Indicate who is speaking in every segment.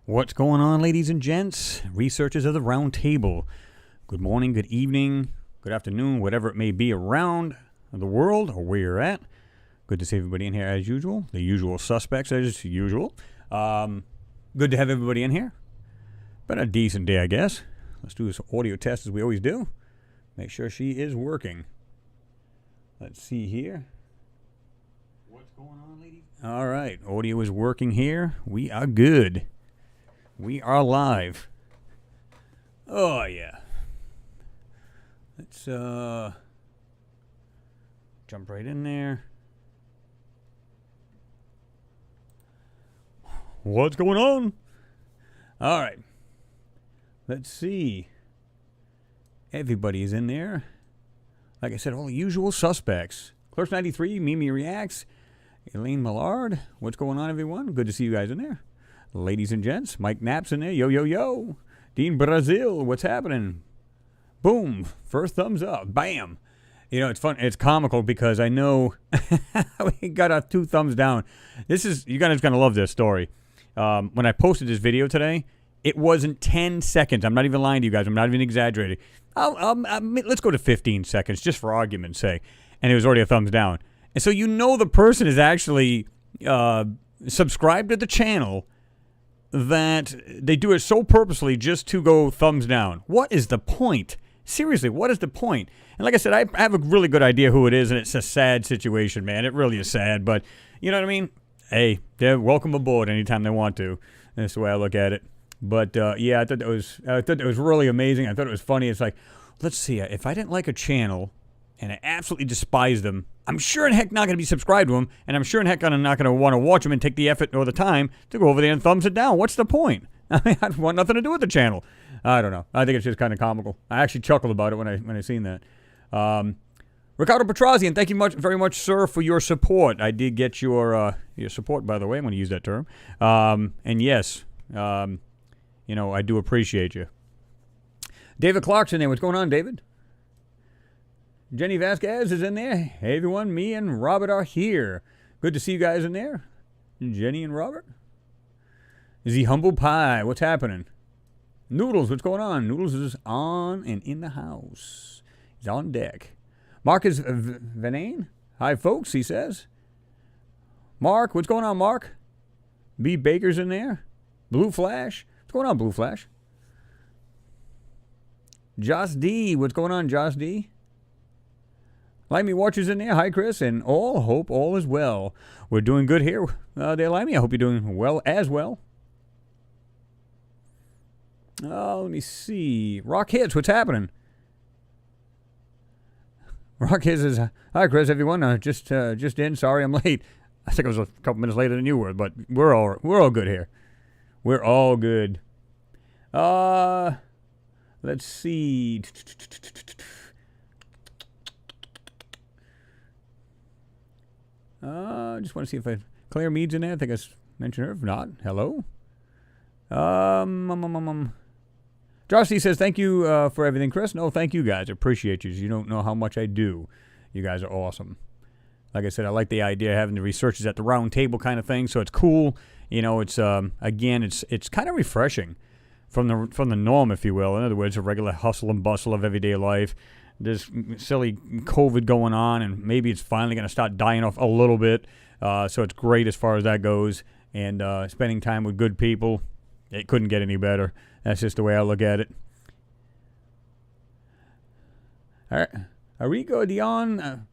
Speaker 1: What's going on, ladies and gents? Researchers of the round table. Good morning, good evening, good afternoon, whatever it may be around the world or where you're at. Good to see everybody in here as usual. The usual suspects as usual. Good to have everybody in here. Been a decent day, I guess. Let's do this audio test as we always do. Make sure she is working. Let's see here. What's going on, ladies? All right, audio is working here. We are good. We are live. Oh, yeah. Let's jump right in there. What's going on? All right. Let's see. Everybody's in there. Like I said, all the usual suspects. Clerks 93, Mimi Reacts, Elaine Millard. What's going on, everyone? Good to see you guys in there. Ladies and gents, Mike Knapp's in there. Yo, yo, yo. Dean Brazil, what's happening? Boom. First thumbs up. Bam. You know, it's fun. It's comical because I know we got our 2 thumbs down. You guys are going to love this story. When I posted this video today, it wasn't 10 seconds. I'm not even lying to you guys. I'm not even exaggerating. Let's go to 15 seconds just for argument's sake. And it was already a thumbs down. And so you know the person is actually subscribed to the channel, that they do it so purposely just to go thumbs down. What is the point? Seriously, what is the point? And like I said, I have a really good idea who it is, and it's a sad situation, man. It really is sad, but you know what I mean? Hey, they're welcome aboard anytime they want to. That's the way I look at it. But yeah, I thought that was really amazing. I thought it was funny. It's like, let's see, if I didn't like a channel and I absolutely despise them, I'm sure in heck not going to be subscribed to them, and I'm sure in heck not going to want to watch them and take the effort or the time to go over there and thumbs it down. What's the point? I mean, I want nothing to do with the channel. I don't know. I think it's just kind of comical. I actually chuckled about it when I seen that. Ricardo Petrazian, thank you very much, sir, for your support. I did get your support, by the way. I'm going to use that term. And yes, you know, I do appreciate you. David Clark's in there. What's going on, David? Jenny Vasquez is in there. Hey, everyone. Me and Robert are here. Good to see you guys in there. Jenny and Robert. Is he Humble Pie? What's happening? Noodles, what's going on? Noodles is on and in the house. He's on deck. Marcus Venane. Hi, folks, he says. Mark, what's going on, Mark? B. Baker's in there. Blue Flash. What's going on, Blue Flash? Joss D. What's going on, Joss D? Limey Watchers in there. Hi, Chris. And all hope all is well. We're doing good here there, Limey. I hope you're doing well as well. Let me see. Rock Hits, what's happening? Rock Hits is, hi, Chris, everyone. Just in. Sorry I'm late. I think I was a couple minutes later than you were, but we're all good here. We're all good. Let's see. I just want to see if Claire Mead's in there. I think I mentioned her. If not, hello. Josie says, thank you for everything, Chris. No, thank you guys. I appreciate you. You don't know how much I do. You guys are awesome. Like I said, I like the idea of having the researchers at the round table kind of thing, so it's cool. You know, it's again, it's kind of refreshing from the norm, if you will. In other words, a regular hustle and bustle of everyday life. There's silly COVID going on, and maybe it's finally going to start dying off a little bit. So it's great as far as that goes. And spending time with good people, it couldn't get any better. That's just the way I look at it. All right. Arico Dion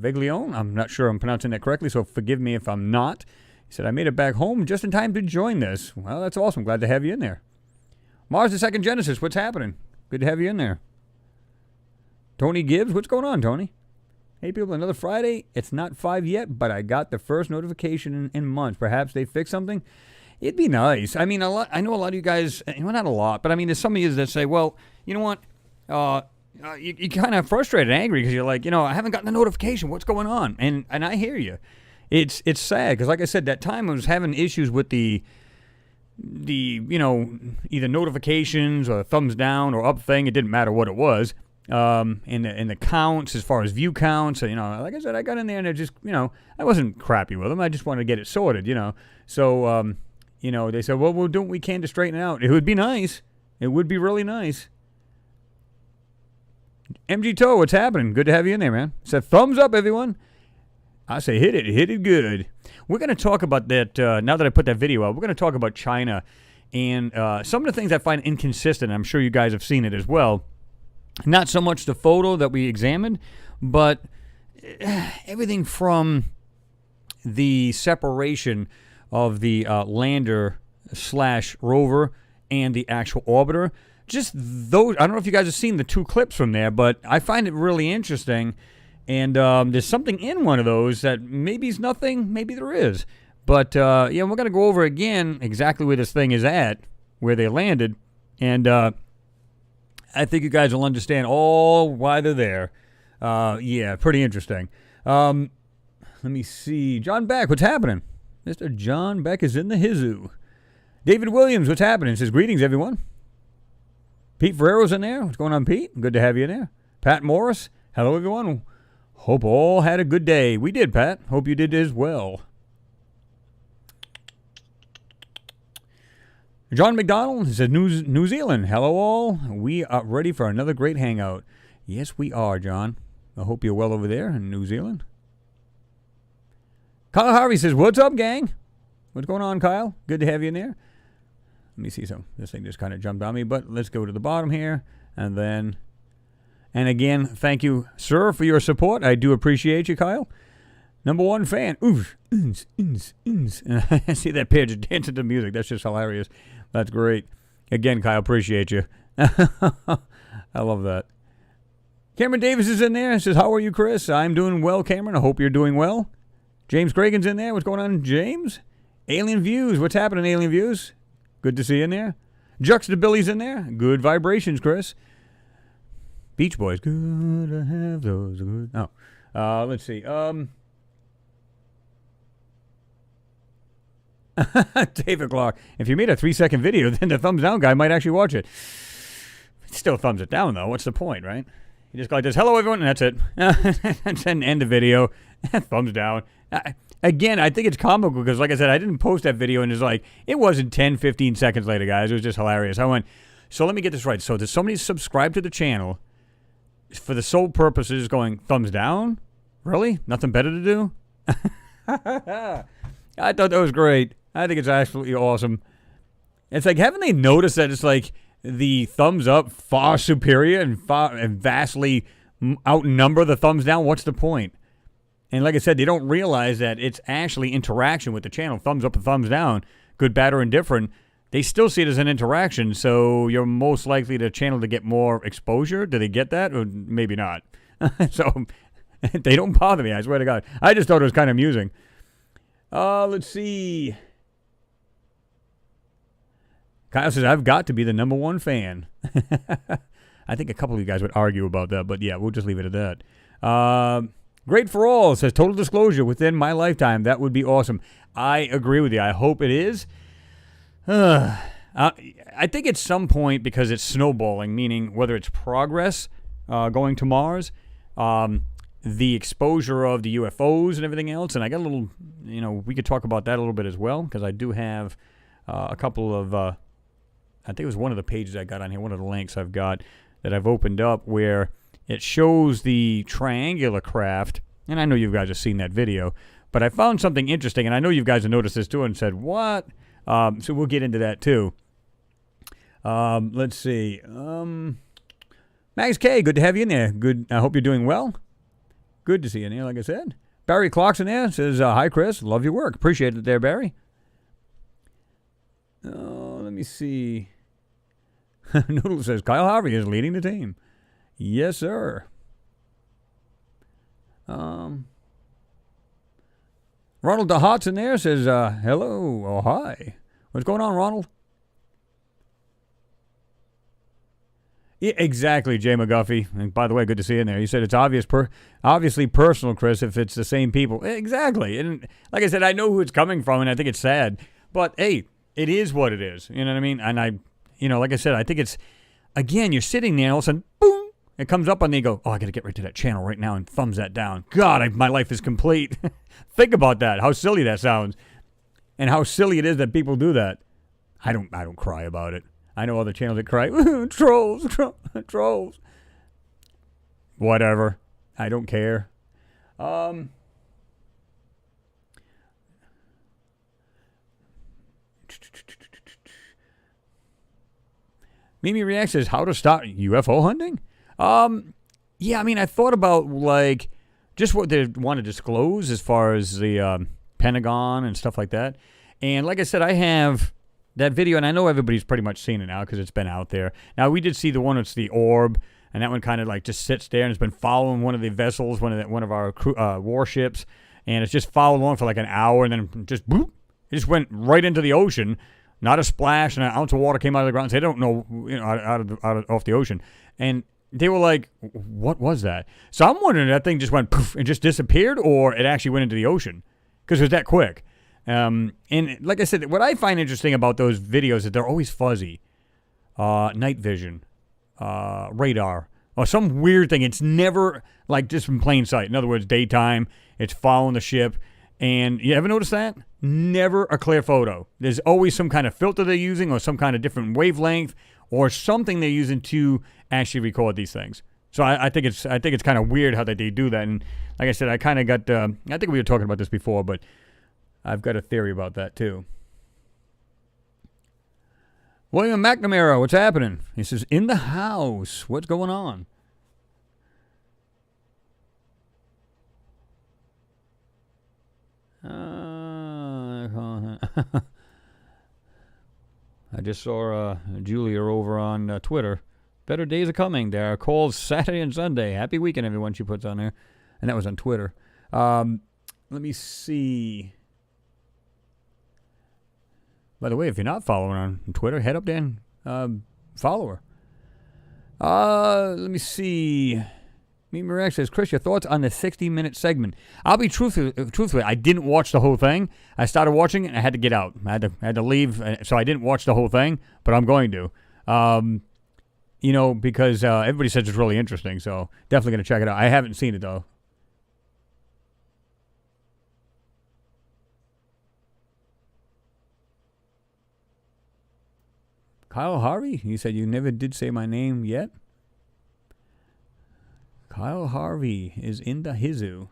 Speaker 1: Veglione, I'm not sure I'm pronouncing that correctly, so forgive me if I'm not. He said, I made it back home just in time to join this. Well, that's awesome. Glad to have you in there. Mars the Second Genesis, what's happening? Good to have you in there. Tony Gibbs, what's going on, Tony? Hey, people, another Friday. It's not 5 yet, but I got the first notification in months. Perhaps they fixed something. It'd be nice. I mean, I know a lot of you guys, well, not a lot, but I mean, there's some of you that say, well, you know what? You're kind of frustrated and angry because you're like, you know, I haven't gotten a notification. What's going on? And I hear you. It's sad because, like I said, that time I was having issues with the you know, either notifications or thumbs down or up thing. It didn't matter what it was. In the counts, as far as view counts, you know, like I said, I got in there and I just, you know, I wasn't crappy with them. I just wanted to get it sorted, you know. So, they said, well, we'll do what we can to straighten it out. It would be nice. It would be really nice. MG Toe, what's happening? Good to have you in there, man. Said thumbs up, everyone. I say hit it good. We're going to talk about that, now that I put that video out, we're going to talk about China and some of the things I find inconsistent. I'm sure you guys have seen it as well. Not so much the photo that we examined, but everything from the separation of the lander / rover and the actual orbiter. Just those, I don't know if you guys have seen the 2 clips from there, but I find it really interesting. And there's something in one of those that maybe is nothing, maybe there is. But, we're going to go over again exactly where this thing is at, where they landed. And I think you guys will understand all why they're there. Pretty interesting. Let me see. John Beck, what's happening? Mr. John Beck is in the hizoo. David Williams, what's happening? Says, greetings, everyone. Pete Ferrero's in there. What's going on, Pete? Good to have you in there. Pat Morris, hello, everyone. Hope all had a good day. We did, Pat. Hope you did as well. John McDonald says, New Zealand, hello all. We are ready for another great hangout. Yes, we are, John. I hope you're well over there in New Zealand. Kyle Harvey says, what's up, gang? What's going on, Kyle? Good to have you in there. Let me see some. This thing just kind of jumped on me, but let's go to the bottom here. And again, thank you, sir, for your support. I do appreciate you, Kyle. Number 1 fan. Oof. I see that pair just dancing to music. That's just hilarious. That's great. Again, Kyle, appreciate you. I love that. Cameron Davis is in there. Says, how are you, Chris? I'm doing well, Cameron. I hope you're doing well. James Cragen's in there. What's going on, James? Alien Views. What's happening, Alien Views? Good to see you in there. Juxtabilly's in there. Good vibrations, Chris. Beach Boys. Good to have those good. Oh. Let's see. David Clark. If you made a 3-second video, then the thumbs down guy might actually watch it. Still thumbs it down, though. What's the point, right? You just go like this, hello, everyone, and that's it. And then end the video. Thumbs down. Again, I think it's comical because, like I said, I didn't post that video, and it's like, it wasn't 10, 15 seconds later, guys. It was just hilarious. I went, so let me get this right. So there's somebody subscribed to the channel for the sole purposes going, thumbs down? Really? Nothing better to do? I thought that was great. I think it's absolutely awesome. It's like, haven't they noticed that it's like the thumbs up far superior and vastly outnumber the thumbs down? What's the point? And like I said, they don't realize that it's actually interaction with the channel. Thumbs up and thumbs down, good, bad, or indifferent. They still see it as an interaction, so you're most likely the channel to get more exposure. Do they get that? Or maybe not. So they don't bother me, I swear to God. I just thought it was kind of amusing. Let's see. Kyle says, I've got to be the number 1 fan. I think a couple of you guys would argue about that, but yeah, we'll just leave it at that. Great for all, says total disclosure within my lifetime. That would be awesome. I agree with you. I hope it is. I think at some point, because it's snowballing, meaning whether it's progress going to Mars, the exposure of the UFOs and everything else, and I got a little, we could talk about that a little bit as well, because I do have a couple of, I think it was one of the pages I got on here, one of the links I've got that I've opened up where it shows the triangular craft, and I know you guys have seen that video, but I found something interesting, and I know you guys have noticed this too and said, what? So we'll get into that too. Let's see. Max K, good to have you in there. Good. I hope you're doing well. Good to see you in there, like I said. Barry Clark's in there. Says, hi, Chris. Love your work. Appreciate it there, Barry. Let me see. Noodle says, Kyle Harvey is leading the team. Yes, sir. Ronald DeHart's in there. Says, hello. Oh, hi. What's going on, Ronald? Yeah, exactly, Jay McGuffey. And by the way, good to see you in there. You said it's obviously personal, Chris, if it's the same people. Exactly. And like I said, I know who it's coming from, and I think it's sad. But, hey, it is what it is. You know what I mean? And like I said, I think it's, again, you're sitting there, and all of a sudden, boom, it comes up, and you go, oh, I got to get right to that channel right now and thumbs that down. God, my life is complete. Think about that, how silly that sounds. and how silly it is that people do that. I don't cry about it. I know other channels that cry, trolls, trolls. Whatever. I don't care. Mimi Reacts says, how to stop UFO hunting? Yeah, I mean, I thought about, like, just what they want to disclose as far as the Pentagon and stuff like that. And like I said, I have that video, and I know everybody's pretty much seen it now because it's been out there. Now, we did see the one that's the orb, and that one kind of, like, just sits there, and it's been following one of the vessels, one of our warships, and it's just followed along for, like, an hour, and then just, boop, it just went right into the ocean. Not a splash, and an ounce of water came out of the ground. So they don't know, off the ocean. And they were like, what was that? So I'm wondering if that thing just went poof and just disappeared, or it actually went into the ocean because it was that quick. And like I said, what I find interesting about those videos is they're always fuzzy. Night vision, radar, or some weird thing. It's never like just in plain sight. In other words, daytime, it's following the ship. And you ever notice that? Never a clear photo. There's always some kind of filter they're using, or some kind of different wavelength, or something they're using to actually record these things. So I think it's kind of weird how they do that. And like I said, I kind of got. I think we were talking about this before, but I've got a theory about that too. William McNamara, what's happening? He says, in the house. What's going on? I just saw Julia over on Twitter. Better days are coming. There are calls Saturday and Sunday. Happy weekend, everyone, she puts on there. And that was on Twitter. Let me see. By the way, if you're not following on Twitter, head up there and follow her. Let me see. Mimi Rex says, Chris, your thoughts on the 60-minute segment? I'll be truthfully, I didn't watch the whole thing. I started watching it, and I had to get out. I had to leave, so I didn't watch the whole thing, but I'm going to. Because everybody says it's really interesting, so definitely going to check it out. I haven't seen it, though. Kyle Harvey? You said you never did say my name yet? Kyle Harvey is in the hizoo.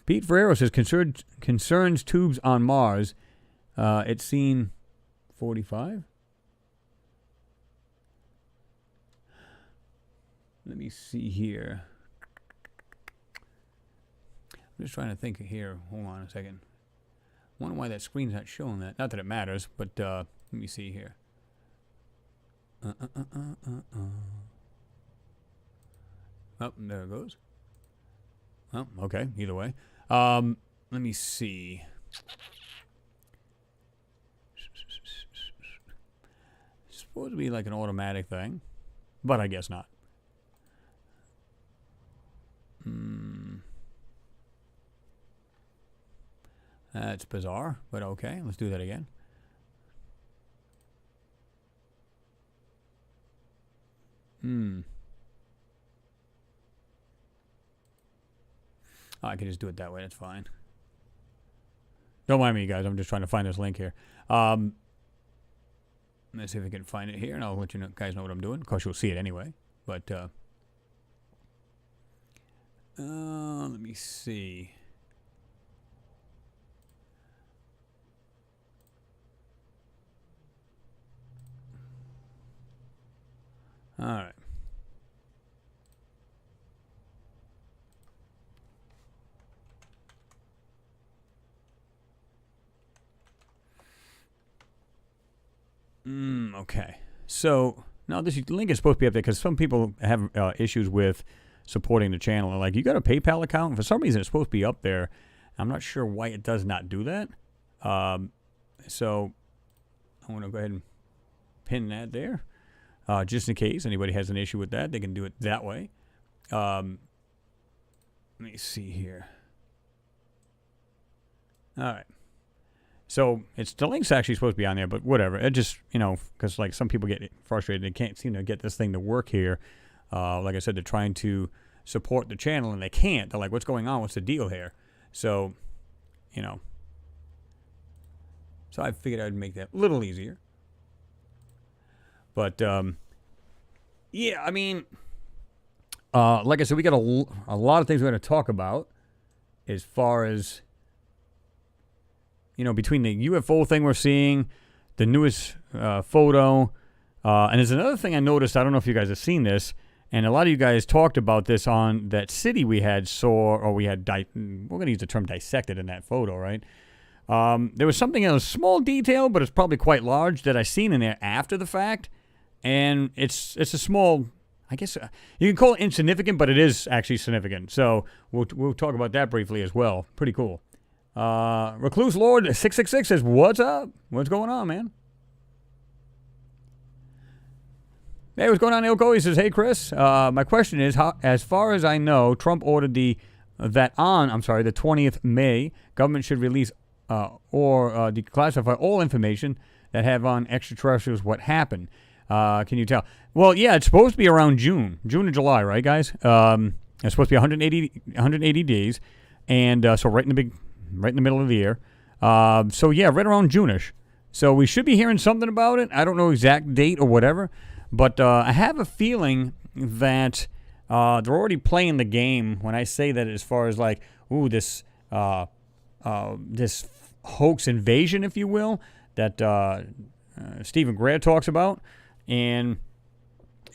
Speaker 1: Pete Ferrero says, concerns tubes on Mars. It's seen 45. Let me see here. I'm just trying to think here. Hold on a second. I wonder why that screen's not showing that. Not that it matters, but let me see here. Oh, there it goes. Oh, okay. Either way. Let me see. It's supposed to be like an automatic thing, but I guess not. That's bizarre, but okay. Let's do that again. Oh, I can just do it that way. That's fine. Don't mind me, guys. I'm just trying to find this link here. Let's see if I can find it here, and I'll let you guys know what I'm doing. Of course, you'll see it anyway. But let me see. All right. Okay. So now this link is supposed to be up there because some people have issues with supporting the channel. They're like, you got a PayPal account? For some reason, it's supposed to be up there. I'm not sure why it does not do that. So I'm going to go ahead and pin that there. Just in case anybody has an issue with that, they can do it that way. Let me see here. All right. So the link's actually supposed to be on there, but whatever. It just, because like some people get frustrated. They can't seem to get this thing to work here. Like I said, they're trying to support the channel, and they can't. They're like, what's going on? What's the deal here? So you know. So I figured I'd make that a little easier. But, yeah, I mean, like I said, we got a lot of things we're going to talk about as far as, you know, between the UFO thing we're seeing, the newest photo, and there's another thing I noticed. I don't know if you guys have seen this, and a lot of you guys talked about this on that city we had saw, or we had, we're going to use the term dissected in that photo, right? There was something in a small detail, but it's probably quite large, that I seen in there after the fact, and it's a small, I guess you can call it insignificant, but it is actually significant. So we'll talk about that briefly as well. Pretty cool. Recluse Lord 666 says, "What's up? What's going on, man?" Hey, what's going on, Ilko? He says, "Hey, Chris. My question is, how, as far as I know, Trump ordered the 20th May, government should release or declassify all information that have on extraterrestrials. What happened? Can you tell?" Well, yeah, it's supposed to be around June or July, right, guys? It's supposed to be 180 days, and so right in the middle of the year. So yeah, right around June-ish. So we should be hearing something about it. I don't know exact date or whatever, but I have a feeling that they're already playing the game when I say that, as far as like, ooh, this hoax invasion, if you will, that Stephen Greer talks about. And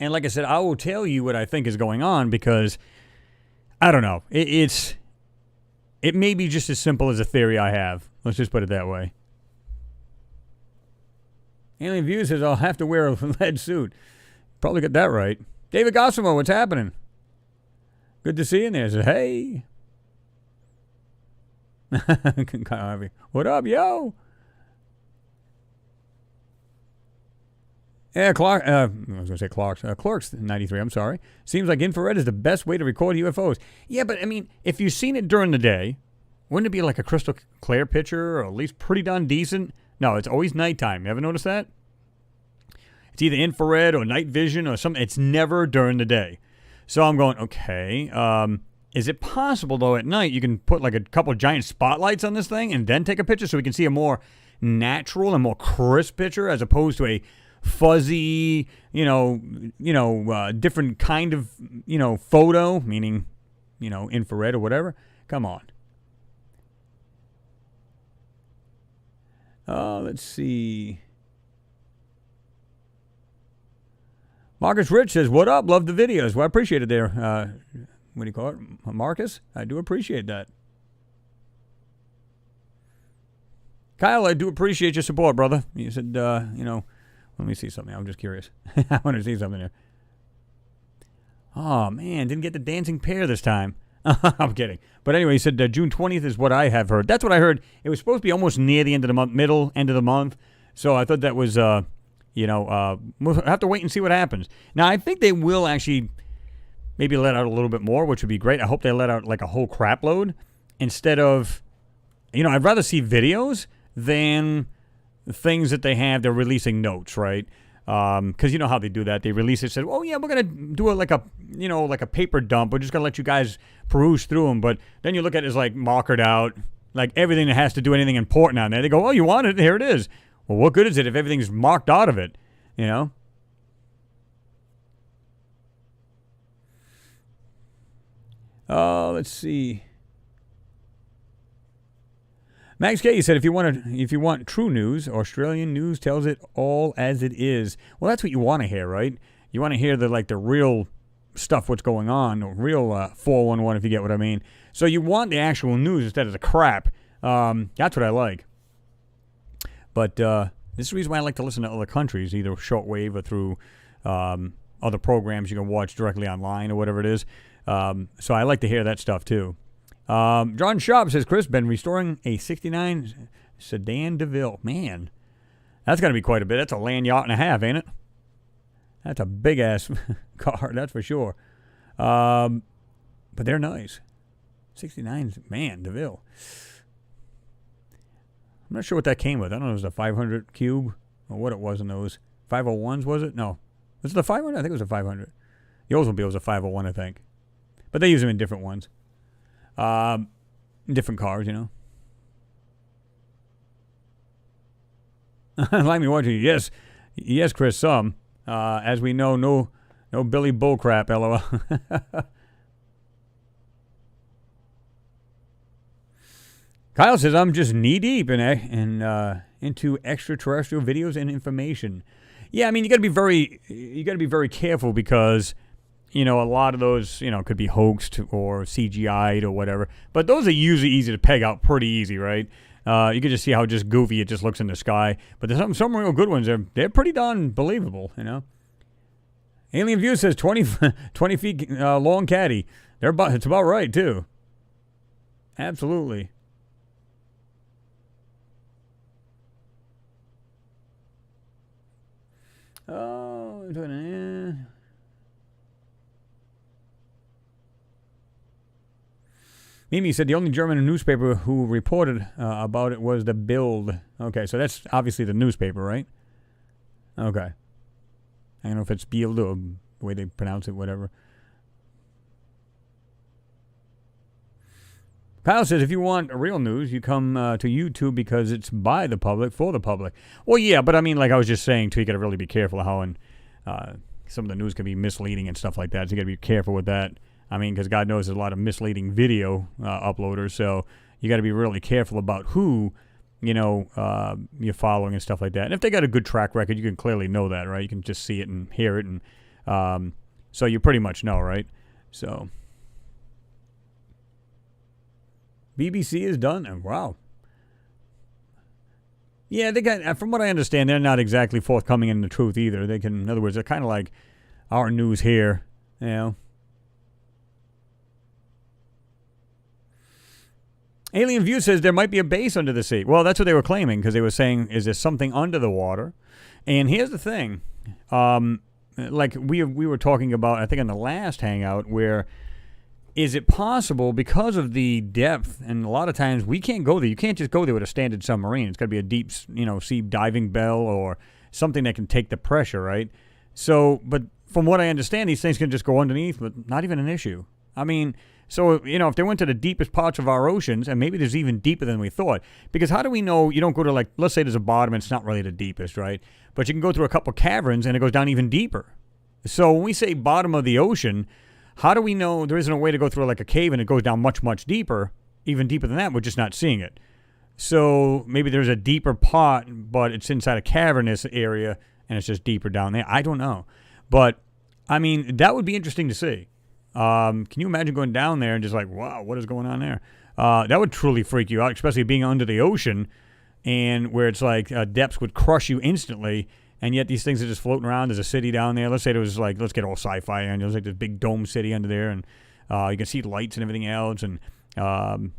Speaker 1: like I said, I will tell you what I think is going on, because I don't know. It may be just as simple as a theory I have. Let's just put it that way. Alien View says, "I'll have to wear a lead suit." Probably got that right. David Gossimo, what's happening? Good to see you in there. Says, "Hey." What up, yo? Yeah, Clark. I was going to say Clark's. Clark's 93, I'm sorry. "Seems like infrared is the best way to record UFOs." Yeah, but I mean, if you've seen it during the day, wouldn't it be like a crystal clear picture, or at least pretty darn decent? No, it's always nighttime. You ever notice that? It's either infrared or night vision or something. It's never during the day. So I'm going, okay. Is it possible, though, at night you can put like a couple of giant spotlights on this thing and then take a picture so we can see a more natural and more crisp picture, as opposed to a fuzzy, different kind of, photo, meaning, infrared or whatever? Come on. Let's see. Marcus Rich says, "What up? Love the videos." Well, I appreciate it there. What do you call it? Marcus? I do appreciate that. Kyle, I do appreciate your support, brother. You said, let me see something. I'm just curious. I want to see something here. Oh, man, didn't get the dancing pair this time. I'm kidding. But anyway, he said June 20th is what I have heard. That's what I heard. It was supposed to be almost near the end of the month, middle, end of the month. So I thought that was, we'll have to wait and see what happens. Now, I think they will actually maybe let out a little bit more, which would be great. I hope they let out like a whole crap load instead of, I'd rather see videos than things that they're releasing notes, right? Because you know how they do that. They release it, said, "Oh yeah, we're gonna do it like a paper dump. We're just gonna let you guys peruse through them." But then you look at it as like markered out, like everything that has to do anything important on there. They go, "Oh, you want it? Here it is." Well, what good is it if everything's marked out of it? Let's see. Max K said, if you want true news, Australian news tells it all as it is. Well, that's what you want to hear, right? You want to hear the real stuff, what's going on, or real 411, if you get what I mean. So you want the actual news instead of the crap. That's what I like. But this is the reason why I like to listen to other countries, either shortwave or through other programs you can watch directly online or whatever it is. So I like to hear that stuff too. John Sharp says, "Chris, been restoring a 69 Sedan DeVille." Man, that's going to be quite a bit. That's a land yacht and a half, ain't it? That's a big-ass car, that's for sure. But they're nice. 69, man, DeVille. I'm not sure what that came with. I don't know if it was a 500 cube or what it was in those. 501s, was it? No. Was it the 500? I think it was a 500. The Oldsmobile was a 501, I think. But they use them in different ones. Different cars, Like me watching you. Yes, Chris, some. As we know, no Billy bullcrap, LOL. Kyle says, I'm just knee-deep into extraterrestrial videos and information. Yeah, I mean, you got to be very careful because, a lot of those, could be hoaxed or CGI'd or whatever. But those are usually easy to peg out pretty easy, right? You can just see how just goofy it just looks in the sky. But there's some real good ones. They're pretty darn believable, Alien View says 20 feet long caddy. It's about right, too. Absolutely. Oh, Mimi said the only German newspaper who reported about it was the Bild. Okay, so that's obviously the newspaper, right? Okay. I don't know if it's Bild or the way they pronounce it, whatever. Kyle says, if you want real news, you come to YouTube because it's by the public, for the public. Well, yeah, but I mean, like I was just saying, too, you got to really be careful how some of the news can be misleading and stuff like that. So you got to be careful with that. I mean, because God knows there's a lot of misleading video uploaders. So you got to be really careful about who, you're following and stuff like that. And if they got a good track record, you can clearly know that, right? You can just see it and hear it. And so you pretty much know, right? So BBC is done. And wow. Yeah, they got. From what I understand, they're not exactly forthcoming in the truth either. They can, in other words, they're kind of like our news here, Alien View says there might be a base under the sea. Well, that's what they were claiming because they were saying, is there something under the water? And here's the thing. Like we were talking about, I think, on the last Hangout, where is it possible because of the depth, and a lot of times we can't go there. You can't just go there with a standard submarine. It's got to be a deep, sea diving bell or something that can take the pressure, right? So, but from what I understand, these things can just go underneath, but not even an issue. I mean, so, if they went to the deepest parts of our oceans, and maybe there's even deeper than we thought, because how do we know you don't go to, like, let's say there's a bottom and it's not really the deepest, right? But you can go through a couple caverns and it goes down even deeper. So when we say bottom of the ocean, how do we know there isn't a way to go through like a cave and it goes down much, much deeper, even deeper than that? We're just not seeing it. So maybe there's a deeper part, but it's inside a cavernous area and it's just deeper down there. I don't know. But, I mean, that would be interesting to see. Can you imagine going down there and just like, wow, what is going on there? That would truly freak you out, especially being under the ocean and where it's like depths would crush you instantly, and yet these things are just floating around. There's a city down there. Let's say there was like, let's get all sci-fi, and there's like this big dome city under there, and you can see lights and everything else, and kind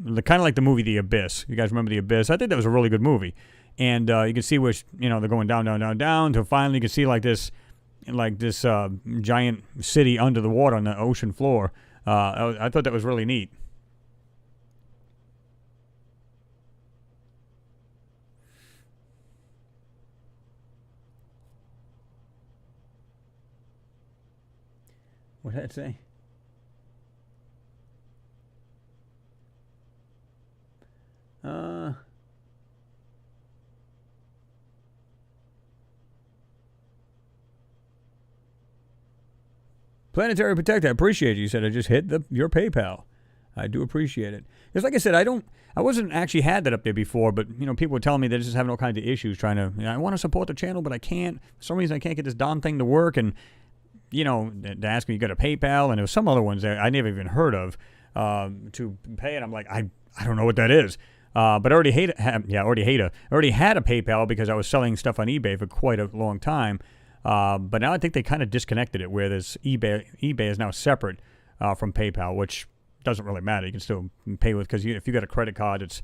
Speaker 1: of like the movie The Abyss. You guys remember The Abyss? I think that was a really good movie. And you can see where, they're going down, down, down, down, until finally you can see like this giant city under the water on the ocean floor. I thought that was really neat. What did that say? Planetary Protector, I appreciate you. You said I just hit your PayPal. I do appreciate it. Because like I said, I wasn't actually had that up there before, but people were telling me they're just having all kinds of issues trying to, I want to support the channel, but I can't. For some reason I can't get this darn thing to work, and they ask me, you got a PayPal, and there was some other ones that I never even heard of to pay, and I'm like, I don't know what that is. But I already had a PayPal because I was selling stuff on eBay for quite a long time. But now I think they kind of disconnected it, where this eBay is now separate from PayPal, which doesn't really matter. You can still pay with, because if you got a credit card, it's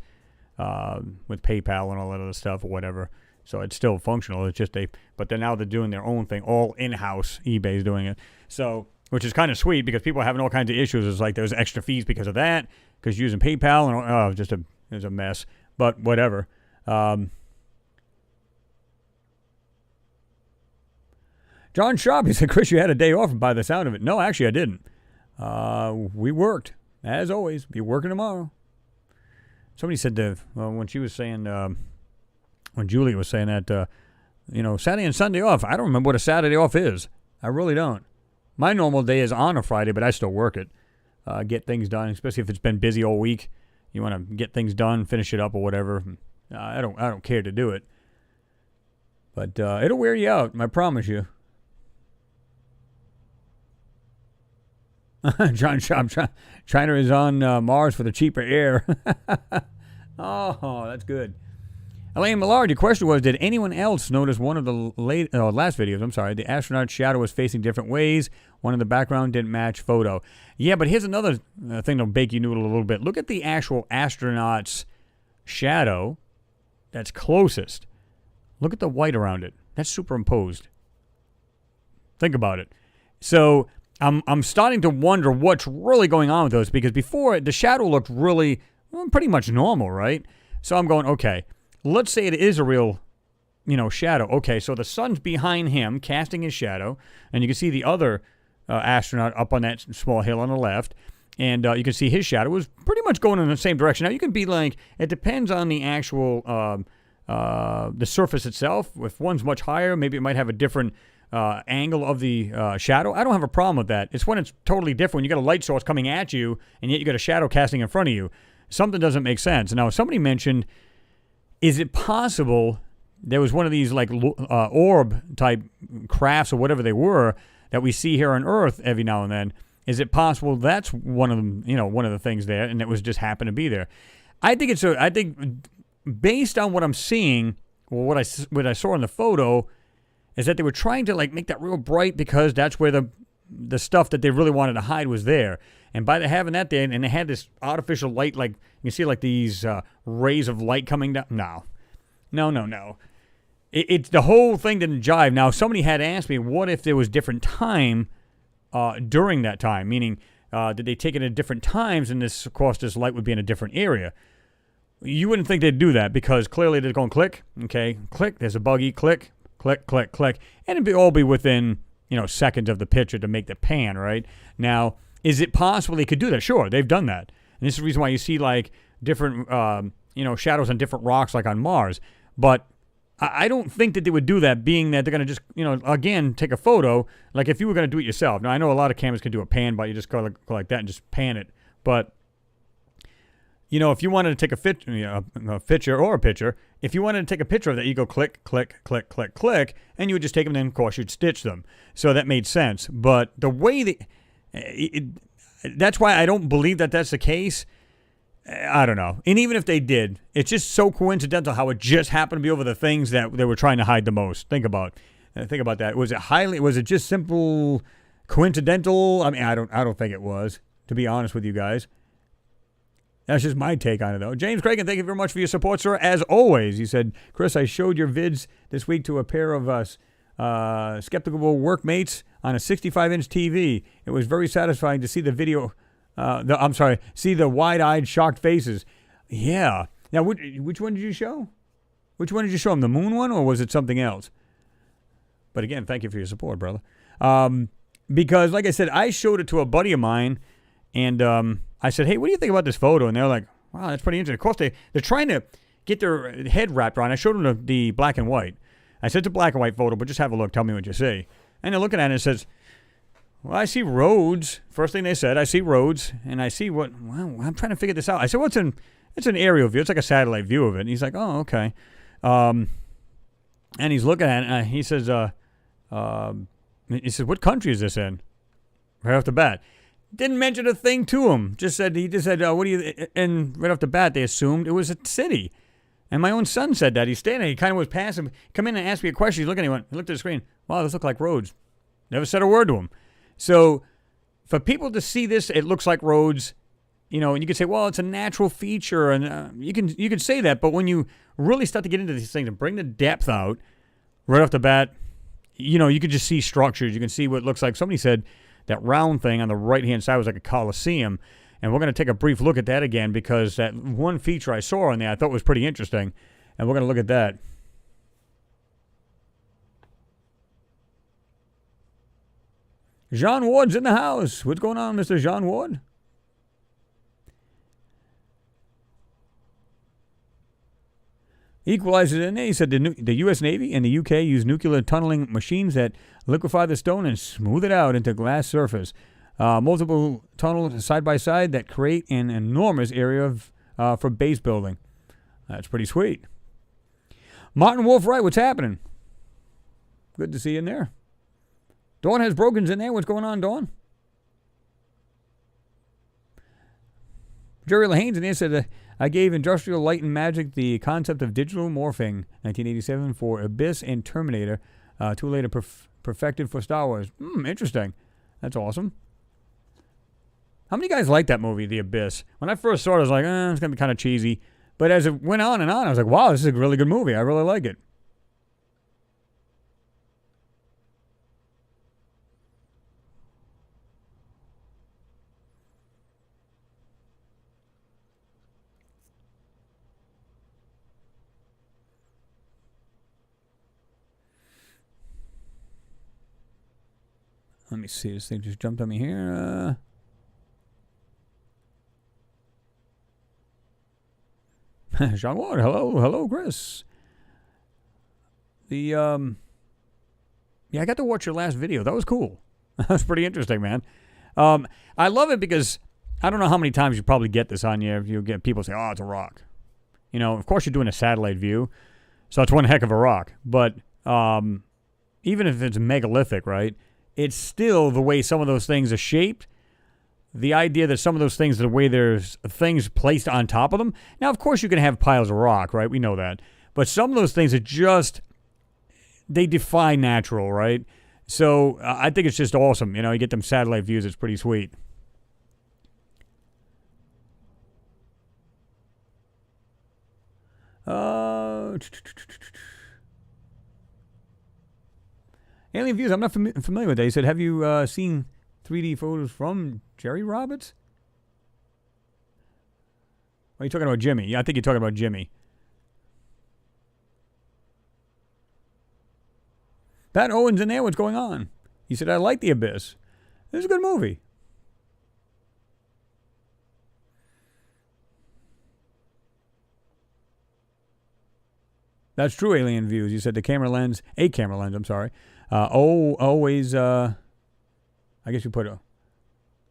Speaker 1: with PayPal and all that other stuff or whatever. So it's still functional. It's just but then now they're doing their own thing, all in-house. eBay's doing it. So, which is kind of sweet, because people are having all kinds of issues. It's like there's extra fees because of that, because using PayPal, and it's a mess. But whatever. John Sharp, he said, Chris, you had a day off by the sound of it. No, actually, I didn't. We worked, as always. Be working tomorrow. Somebody said when she was saying when Julie was saying that, Saturday and Sunday off. I don't remember what a Saturday off is. I really don't. My normal day is on a Friday, but I still work it. Get things done, especially if it's been busy all week. You want to get things done, finish it up or whatever. I don't care to do it. But it'll wear you out, I promise you. China is on Mars for the cheaper air. Oh, that's good. Elaine Millard, your question was, did anyone else notice one of the last videos, the astronaut's shadow was facing different ways. One in the background didn't match photo. Yeah, but here's another thing that'll bake you noodle a little bit. Look at the actual astronaut's shadow that's closest. Look at the white around it. That's superimposed. Think about it. So I'm starting to wonder what's really going on with those, because before the shadow looked really pretty much normal, right? So I'm going, okay, let's say it is a real, shadow. Okay, so the sun's behind him, casting his shadow, and you can see the other astronaut up on that small hill on the left, and you can see his shadow was pretty much going in the same direction. Now, you can be like, it depends on the actual, the surface itself. If one's much higher, maybe it might have a different angle of the shadow. I don't have a problem with that. It's when it's totally different. When you got a light source coming at you, and yet you got a shadow casting in front of you. Something doesn't make sense. Now, somebody mentioned, is it possible there was one of these like orb-type crafts or whatever they were that we see here on Earth every now and then? Is it possible that's one of them, one of the things there, and it was just happened to be there? I think based on what I'm seeing, or what I saw in the photo, is that they were trying to like make that real bright because that's where the stuff that they really wanted to hide was there. And by having that there, and they had this artificial light, like you see like these rays of light coming down. No. It's the whole thing didn't jive. Now, somebody had asked me, what if there was different time during that time? Meaning, did they take it at different times, and this, of course, this light would be in a different area? You wouldn't think they'd do that, because clearly they're going click, okay, click, there's a buggy, click, click, click, click, and it'd all be within, seconds of the picture to make the pan, right? Now, is it possible they could do that? Sure, they've done that. And this is the reason why you see, like, different, shadows on different rocks, like on Mars. But I don't think that they would do that, being that they're going to just, again, take a photo, like if you were going to do it yourself. Now, I know a lot of cameras can do a pan, but you just go like that and just pan it. But, if you wanted to take a picture, if you wanted to take a picture of that, you go click, click, click, click, click, and you would just take them, and then, of course, you'd stitch them. So that made sense. But the way that's why I don't believe that that's the case. I don't know. And even if they did, it's just so coincidental how it just happened to be over the things that they were trying to hide the most. Think about that. Was it just simple coincidental? I mean, I don't think it was, to be honest with you guys. That's just my take on it, though. James Cragen, thank you very much for your support, sir. As always, he said, Chris, I showed your vids this week to a pair of us skeptical workmates on a 65-inch TV. It was very satisfying to see the video. See the wide-eyed, shocked faces. Yeah. Now, which one did you show? Which one did you show him? The moon one, or was it something else? But again, thank you for your support, brother. Because, like I said, I showed it to a buddy of mine, and I said, hey, what do you think about this photo? And they're like, wow, that's pretty interesting. Of course, they're trying to get their head wrapped around. I showed them the black and white. I said it's a black and white photo, but just have a look. Tell me what you see. And they're looking at it, and it says, well, I see roads. First thing they said, I see roads, and I see well, I'm trying to figure this out. I said, it's an aerial view. It's like a satellite view of it. And he's like, oh, okay. And he's looking at it, and he says, what country is this in? Right off the bat. Didn't mention a thing to him. He just said, what do you, and right off the bat, they assumed it was a city. And my own son said that. He's standing there. He kind of was passing. Come in and asked me a question. He's looking at me. He looked at the screen. Wow, this looks like roads. Never said a word to him. So for people to see this, it looks like roads, and you could say, well, it's a natural feature, and you can say that. But when you really start to get into these things and bring the depth out right off the bat, you can just see structures. You can see what looks like. Somebody said that round thing on the right-hand side was like a coliseum. And we're going to take a brief look at that again, because that one feature I saw in there I thought was pretty interesting. And we're going to look at that. John Ward's in the house. What's going on, Mr. John Ward? Equalizers in there. He said the U.S. Navy and the U.K. use nuclear tunneling machines that liquefy the stone and smooth it out into glass surface. Multiple tunnels side by side that create an enormous area for base building. That's pretty sweet. Martin Wolf Wright, what's happening? Good to see you in there. Dawn has Brokens in there. What's going on, Dawn? Jerry Lahane's in there said, I gave Industrial Light and Magic the concept of digital morphing, 1987, for Abyss and Terminator, 2 later perfected for Star Wars. Interesting. That's awesome. How many guys like that movie, The Abyss? When I first saw it, I was like, it's going to be kind of cheesy. But as it went on and on, I was like, wow, this is a really good movie. I really like it. Let me see. This thing just jumped on me here. Sean Ward, hello, Chris. Yeah, I got to watch your last video. That was cool. That was pretty interesting, man. I love it because I don't know how many times you probably get this on you. You get people say, "Oh, it's a rock." You know, of course you're doing a satellite view, so it's one heck of a rock. But even if it's megalithic, right? It's still the way some of those things are shaped. The idea that some of those things, the way there's things placed on top of them. Now, of course, you can have piles of rock, right? We know that. But some of those things are just, they defy natural, right? So I think it's just awesome. You know, you get them satellite views. It's pretty sweet. Alien Views, I'm not familiar with that. He said, have you seen 3D photos from Jerry Roberts? Are you talking about Jimmy? Yeah, I think you're talking about Jimmy. Pat Owen's in there. What's going on? He said, I like The Abyss. It was a good movie. That's true, Alien Views. You said a camera lens, I'm sorry. Always, I guess you put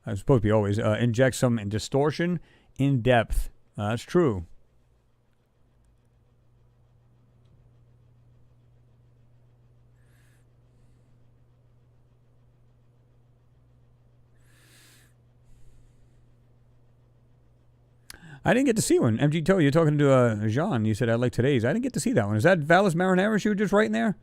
Speaker 1: it's supposed to be always, inject some distortion in depth. That's true. I didn't get to see one. MG Toe, you're talking to Jean. You said, I like today's. I didn't get to see that one. Is that Valis Marineris you were just writing there?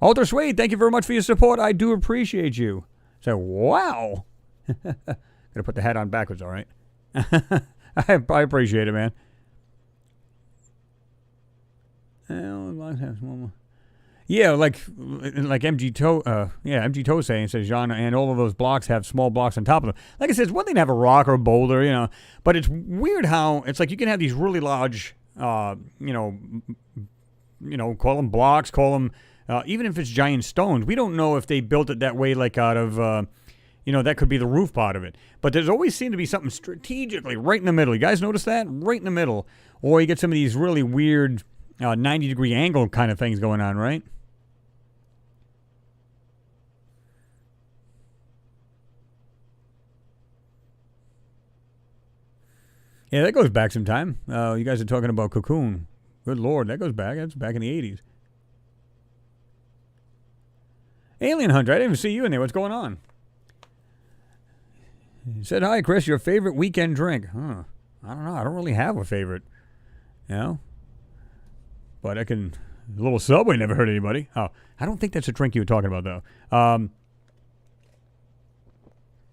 Speaker 1: Alter Suede, thank you very much for your support. I do appreciate you. So, wow. Gotta put the hat on backwards, all right? I appreciate it, man. Yeah, like MG Toe, MG Toe saying, says Jean, and all of those blocks have small blocks on top of them. Like I said, it's one thing to have a rock or a boulder, you know, but it's weird how it's like you can have these really large, call them blocks, call them, even if it's giant stones. We don't know if they built it that way, like out of, that could be the roof part of it. But there's always seemed to be something strategically right in the middle. You guys notice that? Right in the middle. Or you get some of these really weird 90-degree angle kind of things going on, right? Yeah, that goes back some time. You guys are talking about Cocoon. Good Lord, that goes back. That's back in the 80s. Alien Hunter, I didn't even see you in there. What's going on? He said, hi, Chris, your favorite weekend drink. I don't know. I don't really have a favorite. You know? But I can... A little Subway never hurt anybody. Oh, I don't think that's a drink you were talking about, though.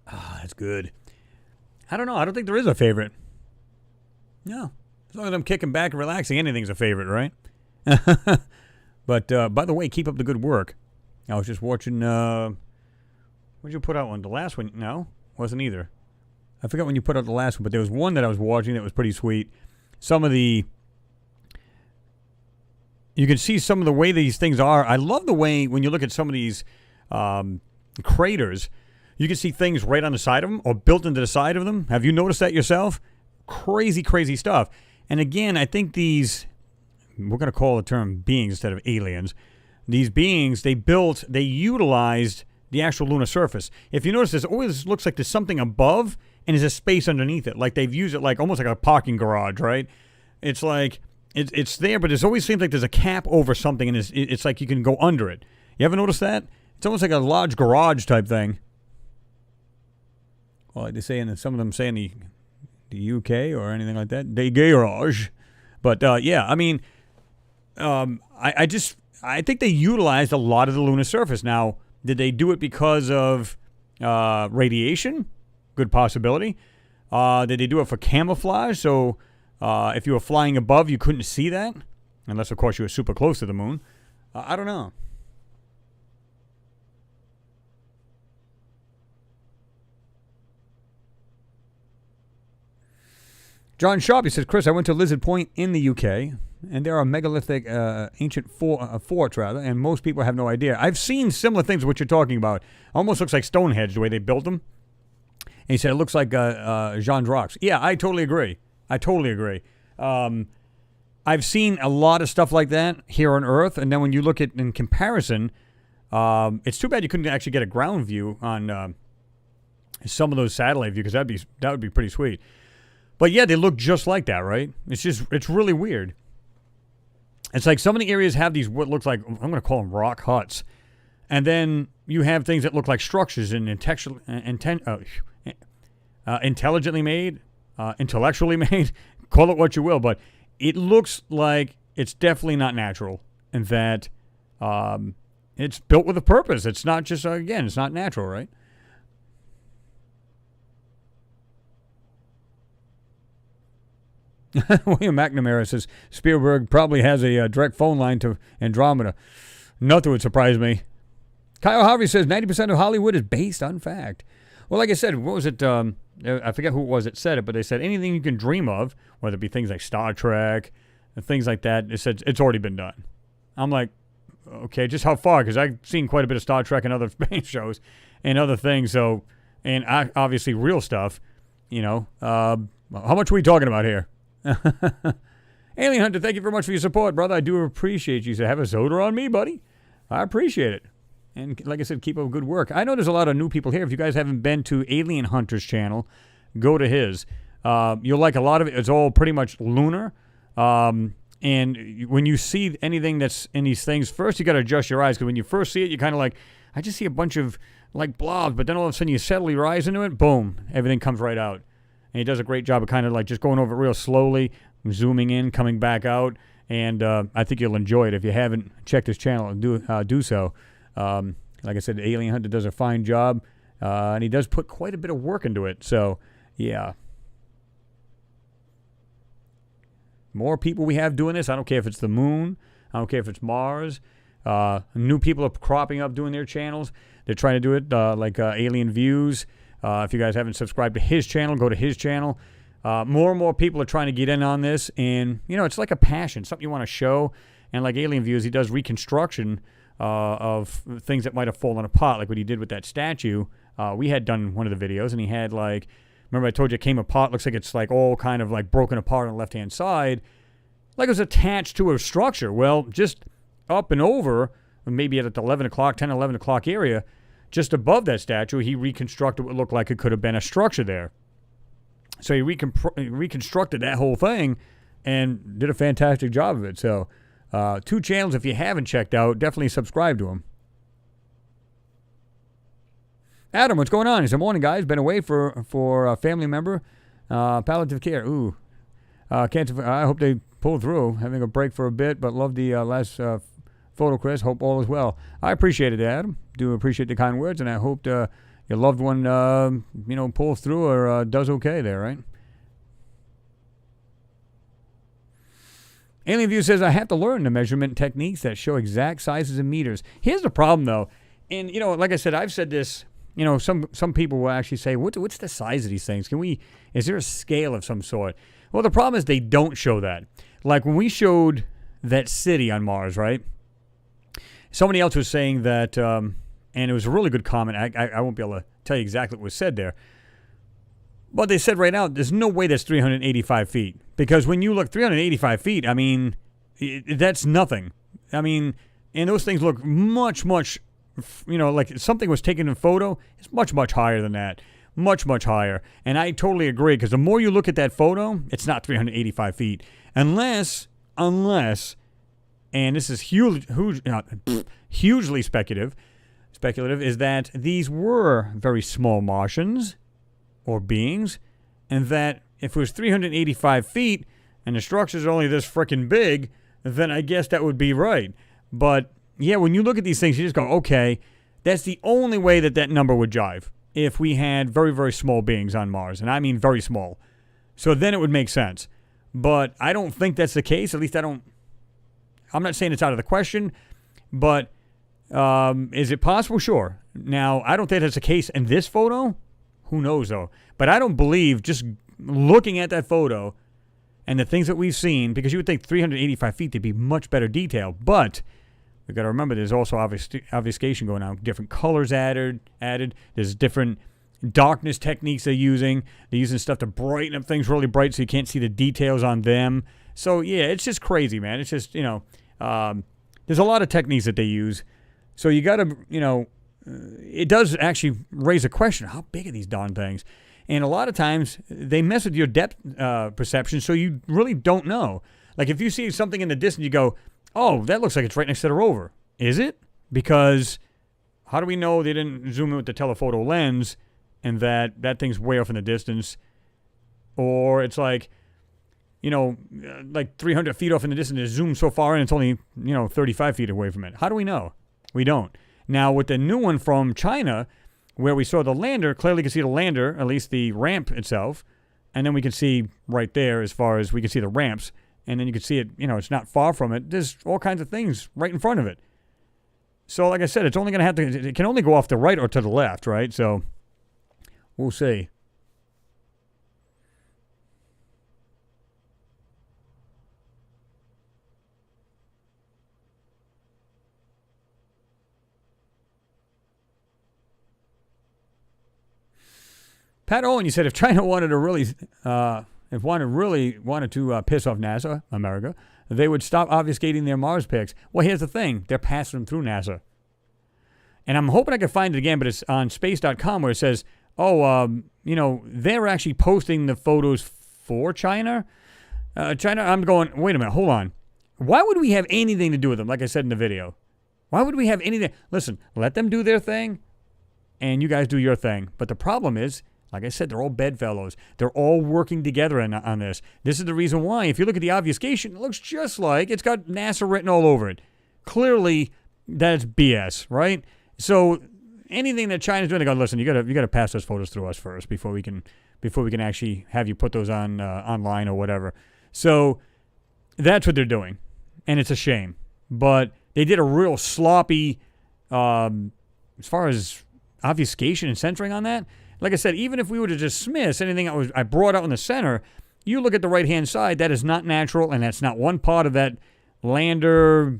Speaker 1: That's good. I don't know. I don't think there is a favorite. No. As long as I'm kicking back and relaxing, anything's a favorite, right? But, by the way, keep up the good work. I was just watching, when did you put out one? The last one? No? Wasn't either. I forgot when you put out the last one, but there was one that I was watching that was pretty sweet. Some of the... You can see some of the way these things are. I love the way, when you look at some of these craters, You can see things right on the side of them or built into the side of them. Have you noticed that yourself? Crazy, crazy stuff. And again, I think these, we're going to call the term beings instead of aliens. These beings, they utilized the actual lunar surface. If you notice, this always looks like there's something above and there's a space underneath it. Like they've used it like almost like a parking garage, right? It's like, it's there, but it always seems like there's a cap over something and it's like you can go under it. You ever notice that? It's almost like a large garage type thing. Well, they say, and some of them say in the UK or anything like that, the garage. But yeah, I mean, I think they utilized a lot of the lunar surface. Now, did they do it because of radiation? Good possibility. Did they do it for camouflage? So if you were flying above, you couldn't see that, unless of course you were super close to the moon. I don't know. John Sharp, he says, Chris, I went to Lizard Point in the UK, and there are megalithic ancient forts, and most people have no idea. I've seen similar things to what you're talking about. Almost looks like Stonehenge, the way they built them. And he said, it looks like Jean's rocks. Yeah, I totally agree. I've seen a lot of stuff like that here on Earth, and then when you look at in comparison, it's too bad you couldn't actually get a ground view on some of those satellite views, because that would be pretty sweet. But yeah, they look just like that, right? It's really weird. It's like some of the areas have these, what looks like, I'm going to call them rock huts. And then you have things that look like structures and intelligently made, intellectually made, call it what you will. But it looks like it's definitely not natural. And that it's built with a purpose. It's not just, again, it's not natural, right? William McNamara says Spielberg probably has a direct phone line to Andromeda. Nothing would surprise me. Kyle Harvey says 90% of Hollywood is based on fact. Well, like I said, what was it? I forget who it was that said it, but they said anything you can dream of, whether it be things like Star Trek and things like that, it said it's already been done. I'm like, okay, just how far? Because I've seen quite a bit of Star Trek and other space shows and other things. So, and obviously real stuff. You know, how much are we talking about here? Alien Hunter, thank you very much for your support, brother. I do appreciate you. So have a soda on me, buddy. I appreciate it. And like I said, keep up good work. I know there's a lot of new people here. If you guys haven't been to Alien Hunter's channel, go to his. You'll like a lot of it. It's all pretty much lunar. And when you see anything that's in these things, first you got to adjust your eyes. Because when you first see it, you're kind of like, I just see a bunch of like blobs. But then all of a sudden you settle your eyes into it, boom, everything comes right out. And he does a great job of kind of like just going over it real slowly, zooming in, coming back out. And I think you'll enjoy it. If you haven't checked his channel, do so. Like I said, Alien Hunter does a fine job. And he does put quite a bit of work into it. So, yeah. More people we have doing this. I don't care if it's the moon. I don't care if it's Mars. New people are cropping up doing their channels. They're trying to do it like Alien Views. If you guys haven't subscribed to his channel, go to his channel. More and more people are trying to get in on this. And, you know, it's like a passion, something you want to show. And like Alien Views, he does reconstruction of things that might have fallen apart, like what he did with that statue. We had done one of the videos, and he had like, remember I told you it came apart, looks like it's like all kind of like broken apart on the left-hand side, like it was attached to a structure. Well, just up and over, maybe at the 11 o'clock area, just above that statue, he reconstructed what looked like it could have been a structure there. So he reconstructed that whole thing and did a fantastic job of it. So 2 channels, if you haven't checked out, definitely subscribe to them. Adam, what's going on? He said, morning, guys. Been away for a family member. Palliative care. Ooh. Cancer. I hope they pull through. Having a break for a bit, but love the last photo, Chris. Hope all is well. I appreciate it, Adam. Do appreciate the kind words, and I hope your loved one, pulls through or does okay there, right? Alien View says, I have to learn the measurement techniques that show exact sizes in meters. Here's the problem, though. And, like I said, I've said this, some people will actually say, what's the size of these things? Is there a scale of some sort? Well, the problem is they don't show that. Like when we showed that city on Mars, right? Somebody else was saying that and it was a really good comment. I won't be able to tell you exactly what was said there. But they said right now, there's no way that's 385 feet. Because when you look 385 feet, I mean, that's nothing. I mean, and those things look much, much, like something was taken in photo. It's much, much higher than that. Much, much higher. And I totally agree, because the more you look at that photo, it's not 385 feet. Unless, and this is hugely speculative, is that these were very small Martians or beings, and that if it was 385 feet and the structure's only this freaking big, then I guess that would be right. But, yeah, when you look at these things, you just go, okay, that's the only way that number would jive, if we had very, very small beings on Mars, and I mean very small. So then it would make sense. But I don't think that's the case. At least I'm not saying it's out of the question, but is it possible? Sure. Now, I don't think that's the case in this photo. Who knows, though? But I don't believe, just looking at that photo and the things that we've seen, because you would think 385 feet, there'd be much better detail. But we've got to remember, there's also obfuscation going on. Different colors added. There's different darkness techniques they're using. They're using stuff to brighten up things really bright so you can't see the details on them. So, yeah, it's just crazy, man. It's just, there's a lot of techniques that they use. So you got to, it does actually raise a question. How big are these darn things? And a lot of times they mess with your depth perception, so you really don't know. Like if you see something in the distance, you go, oh, that looks like it's right next to the rover. Is it? Because how do we know they didn't zoom in with the telephoto lens and that thing's way off in the distance? Or it's like, like 300 feet off in the distance, it zooms so far in, it's only, 35 feet away from it. How do we know? We don't. Now, with the new one from China, where we saw the lander, clearly you can see the lander, at least the ramp itself, and then we can see right there as far as we can see the ramps, and then you can see it, it's not far from it. There's all kinds of things right in front of it. So, like I said, it's only going to it can only go off the right or to the left, right? So, we'll see. Pat Owen, you said if China wanted to really, wanted to piss off NASA, America, they would stop obfuscating their Mars pics. Well, here's the thing: they're passing them through NASA, and I'm hoping I can find it again. But it's on space.com where it says, they're actually posting the photos for China. China, I'm going. Wait a minute, hold on. Why would we have anything to do with them? Like I said in the video, why would we have anything? Listen, let them do their thing, and you guys do your thing. But the problem is, like I said, they're all bedfellows. They're all working together on this. This is the reason why. If you look at the obfuscation, it looks just like it's got NASA written all over it. Clearly, that's BS, right? So anything that China's doing, they go, listen, you got to pass those photos through us first before we can actually have you put those on online or whatever. So that's what they're doing, and it's a shame. But they did a real sloppy, as far as obfuscation and censoring on that. Like I said, even if we were to dismiss anything I brought out in the center, you look at the right-hand side, that is not natural, and that's not one part of that lander,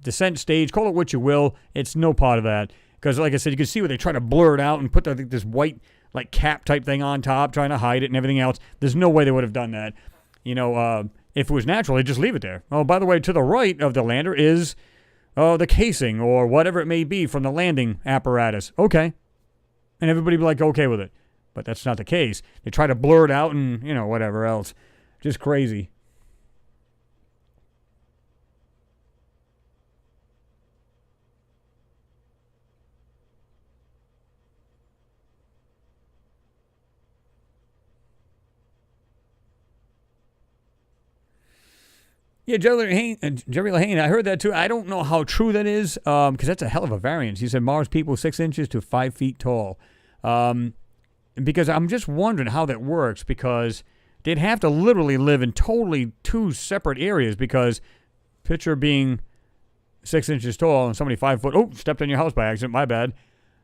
Speaker 1: descent stage. Call it what you will. It's no part of that. Because, like I said, you can see where they try to blur it out and put this white, like, cap type thing on top, trying to hide it and everything else. There's no way they would have done that. If it was natural, they'd just leave it there. Oh, by the way, to the right of the lander is the casing or whatever it may be from the landing apparatus. Okay. And everybody be like, okay with it. But that's not the case. They try to blur it out and, whatever else. Just crazy. Yeah, Jerry Lehane, I heard that too. I don't know how true that is, because that's a hell of a variance. He said Mars people 6 inches to 5 feet tall. Because I'm just wondering how that works, because they'd have to literally live in totally two separate areas, because picture being 6 inches tall and somebody 5 foot, stepped on your house by accident, my bad.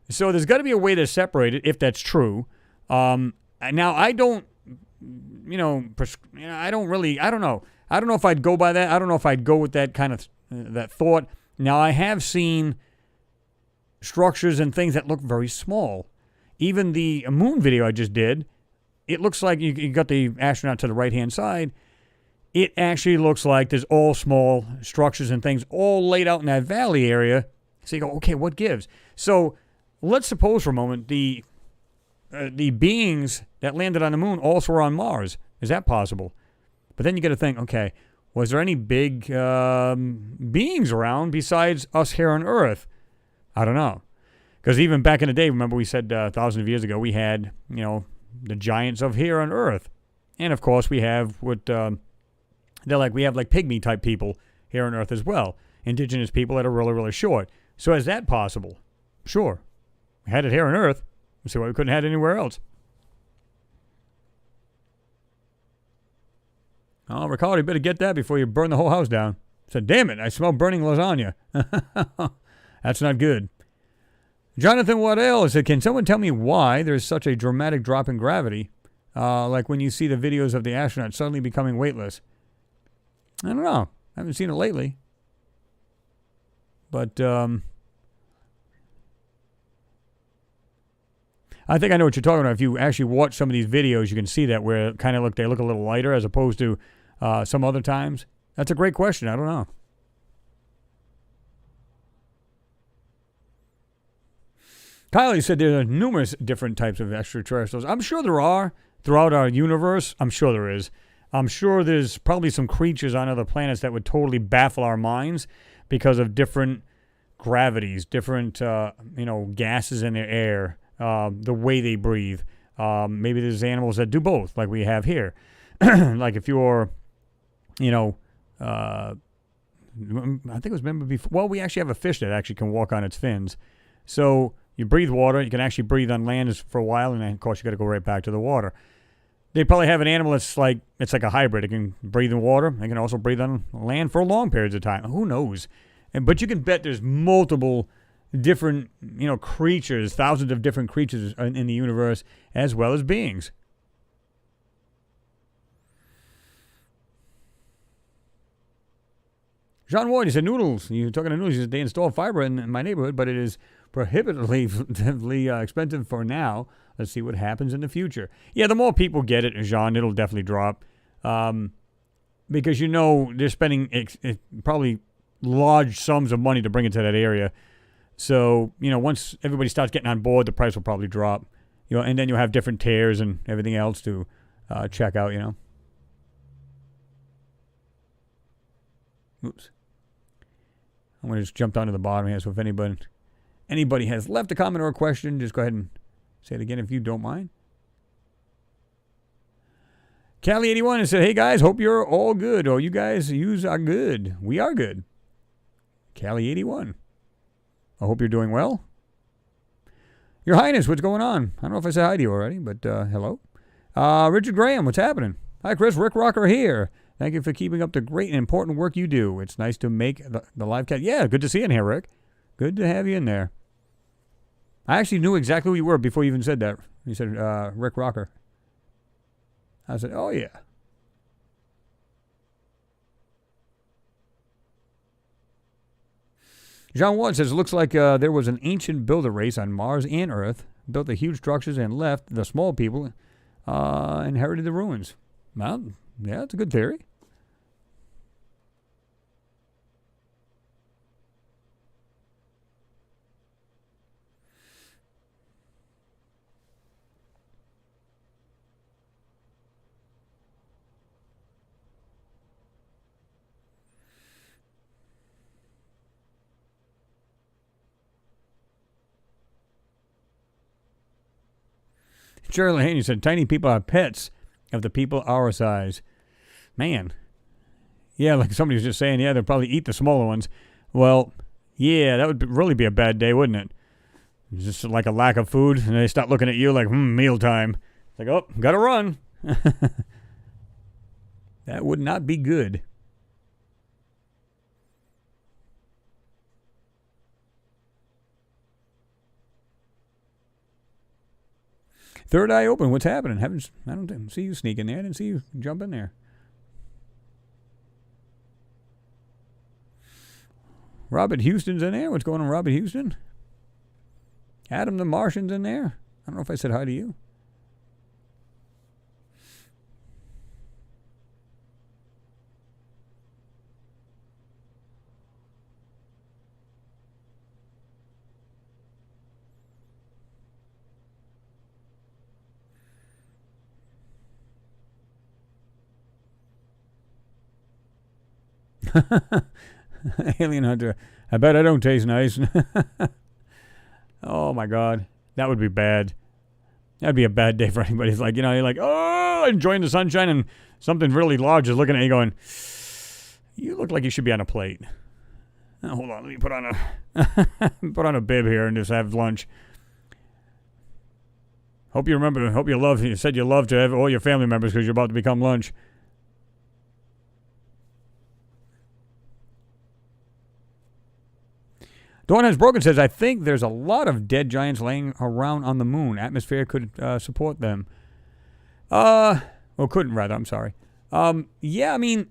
Speaker 1: So there's got to be a way to separate it if that's true. Now, I don't, I don't know. I don't know if I'd go by that. I don't know if I'd go with that kind of that thought. Now, I have seen structures and things that look very small. Even the moon video I just did, it looks like you got the astronaut to the right-hand side. It actually looks like there's all small structures and things all laid out in that valley area. So you go, okay, what gives? So let's suppose for a moment the beings that landed on the moon also were on Mars. Is that possible? But then you got to think, okay, was there any big beings around besides us here on Earth? I don't know. Because even back in the day, remember we said thousands of years ago, we had, the giants of here on Earth. And, of course, we have what we have like pygmy type people here on Earth as well. Indigenous people that are really, really short. So is that possible? Sure. We had it here on Earth. Let's see why we couldn't have it anywhere else. Oh, Ricardo, you better get that before you burn the whole house down. I said, damn it, I smell burning lasagna. That's not good. Jonathan Waddell said, can someone tell me why there's such a dramatic drop in gravity? Like when you see the videos of the astronauts suddenly becoming weightless. I don't know. I haven't seen it lately. But I think I know what you're talking about. If you actually watch some of these videos, you can see that where they look a little lighter as opposed to some other times. That's a great question. I don't know. Kylie said there are numerous different types of extraterrestrials. I'm sure there are throughout our universe. I'm sure there is. I'm sure there's probably some creatures on other planets that would totally baffle our minds because of different gravities, different gases in their air, the way they breathe. Maybe there's animals that do both, like we have here. Like if you're, I think it was remember before. Well, we actually have a fish that actually can walk on its fins. So you breathe water. You can actually breathe on land for a while, and then, of course, you got to go right back to the water. They probably have an animal that's like a hybrid. It can breathe in water. It can also breathe on land for long periods of time. Who knows? But you can bet there's multiple different, creatures, thousands of different creatures in the universe, as well as beings. John Ward, he said, noodles. You're talking to noodles. He said, they install fiber in my neighborhood, but it is prohibitively expensive for now. Let's see what happens in the future. Yeah, the more people get it, Jean, it'll definitely drop. Because, they're spending probably large sums of money to bring it to that area. So, once everybody starts getting on board, the price will probably drop. And then you'll have different tiers and everything else to check out, Oops. I'm going to just jump down to the bottom here. So if anybody has left a comment or a question, just go ahead and say it again if you don't mind. Callie81 said, hey guys, hope you're all good. Oh, you guys are good. We are good. Callie81. I hope you're doing well. Your Highness, what's going on? I don't know if I said hi to you already, but hello. Richard Graham, what's happening? Hi, Chris. Rick Rocker here. Thank you for keeping up the great and important work you do. It's nice to make the live cast. Yeah, good to see you in here, Rick. Good to have you in there. I actually knew exactly who you were before you even said that. You said Rick Rocker. I said, oh, yeah. John Ward says, it looks like there was an ancient builder race on Mars and Earth, built the huge structures and left the small people inherited the ruins. Well, yeah, that's a good theory. Shirley Haney said, tiny people are pets of the people our size. Man. Yeah, like somebody was just saying, yeah, they'll probably eat the smaller ones. Well, yeah, that would really be a bad day, wouldn't it? It's just like a lack of food, and they start looking at you like, mealtime. It's like, oh, gotta run. That would not be good. Third eye open. What's happening? I don't see you sneak in there. I didn't see you jump in there. Robert Houston's in there. What's going on, Robert Houston? Adam the Martian's in there. I don't know if I said hi to you. Alien Hunter. I bet I don't taste nice. Oh my God. That would be bad. That'd be a bad day for anybody. It's like, you're like, oh, enjoying the sunshine, and something really large is looking at you going, you look like you should be on a plate. Now, hold on, let me put on a bib here and just have lunch. Hope you said you love to have all your family members because you're about to become lunch. Dawn Has Broken says, I think there's a lot of dead giants laying around on the moon. Atmosphere could support them. Couldn't rather. I'm sorry. Yeah, I mean,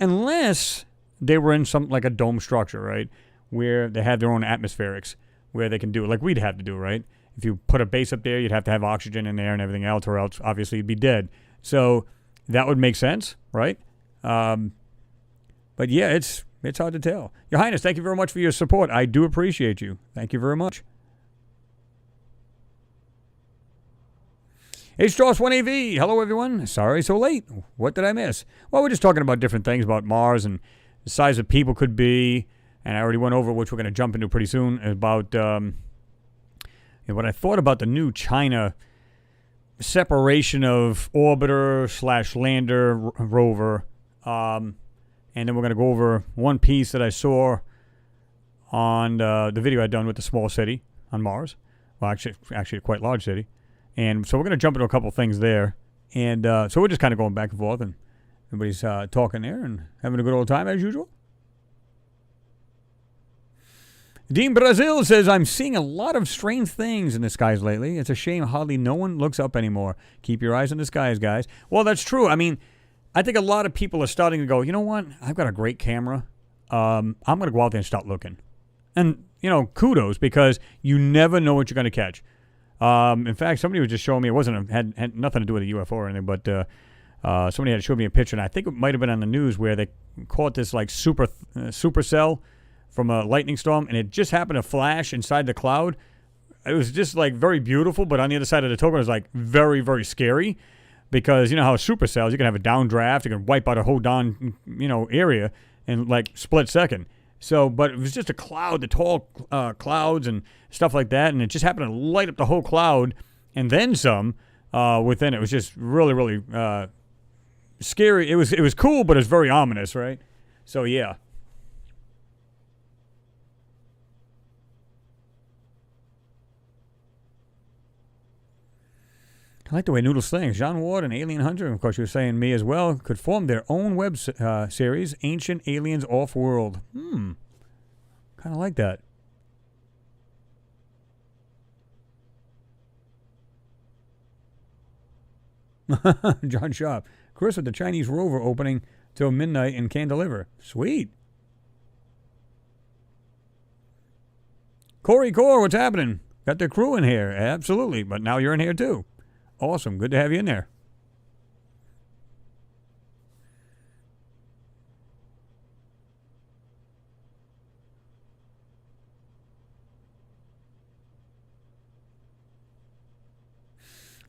Speaker 1: unless they were in some, like a dome structure, right? Where they had their own atmospherics, where they can do it like we'd have to do, right? If you put a base up there, you'd have to have oxygen in there and everything else, or else obviously you'd be dead. So that would make sense, right? But yeah, it's hard to tell. Your Highness, thank you very much for your support. I do appreciate you. Thank you very much. H-Joss1AV. Hello, everyone. Sorry so late. What did I miss? Well, we're just talking about different things about Mars and the size of people could be. And I already went over, which we're going to jump into pretty soon, about what I thought about the new China separation of orbiter / lander rover. And then we're going to go over one piece that I saw on the video I'd done with the small city on Mars. Well, actually a quite large city. And so we're going to jump into a couple things there. And so we're just kind of going back and forth, and everybody's talking there and having a good old time as usual. Dean Brazil says, I'm seeing a lot of strange things in the skies lately. It's a shame hardly no one looks up anymore. Keep your eyes on the skies, guys. Well, that's true. I mean, I think a lot of people are starting to go, you know what? I've got a great camera. I'm going to go out there and start looking. And, kudos, because you never know what you're going to catch. In fact, somebody was just showing me, had nothing to do with a UFO or anything, but somebody had showed me a picture, and I think it might have been on the news where they caught this like supercell from a lightning storm, and it just happened to flash inside the cloud. It was just like very beautiful, but on the other side of the token, it was like very, very scary. Because you know how supercells, you can have a downdraft, you can wipe out a whole down, area in like split second. So, but it was just a cloud, the tall clouds and stuff like that, and it just happened to light up the whole cloud and then some within it. It was just really, really scary. It was cool, but it was very ominous, right? So yeah. I like the way Noodles thinks. John Ward and Alien Hunter, and of course you were saying me as well, could form their own web series, Ancient Aliens Off-World. Kind of like that. John Sharp. Chris with the Chinese rover opening till midnight and can deliver. Sweet. Corey Core, what's happening? Got the crew in here. Absolutely. But now you're in here too. Awesome. Good to have you in there.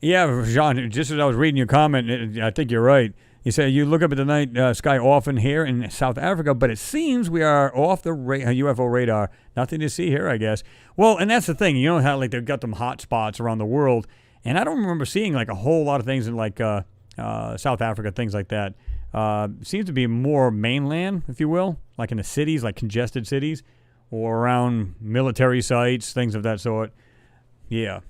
Speaker 1: Yeah, Jean, just as I was reading your comment, I think you're right. You say you look up at the night sky often here in South Africa, but it seems we are off the UFO radar. Nothing to see here, I guess. Well, and that's the thing. You know how like they've got them hot spots around the world. And I don't remember seeing like a whole lot of things in like South Africa, things like that. Seems to be more mainland, if you will, like in the cities, like congested cities, or around military sites, things of that sort. Yeah.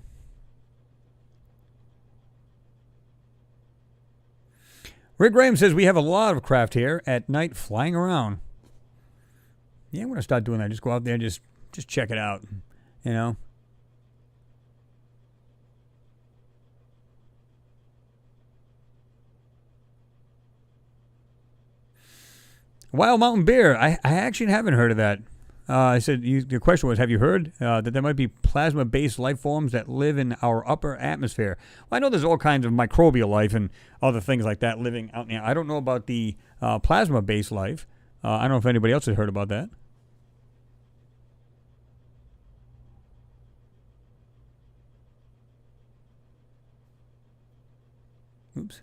Speaker 1: Rick Graham says, we have a lot of craft here at night flying around. Yeah, I'm going to start doing that. Just go out there and just check it out, Wild Mountain Beer. I actually haven't heard of that. I said, the question was, have you heard that there might be plasma-based life forms that live in our upper atmosphere? Well, I know there's all kinds of microbial life and other things like that living out there. I don't know about the plasma-based life. I don't know if anybody else has heard about that. Oops.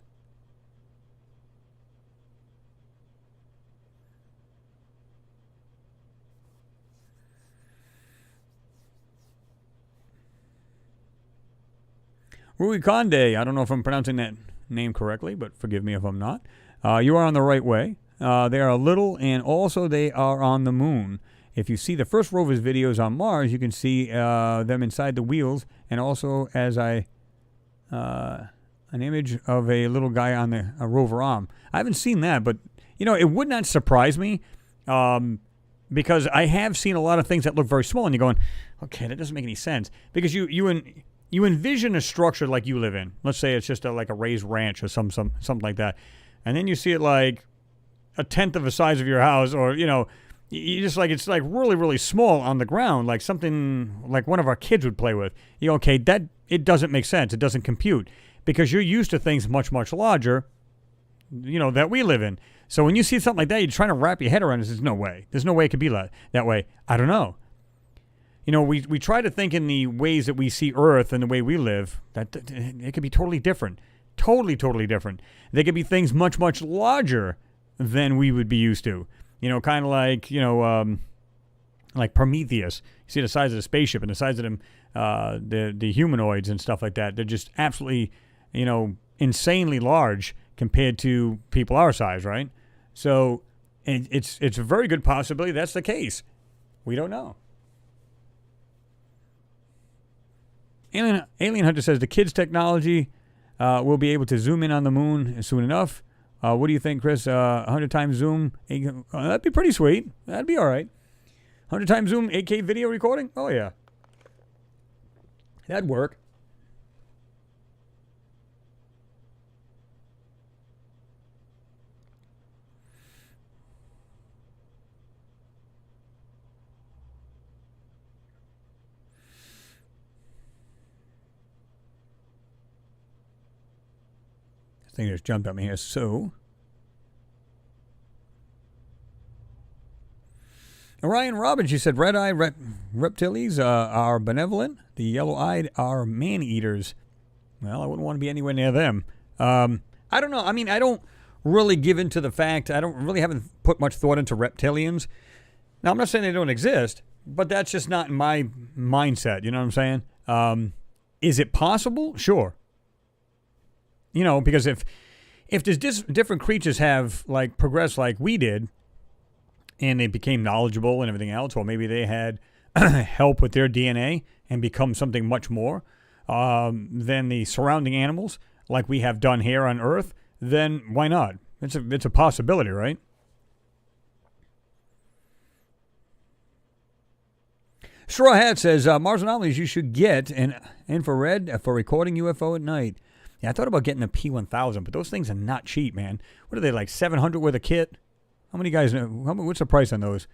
Speaker 1: Rui Conde, I don't know if I'm pronouncing that name correctly, but forgive me if I'm not. You are on the right way. They are little, and also they are on the moon. If you see the first rover's videos on Mars, you can see them inside the wheels, and also as an image of a little guy on a rover arm. I haven't seen that, but it would not surprise me because I have seen a lot of things that look very small, and you're going, okay, that doesn't make any sense because you envision a structure like you live in. Let's say it's just like a raised ranch or something like that, and then you see it like a tenth of the size of your house, or you just like it's like really really small on the ground, like something like one of our kids would play with. Okay, that it doesn't make sense. It doesn't compute because you're used to things much much larger, that we live in. So when you see something like that, you're trying to wrap your head around it. There's no way. There's no way it could be that way. I don't know. We try to think in the ways that we see Earth and the way we live, that it could be totally different. Totally, totally different. They could be things much, much larger than we would be used to. Kind of like Prometheus. You see the size of the spaceship and the size of them, the humanoids and stuff like that. They're just absolutely, insanely large compared to people our size, right? So it's a very good possibility that's the case. We don't know. Alien Hunter says the kids' technology will be able to zoom in on the moon soon enough. What do you think, Chris? 100 times zoom? That'd be pretty sweet. That'd be all right. 100 times zoom, 8K video recording? Oh, yeah. That'd work. Thing just jumped at me here. So, Orion Robbins, you said red-eye reptiles are benevolent. The yellow-eyed are man-eaters. Well, I wouldn't want to be anywhere near them. I don't know. I mean, I don't really give into the fact. I haven't put much thought into reptilians. Now, I'm not saying they don't exist, but that's just not in my mindset. You know what I'm saying? Is it possible? Sure. Because if there's different creatures have like progressed like we did, and they became knowledgeable and everything else, or maybe they had help with their DNA and become something much more than the surrounding animals, like we have done here on Earth, then why not? It's a possibility, right? Straw Hat says Mars Anomalies, you should get an infrared for recording UFO at night. Yeah, I thought about getting a P1000, but those things are not cheap, man. What are they, like $700 with a kit? How many guys know? What's the price on those?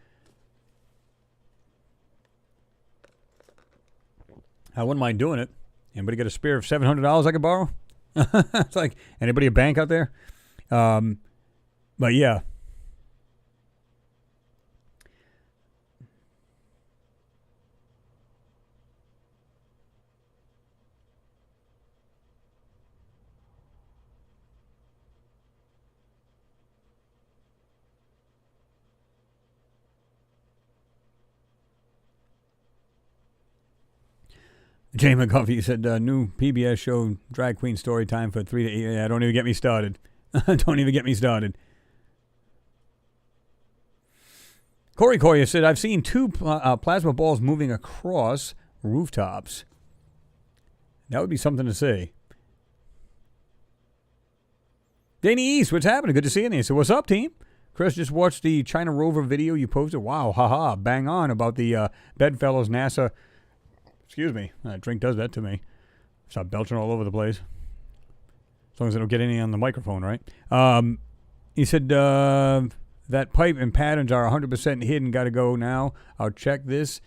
Speaker 1: I wouldn't mind doing it. Anybody got a spare of $700 I could borrow? It's like, anybody a bank out there? But yeah. Jay McGuffey said, new PBS show, Drag Queen Story Time for 3 to 8. Yeah, don't even get me started. Don't even get me started. Corey Coya said, I've seen two plasma balls moving across rooftops. That would be something to see. Danny East, what's happening? Good to see you. So what's up, team? Chris just watched the China rover video you posted. Wow, haha, bang on about the Bedfellows NASA. Excuse me, that drink does that to me. Stop belching all over the place. As long as I don't get any on the microphone, right? He said, that pipe and patterns are 100% hidden. Got to go now. I'll check this.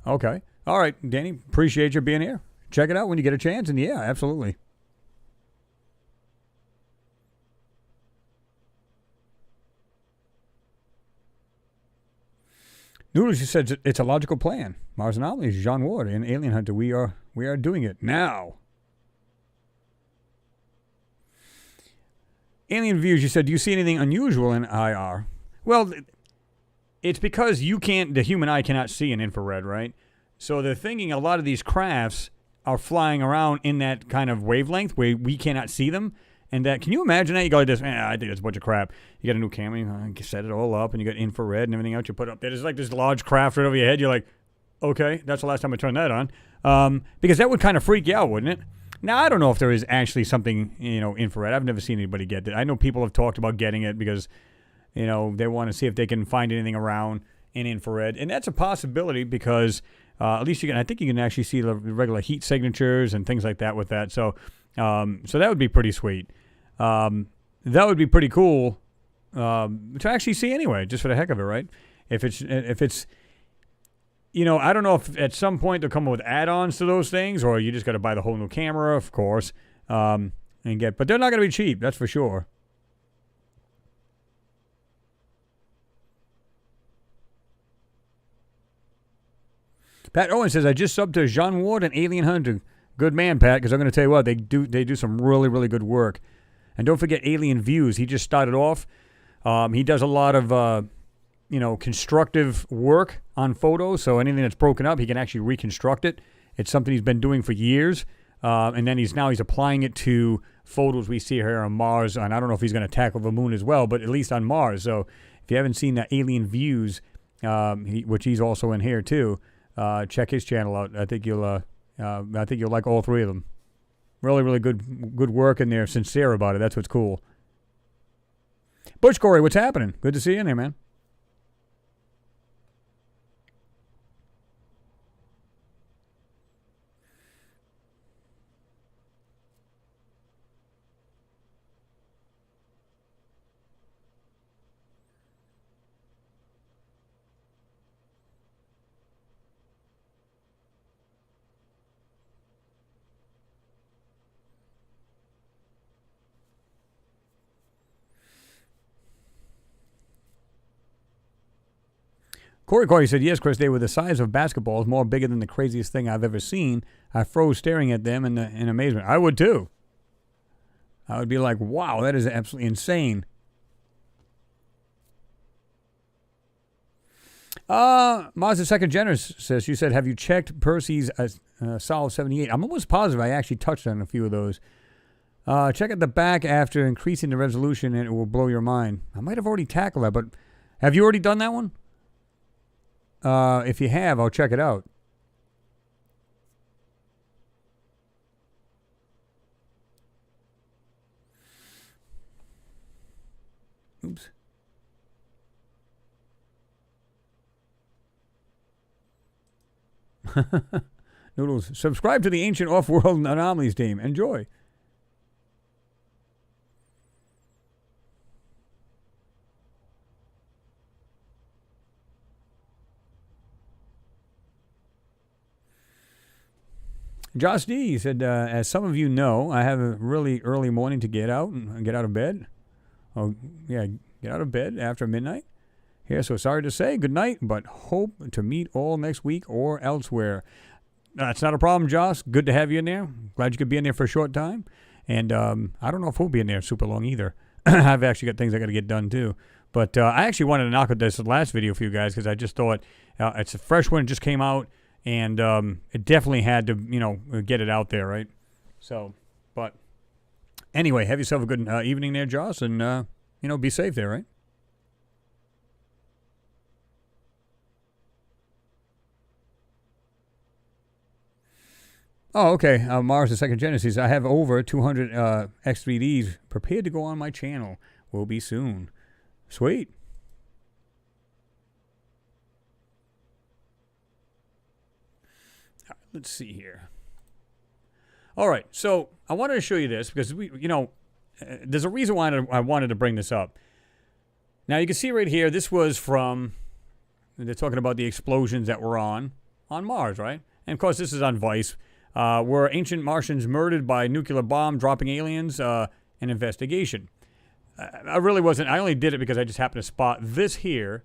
Speaker 1: Okay. All right, Danny. Appreciate you being here. Check it out when you get a chance. And yeah, absolutely. Noodles, you said it's a logical plan. Mars Anomalies, John Ward, and Alien Hunter. We are doing it now. Alien Views, you said, do you see anything unusual in IR? Well, it's because the human eye cannot see in infrared, right? So they're thinking a lot of these crafts are flying around in that kind of wavelength where we cannot see them. And that, can you imagine that? You go like this, I think it's a bunch of crap. You got a new camera, you set it all up, and you got infrared and everything else you put up there. There's like this large craft right over your head. You're like, okay, that's the last time I turned that on. Because that would kind of freak you out, wouldn't it? Now, I don't know if there is actually something, infrared. I've never seen anybody get it. I know people have talked about getting it because, they want to see if they can find anything around in infrared. And that's a possibility because at least I think you can actually see the regular heat signatures and things like that with that. So that would be pretty sweet. That would be pretty cool to actually see anyway, just for the heck of it, right? If it's I don't know if at some point they'll come up with add-ons to those things, or you just got to buy the whole new camera, of course, but they're not going to be cheap, that's for sure. Pat Owen says, I just subbed to Jean Ward and Alien Hunter. Good man, Pat, because I'm going to tell you what, they do some really, really good work. And don't forget Alien Views. He just started off. He does a lot of, constructive work on photos. So anything that's broken up, he can actually reconstruct it. It's something he's been doing for years. And then he's applying it to photos we see here on Mars. And I don't know if he's going to tackle the moon as well, but at least on Mars. So if you haven't seen the Alien Views, which he's also in here too, check his channel out. I think you'll like all three of them. Really, really good work, and they're sincere about it. That's what's cool. Butch Corey, what's happening? Good to see you in there, man. Corey said, yes, Chris, they were the size of basketballs, more bigger than the craziest thing I've ever seen. I froze staring at them in amazement. I would too. I would be like, wow, that is absolutely insane. Mars the Second Generous says, you said, have you checked Percy's Sol 78? I'm almost positive I actually touched on a few of those. Check at the back after increasing the resolution and it will blow your mind. I might have already tackled that, but have you already done that one? If you have, I'll check it out. Oops. Noodles, subscribe to the Ancient Off-World Anomalies team. Enjoy. Josh D said, as some of you know, I have a really early morning to get out of bed. Oh, yeah, get out of bed after midnight. Here, so sorry to say good night, but hope to meet all next week or elsewhere. That's not a problem, Josh. Good to have you in there. Glad you could be in there for a short time. And I don't know if we'll be in there super long either. I've actually got things I got to get done too. But I actually wanted to knock out this last video for you guys because I just thought it's a fresh one. It just came out. And it definitely had to, get it out there, right? So, but anyway, have yourself a good evening there, Joss, and, be safe there, right? Oh, okay. Mars the Second Genesis. I have over 200 X3Ds prepared to go on my channel. Will be soon. Sweet. Let's see here. All right, so I wanted to show you this because there's a reason why I wanted to bring this up. Now you can see right here, this was from, they're talking about the explosions that were on Mars, right? And of course, this is on Vice. Were ancient Martians murdered by nuclear bomb dropping aliens? An investigation. I really wasn't, I only did it because I just happened to spot this here,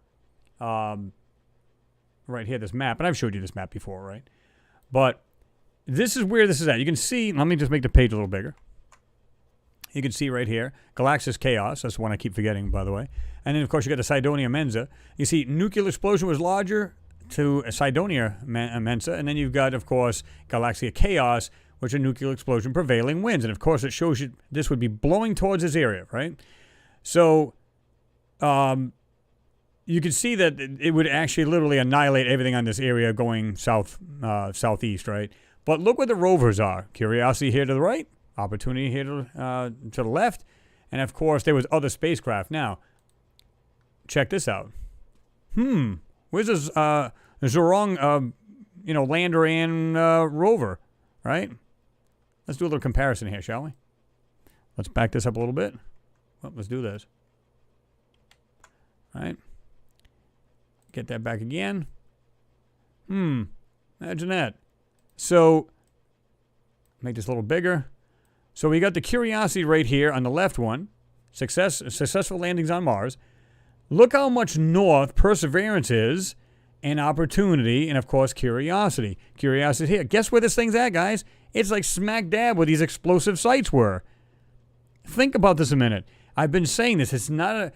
Speaker 1: right here, this map. And I've showed you this map before, right? But this is where this is at. You can see, let me just make the page a little bigger. You can see right here, Galactus Chaos. That's the one I keep forgetting, by the way. And then, of course, you got the Cydonia Mensa. You see, nuclear explosion was larger to Cydonia Mensa. And then you've got, of course, Galaxia Chaos, which are nuclear explosion prevailing winds. And, of course, it shows you this would be blowing towards this area, right? So, you can see that it would actually literally annihilate everything on this area going southeast, right? But look where the rovers are. Curiosity here to the right. Opportunity here to the left. And, of course, there was other spacecraft. Now, check this out. Where's this Zhurong, lander and rover, right? Let's do a little comparison here, shall we? Let's back this up a little bit. Well, let's do this. All right. Get that back again. Imagine that. So, make this a little bigger. So we got the Curiosity right here on the left one. Successful landings on Mars. Look how much north Perseverance is, and Opportunity, and of course Curiosity. Curiosity here. Guess where this thing's at, guys? It's like smack dab where these explosive sites were. Think about this a minute. I've been saying this. It's not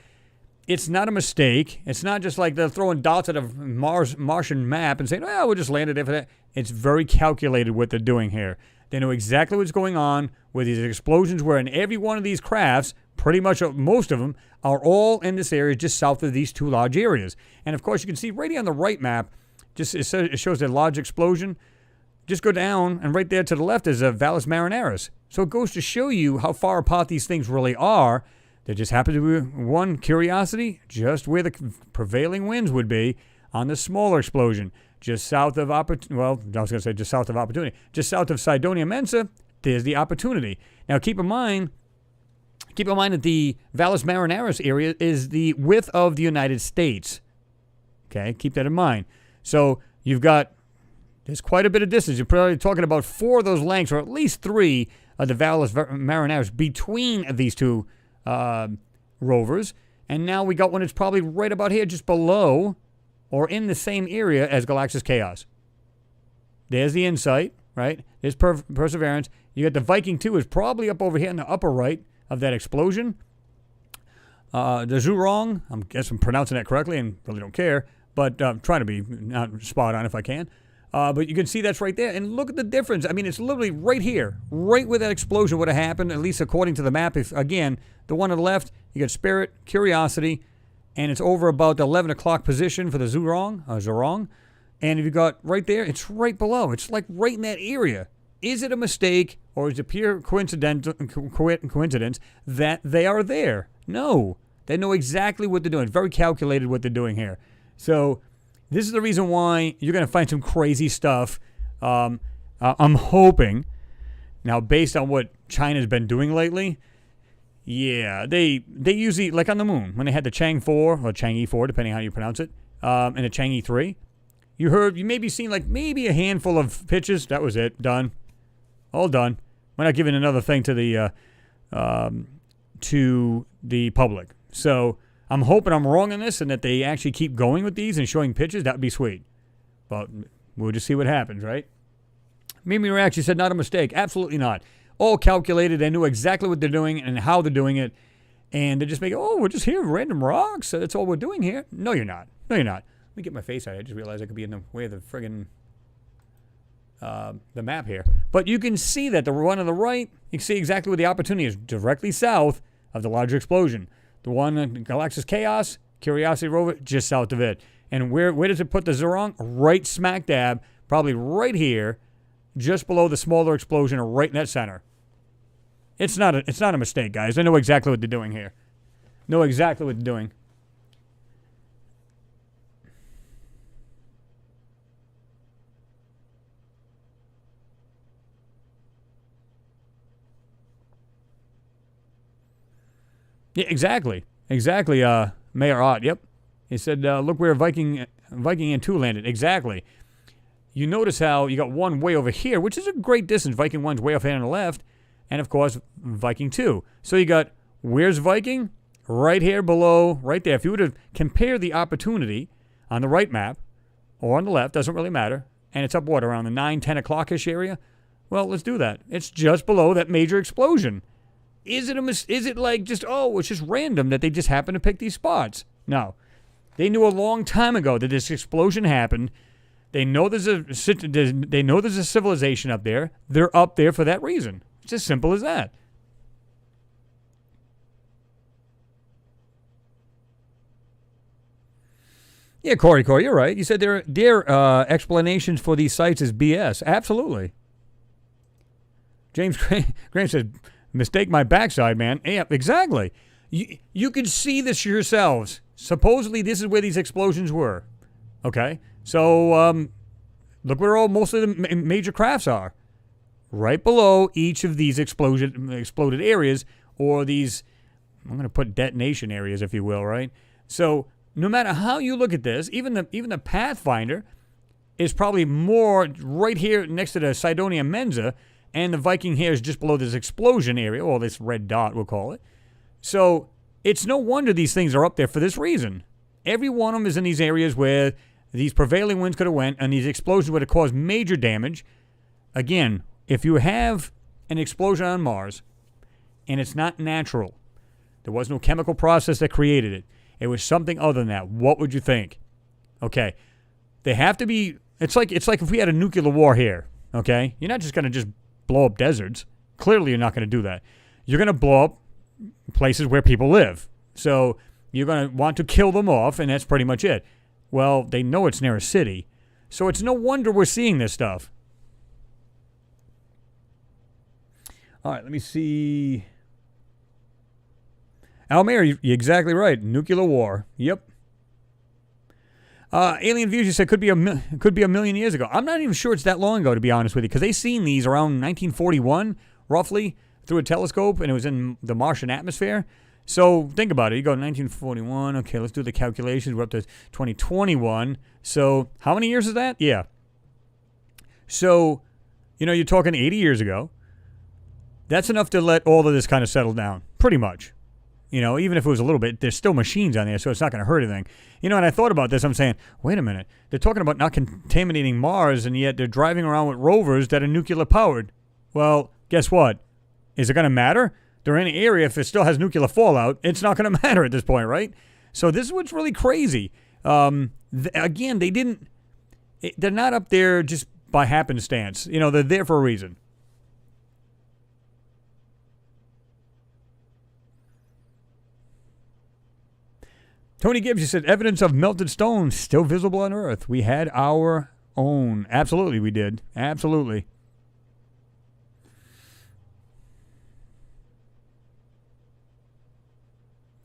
Speaker 1: a mistake. It's not just like they're throwing dots at a Martian map and saying, "Oh, we'll just land it there for that." It's very calculated what they're doing here. They know exactly what's going on, where these explosions were, and every one of these crafts, pretty much most of them, are all in this area just south of these two large areas. And of course, you can see right here on the right map, it shows a large explosion. Just go down, and right there to the left is a Valles Marineris. So it goes to show you how far apart these things really are. There just happen to be one Curiosity, just where the prevailing winds would be, on the smaller explosion. Just south of just south of Opportunity. Just south of Cydonia Mensa, there's the Opportunity. Now keep in mind that the Valles Marineris area is the width of the United States. Okay, keep that in mind. So there's quite a bit of distance. You're probably talking about 4 of those lengths, or at least 3 of the Valles Marineris between these two rovers. And now we got one that's probably right about here, just below, or in the same area as Galactus Chaos. There's the Insight, right? There's Perseverance. You got the Viking 2 is probably up over here in the upper right of that explosion. The Zhurong, I guess I'm pronouncing that correctly and really don't care, but I'm trying to be not spot on if I can. But you can see that's right there. And look at the difference. I mean, it's literally right here, right where that explosion would have happened, at least according to the map. If, again, the one on the left, you got Spirit, Curiosity, and it's over about the 11 o'clock position for the Zhurong. And if you got right there, it's right below. It's like right in that area. Is it a mistake, or is it pure coincidence that they are there? No. They know exactly what they're doing. It's very calculated what they're doing here. So this is the reason why you're going to find some crazy stuff. I'm hoping, now based on what China's been doing lately, yeah, they usually, like on the moon, when they had the Chang'e 4, or Chang'e 4, depending on how you pronounce it, and the Chang'e 3, you maybe seen like maybe a handful of pitches. That was it. Done. All done. We're not giving another thing to the public. So I'm hoping I'm wrong on this and that they actually keep going with these and showing pitches. That would be sweet. But we'll just see what happens, right? Mimi actually said not a mistake. Absolutely not. All calculated. They knew exactly what they're doing and how they're doing it. And they just make it, we're just here, random rocks. So that's all we're doing here. No, you're not. No, you're not. Let me get my face out. I just realized I could be in the way of the friggin' the map here. But you can see that the one on the right, you can see exactly where the Opportunity is, directly south of the larger explosion. The one in Galactus Chaos, Curiosity rover, just south of it. And where does it put the Zhurong? Right smack dab, probably right here, just below the smaller explosion, or right in that center. It's not a mistake, guys. They know exactly what they're doing here. Know exactly what they're doing. Yeah, exactly. Mayor Ott, yep. He said, look where Viking and 2 landed. Exactly. You notice how you got one way over here, which is a great distance. Viking 1's way off here on the left. And, of course, Viking 2. So you got, where's Viking? Right here below, right there. If you were to compare the opportunity on the right map or on the left, doesn't really matter, and it's up, what, around the 9, 10 o'clock-ish area? Well, let's do that. It's just below that major explosion. Is it like just, it's just random that they just happen to pick these spots? No. They knew a long time ago that this explosion happened. They know there's a civilization up there. They're up there for that reason. It's as simple as that. Yeah, Corey, you're right. You said their explanations for these sites is BS. Absolutely. James Graham says, mistake my backside, man. Yeah, exactly. You could see this yourselves. Supposedly, this is where these explosions were. Okay? So, look where most of the major crafts are. Right below each of these exploded areas, or these, I'm going to put detonation areas, if you will, right? So, no matter how you look at this, even the Pathfinder is probably more right here next to the Cydonia Mensa, and the Viking here is just below this explosion area, or this red dot, we'll call it. So, it's no wonder these things are up there for this reason. Every one of them is in these areas where these prevailing winds could have went, and these explosions would have caused major damage. Again, if you have an explosion on Mars, and it's not natural, there was no chemical process that created it, it was something other than that, what would you think? Okay, they have to be, it's like if we had a nuclear war here, okay? You're not just going to just blow up deserts. Clearly you're not going to do that. You're going to blow up places where people live. So you're going to want to kill them off, and that's pretty much it. Well, they know it's near a city, so it's no wonder we're seeing this stuff. All right, let me see. Almir, you're exactly right. Nuclear war. Yep. Alien Views, you said, could be a million years ago. I'm not even sure it's that long ago, to be honest with you, because they seen these around 1941, roughly, through a telescope, and it was in the Martian atmosphere. So think about it. You go 1941. Okay, let's do the calculations. We're up to 2021. So how many years is that? Yeah. So, you're talking 80 years ago. That's enough to let all of this kind of settle down, pretty much. Even if it was a little bit, there's still machines on there, so it's not going to hurt anything. And I thought about this. I'm saying, wait a minute. They're talking about not contaminating Mars, and yet they're driving around with rovers that are nuclear powered. Well, guess what? Is it going to matter? They're in an area, if it still has nuclear fallout, it's not going to matter at this point, right? So this is what's really crazy. Again, they're not up there just by happenstance. They're there for a reason. Tony Gibbs, you said, evidence of melted stone still visible on Earth. We had our own. Absolutely, we did. Absolutely.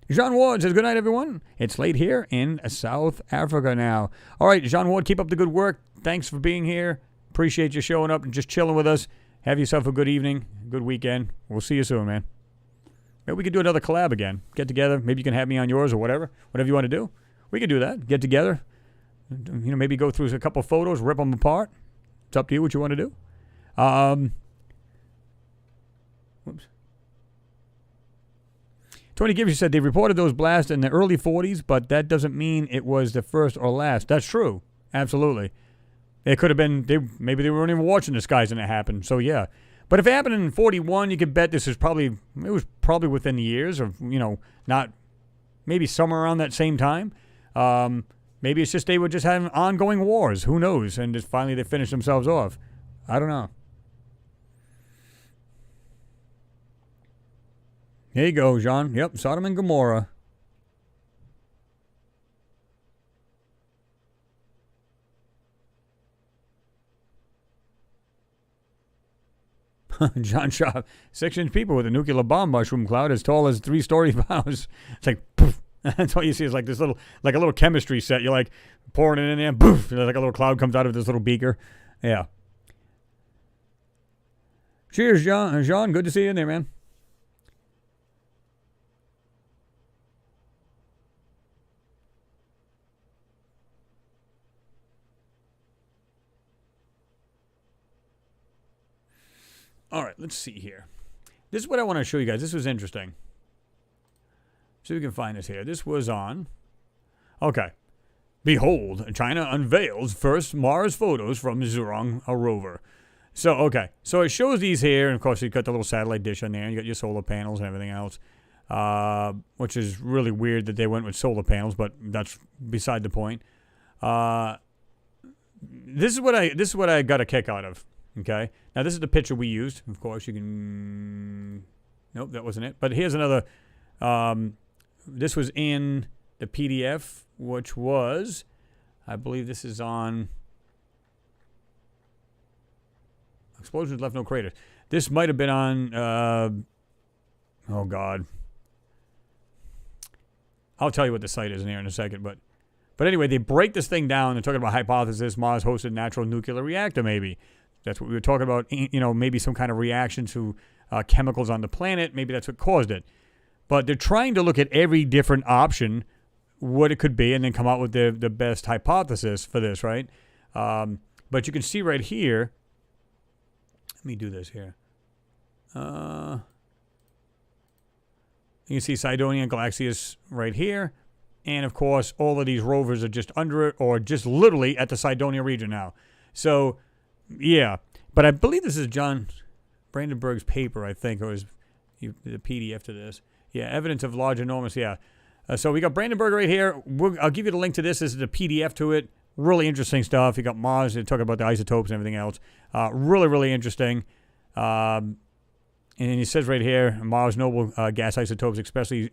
Speaker 1: Jean Ward says, good night, everyone. It's late here in South Africa now. All right, Jean Ward, keep up the good work. Thanks for being here. Appreciate you showing up and just chilling with us. Have yourself a good evening, good weekend. We'll see you soon, man. Maybe we could do another collab again. Get together. Maybe you can have me on yours or whatever. Whatever you want to do. We could do that. Get together. Maybe go through a couple photos, rip them apart. It's up to you what you want to do. Whoops. Tony Gibbs said they reported those blasts in the early 40s, but that doesn't mean it was the first or last. That's true. Absolutely. It could have been, maybe they weren't even watching the skies when it happened. So, yeah. But if it happened in 41, you could bet it was probably within the years of, not, maybe somewhere around that same time. Maybe it's just they were just having ongoing wars. Who knows? And just finally they finished themselves off. I don't know. There you go, John. Yep, Sodom and Gomorrah. John Shaw, 6-inch people with a nuclear bomb mushroom cloud as tall as 3-story house. It's like, poof. That's all you see is like this little, like a little chemistry set. You're like pouring it in there, poof, like a little cloud comes out of this little beaker. Yeah. Cheers, John. John, good to see you in there, man. All right, let's see here. This is what I want to show you guys. This was interesting. See if we can find this here. This was on. Okay. Behold, China unveils first Mars photos from Zhurong, a rover. So, okay. So it shows these here. And, of course, you've got the little satellite dish on there. And you got your solar panels and everything else. Which is really weird that they went with solar panels. But that's beside the point. This is what I got a kick out of. Okay. Now, this is the picture we used. Of course, you can... Nope, that wasn't it. But here's another... this was in the PDF, which was... I believe this is on... Explosions left no craters. This might have been on... oh, God. I'll tell you what the site is in here in a second, but anyway, they break this thing down. They're talking about hypothesis, Mars-hosted natural nuclear reactor, maybe. That's what we were talking about, you know, maybe some kind of reaction to chemicals on the planet. Maybe that's what caused it. But they're trying to look at every different option, what it could be, and then come out with the best hypothesis for this, right? But you can see right here. Let me do this here. You can see Cydonia and Galaxius right here. And, of course, all of these rovers are just under it or just literally at the Cydonia region now. So, yeah. But I believe this is John Brandenburg's paper, I think, or the PDF to this. Yeah, evidence of large, enormous, yeah. So we got Brandenburg right here. I'll give you the link to this. This is the PDF to it. Really interesting stuff. You got Mars. They're talking about the isotopes and everything else. Really, really interesting. And it says right here, Mars noble gas isotopes, especially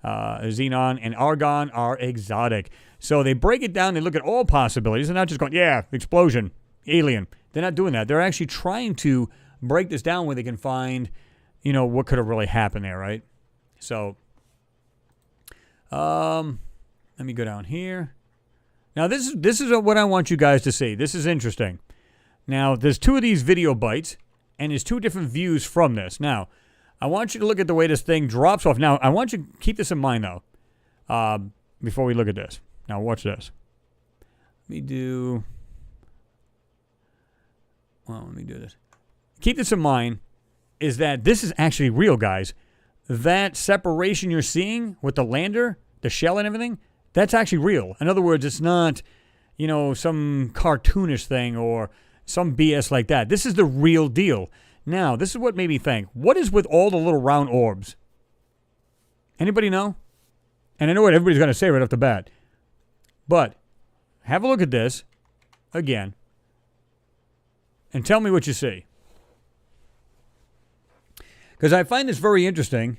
Speaker 1: xenon and argon, are exotic. So they break it down. They look at all possibilities. They're not just going, yeah, explosion, alien. They're not doing that. They're actually trying to break this down where they can find, you know, what could have really happened there, right? So, let me go down here. Now, this is what I want you guys to see. This is interesting. Now, there's two of these video bites. And there's two different views from this. Now, I want you to look at the way this thing drops off. Now, I want you to keep this in mind, though, before we look at this. Now, watch this. Let me do this. Keep this in mind, is that this is actually real, guys. That separation you're seeing with the lander, the shell and everything, that's actually real. In other words, it's not, you know, some cartoonish thing or... some BS like that. This is the real deal. Now, this is what made me think. What is with all the little round orbs? Anybody know? And I know what everybody's going to say right off the bat. But have a look at this again. And tell me what you see. Because I find this very interesting.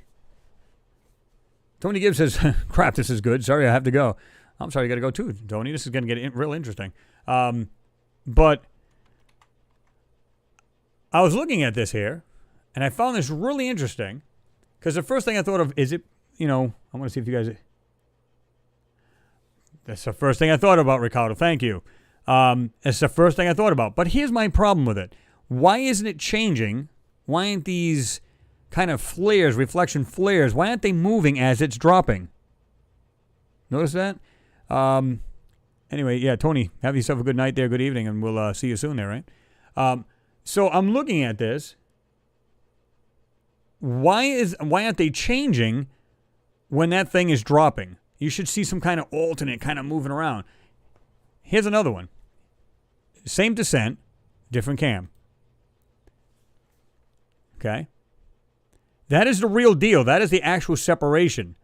Speaker 1: Tony Gibbs says, crap, this is good. Sorry, I have to go. I'm sorry, you got to go too, Tony. This is going to get real interesting. But... I was looking at this here, and I found this really interesting, because the first thing I thought of is it, you know, I want to see if you guys... That's the first thing I thought about, Ricardo. Thank you. It's the first thing I thought about. But here's my problem with it. Why isn't it changing? Why aren't these kind of flares, reflection flares, why aren't they moving as it's dropping? Notice that? Anyway, yeah, Tony, have yourself a good night there, good evening, and we'll see you soon there, right? So I'm looking at this. Why aren't they changing when that thing is dropping? You should see some kind of alternate kind of moving around. Here's another one. Same descent, different cam. Okay? That is the real deal. That is the actual separation.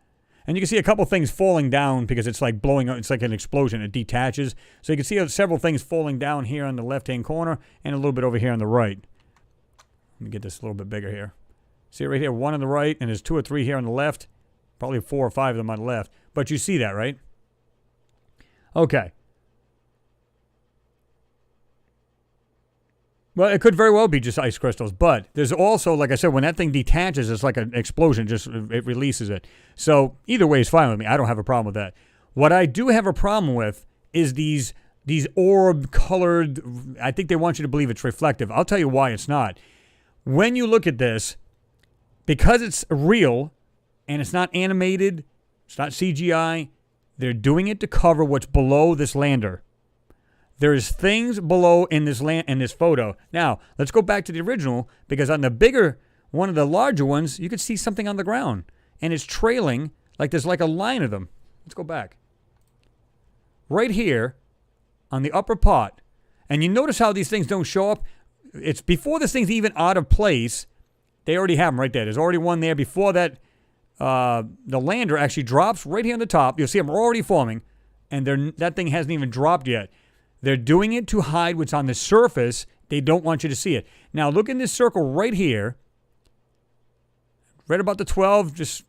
Speaker 1: And you can see a couple things falling down because it's like blowing up. It's like an explosion. It detaches. So you can see several things falling down here on the left-hand corner and a little bit over here on the right. Let me get this a little bit bigger here. See it right here? One on the right, and there's two or three here on the left. Probably 4 or 5 of them on the left. But you see that, right? Okay. Well, it could very well be just ice crystals, but there's also, like I said, when that thing detaches, it's like an explosion, just it releases it. So either way is fine with me. I don't have a problem with that. What I do have a problem with is these orb-colored, I think they want you to believe it's reflective. I'll tell you why it's not. When you look at this, because it's real and it's not animated, it's not CGI, they're doing it to cover what's below this lander. There's things below in this photo. Now, let's go back to the original, because on the bigger, one of the larger ones, you could see something on the ground. And it's trailing, like there's like a line of them. Let's go back. Right here, on the upper part. And you notice how these things don't show up? It's before this thing's even out of place. They already have them right there. There's already one there before that. The lander actually drops right here on the top. You'll see them already forming. And that thing hasn't even dropped yet. They're doing it to hide what's on the surface. They don't want you to see it. Now, look in this circle right here. Right about the 12, just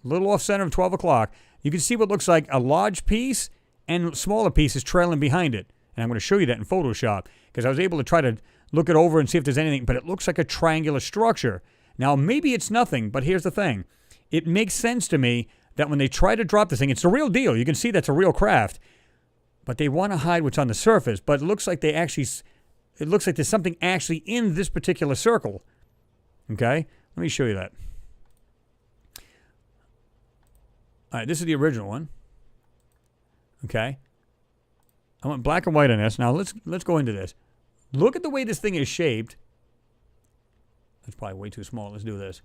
Speaker 1: a little off center of 12 o'clock. You can see what looks like a large piece and smaller pieces trailing behind it. And I'm going to show you that in Photoshop, because I was able to try to look it over and see if there's anything, but it looks like a triangular structure. Now, maybe it's nothing, but here's the thing. It makes sense to me that when they try to drop this thing, it's a real deal. You can see that's a real craft. But they want to hide what's on the surface. But it looks like it looks like there's something actually in this particular circle. Okay? Let me show you that. All right, this is the original one. Okay? I went black and white on this. Now let's go into this. Look at the way this thing is shaped. That's probably way too small. Let's do this.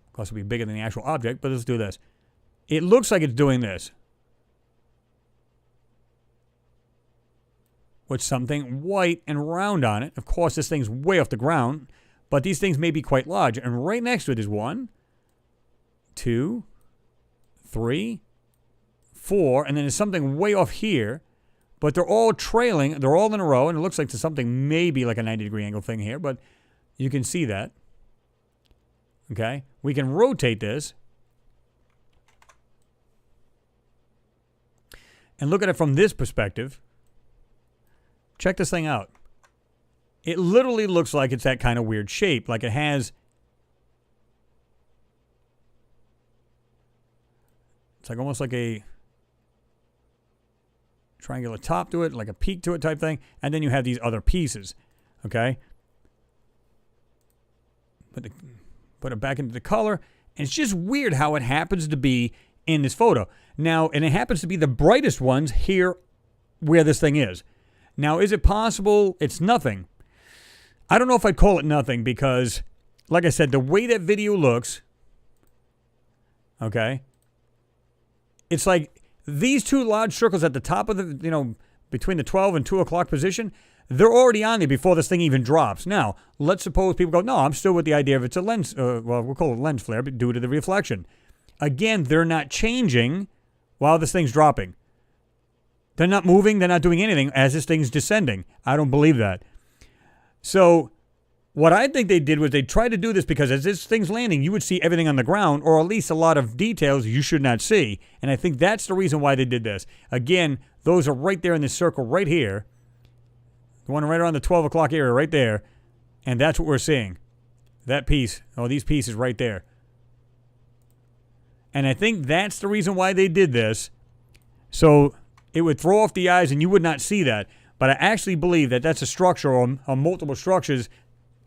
Speaker 1: Of course, it'll be bigger than the actual object, but let's do this. It looks like it's doing this. With something white and round on it. Of course, this thing's way off the ground, but these things may be quite large. And right next to it is 1, 2, 3, 4, and then there's something way off here, but they're all trailing. They're all in a row, and it looks like there's something maybe like a 90-degree angle thing here, but you can see that. Okay? We can rotate this and look at it from this perspective. Check this thing out. It literally looks like it's that kind of weird shape. Like it has... It's like almost like a triangular top to it, like a peak to it type thing. And then you have these other pieces. Okay? Put it back into the color. And it's just weird how it happens to be in this photo. Now, and it happens to be the brightest ones here where this thing is. Now, is it possible it's nothing? I don't know if I'd call it nothing because, like I said, the way that video looks, okay, it's like these two large circles at the top of the, between the 12 and 2 o'clock position, they're already on there before this thing even drops. Now, let's suppose people go, no, I'm still with the idea of it's a lens, well, we'll call it lens flare, but due to the reflection. Again, they're not changing while this thing's dropping. They're not moving. They're not doing anything as this thing's descending. I don't believe that. So what I think they did was they tried to do this because as this thing's landing, you would see everything on the ground or at least a lot of details you should not see. And I think that's the reason why they did this. Again, those are right there in this circle right here. The one right around the 12 o'clock area right there. And that's what we're seeing. That piece, these pieces right there. And I think that's the reason why they did this. So it would throw off the eyes and you would not see that. But I actually believe that that's a structure or multiple structures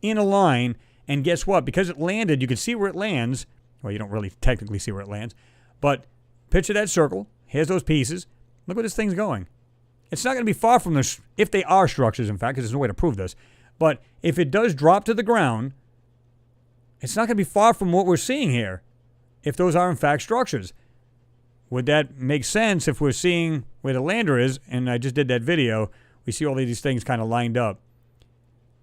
Speaker 1: in a line. And guess what? Because it landed, you can see where it lands. Well, you don't really technically see where it lands. But picture that circle. Here's those pieces. Look where this thing's going. It's not going to be far from this, if they are structures, in fact, because there's no way to prove this. But if it does drop to the ground, it's not going to be far from what we're seeing here, if those are, in fact, structures. Would that make sense if we're seeing where the lander is, and I just did that video, we see all of these things kind of lined up.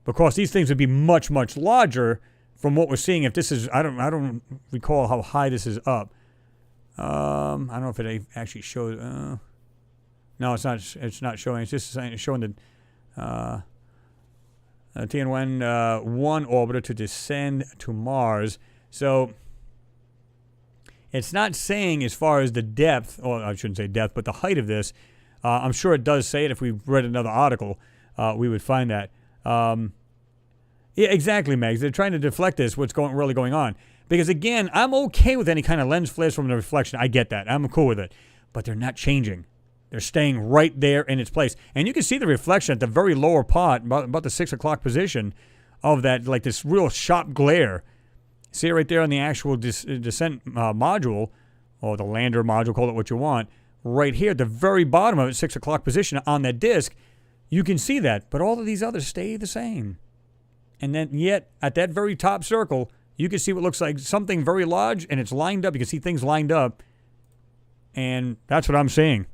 Speaker 1: Because these things would be much, much larger from what we're seeing. If this is, I don't recall how high this is up. I don't know if it actually shows. No, it's not. It's not showing. It's just showing the Tianwen 1 orbiter to descend to Mars. So it's not saying as far as the depth, or I shouldn't say depth, but the height of this. I'm sure it does say it. If we read another article, we would find that. Yeah, exactly, Megs. They're trying to deflect this. What's really going on? Because again, I'm okay with any kind of lens flares from the reflection. I get that. I'm cool with it. But they're not changing. They're staying right there in its place. And you can see the reflection at the very lower part, about the 6 o'clock position of that, like this real sharp glare. See it right there on the actual descent module, or the lander module, call it what you want. right here at the very bottom of it, 6 o'clock position on that disc, you can see that. But all of these others stay the same. And then yet, at that very top circle, you can see what looks like something very large, and it's lined up. You can see things lined up. And that's what I'm seeing.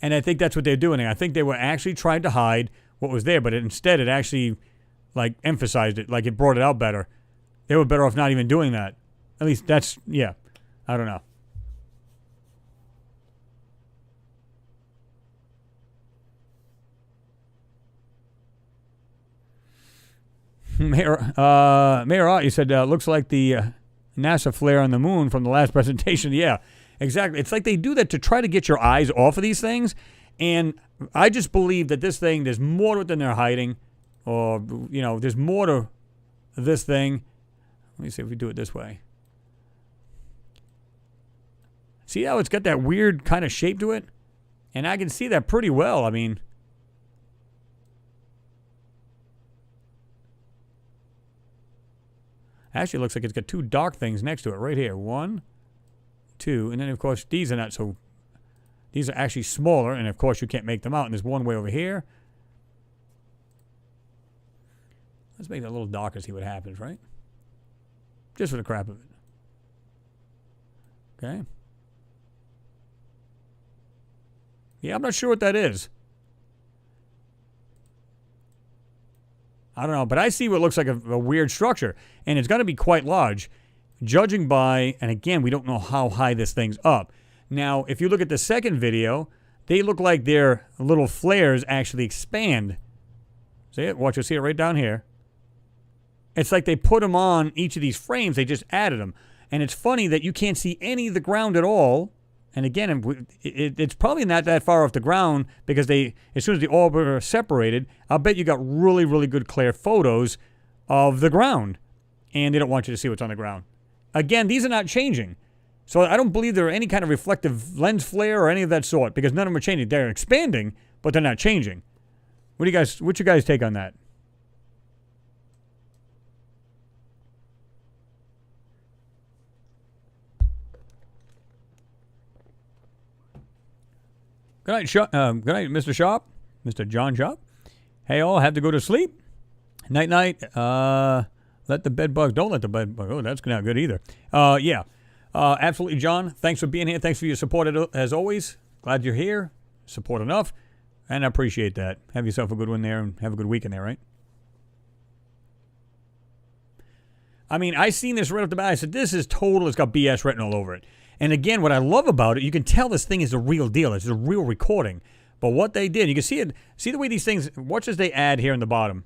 Speaker 1: And I think that's what they're doing. I think they were actually trying to hide what was there, but instead it actually, like, emphasized it. Like, it brought it out better. They were better off not even doing that. At least that's, yeah. I don't know. Mayor Ott, you said, looks like the NASA flare on the moon from the last presentation. Yeah, exactly. It's like they do that to try to get your eyes off of these things. And I just believe that this thing, there's more to it than they're hiding. Or, you know, there's more to this thing. Let me see if we do it this way. See how it's got that weird kind of shape to it? And I can see that pretty well. I mean, actually, it looks like it's got two dark things next to it right here. 1, 2, and then, of course, these are not so... These are actually smaller, and, of course, you can't make them out. And there's one way over here. Let's make that a little darker, see what happens, right? Just for the crap of it. Okay. Yeah, I'm not sure what that is. I don't know, but I see what looks like a weird structure, and it's going to be quite large, judging by, and again, we don't know how high this thing's up. Now, if you look at the second video, they look like their little flares actually expand. See it? Watch, you'll see it right down here. It's like they put them on each of these frames, they just added them. And it's funny that you can't see any of the ground at all. And again, it's probably not that far off the ground because they, as soon as the orbit are separated, I'll bet you got really, really good clear photos of the ground. And they don't want you to see what's on the ground. Again, these are not changing. So I don't believe there are any kind of reflective lens flare or any of that sort because none of them are changing. They're expanding, but they're not changing. What's your guys' take on that? Good night, Mr. Shop. Mr. John Shop. Hey, all, have to go to sleep. Night, night. Let the bed bugs. Don't let the bed bugs. Oh, that's not good either. Yeah. Absolutely, John. Thanks for being here. Thanks for your support as always. Glad you're here. Support enough. And I appreciate that. Have yourself a good one there and have a good weekend there, right? I mean, I seen this right off the bat. I said, this is total. It's got BS written all over it. And again, what I love about it, you can tell this thing is the real deal. It's a real recording. But what they did, you can see it. See the way these things, watch as they add here in the bottom.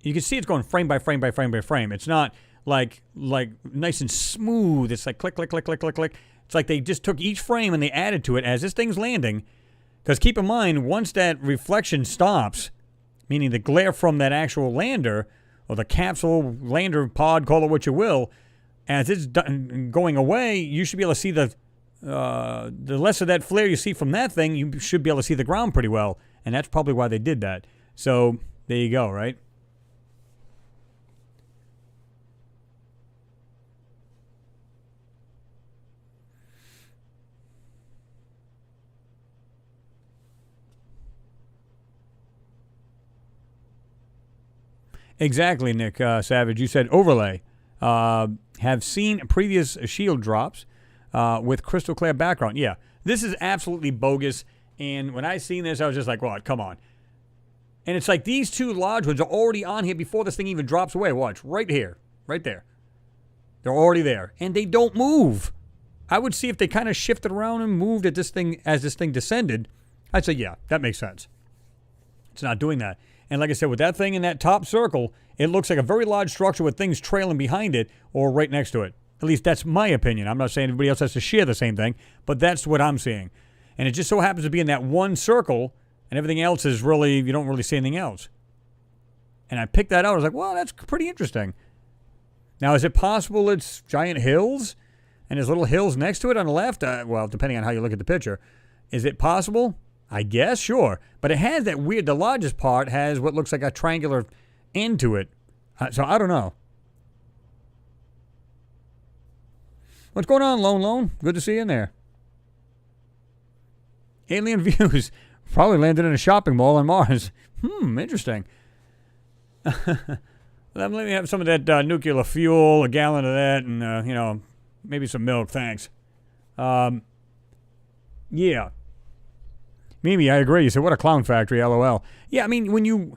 Speaker 1: You can see it's going frame by frame by frame by frame. It's not like nice and smooth. It's like click, click, click, click, click, click. It's like they just took each frame and they added to it as this thing's landing. Because keep in mind, once that reflection stops, meaning the glare from that actual lander, or the capsule, lander, pod, call it what you will, as it's going away, you should be able to see the less of that flare you see from that thing, you should be able to see the ground pretty well. And that's probably why they did that. So, there you go, right? Exactly, Nick Savage. You said overlay. Have seen previous shield drops with crystal clear background. Yeah, this is absolutely bogus. And when I seen this, I was just like, "What? Come on!" And it's like these two large ones are already on here before this thing even drops away. Watch, right here, right there. They're already there, and they don't move. I would see if they kind of shifted around and moved at this thing as this thing descended. I'd say, yeah, that makes sense. It's not doing that. And like I said, with that thing in that top circle, it looks like a very large structure with things trailing behind it or right next to it. At least that's my opinion. I'm not saying everybody else has to share the same thing, but that's what I'm seeing. And it just so happens to be in that one circle, and everything else is really, you don't really see anything else. And I picked that out. I was like, well, that's pretty interesting. Now, is it possible it's giant hills and there's little hills next to it on the left? Well, depending on how you look at the picture. Is it possible? I guess, sure. But it has that weird, the largest part has what looks like a triangular end to it. So I don't know. What's going on, Lone? Good to see you in there. Alien views. Probably landed in a shopping mall on Mars. Interesting. Let me have some of that nuclear fuel, a gallon of that, and, maybe some milk, thanks. Yeah. Mimi, I agree. You said, what a clown factory, LOL. Yeah, I mean, when you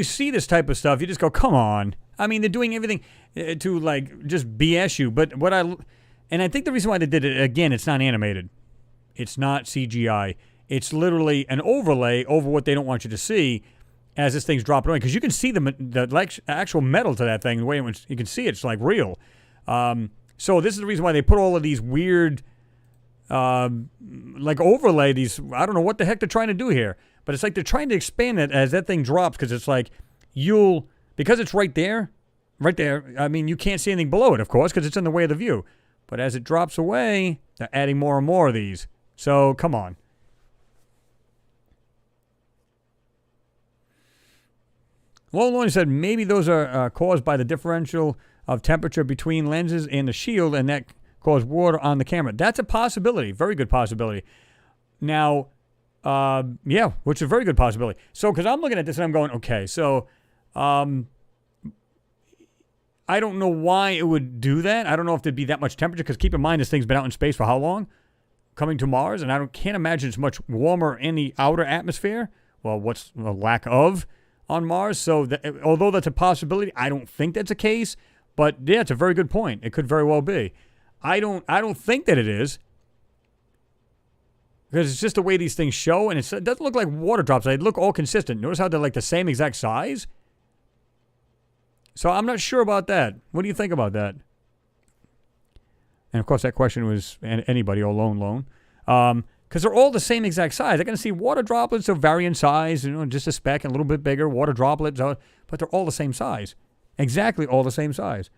Speaker 1: see this type of stuff, you just go, come on. I mean, they're doing everything to, like, just BS you. But and I think the reason why they did it, again, it's not animated. It's not CGI. It's literally an overlay over what they don't want you to see as this thing's dropping away. Because you can see the actual metal to that thing. The way you can see it's like real. So this is the reason why they put all of these weird, like overlay these. I don't know what the heck they're trying to do here. But it's like they're trying to expand it as that thing drops. Because it's like because it's right there. I mean, you can't see anything below it, of course, because it's in the way of the view. But as it drops away, they're adding more and more of these. So come on. Lone said maybe those are caused by the differential of temperature between lenses and the shield, and that caused water on the camera. That's a possibility. Very good possibility. Now, yeah, which is a very good possibility. So, because I'm looking at this and I'm going, okay, so I don't know why it would do that. I don't know if there'd be that much temperature, because keep in mind this thing's been out in space for how long? Coming to Mars, and I can't imagine it's much warmer in the outer atmosphere. Well, what's the lack of on Mars? So although that's a possibility, I don't think that's a case. But yeah, it's a very good point. It could very well be. I don't think that it is, because it's just the way these things show, and it doesn't look like water drops. They look all consistent. Notice how they're like the same exact size. So I'm not sure about that. What do you think about that? And of course, that question was anybody or lone. Because they're all the same exact size. They're going to see water droplets of varying size, just a speck and a little bit bigger, water droplets, but they're all the same size. Exactly all the same size.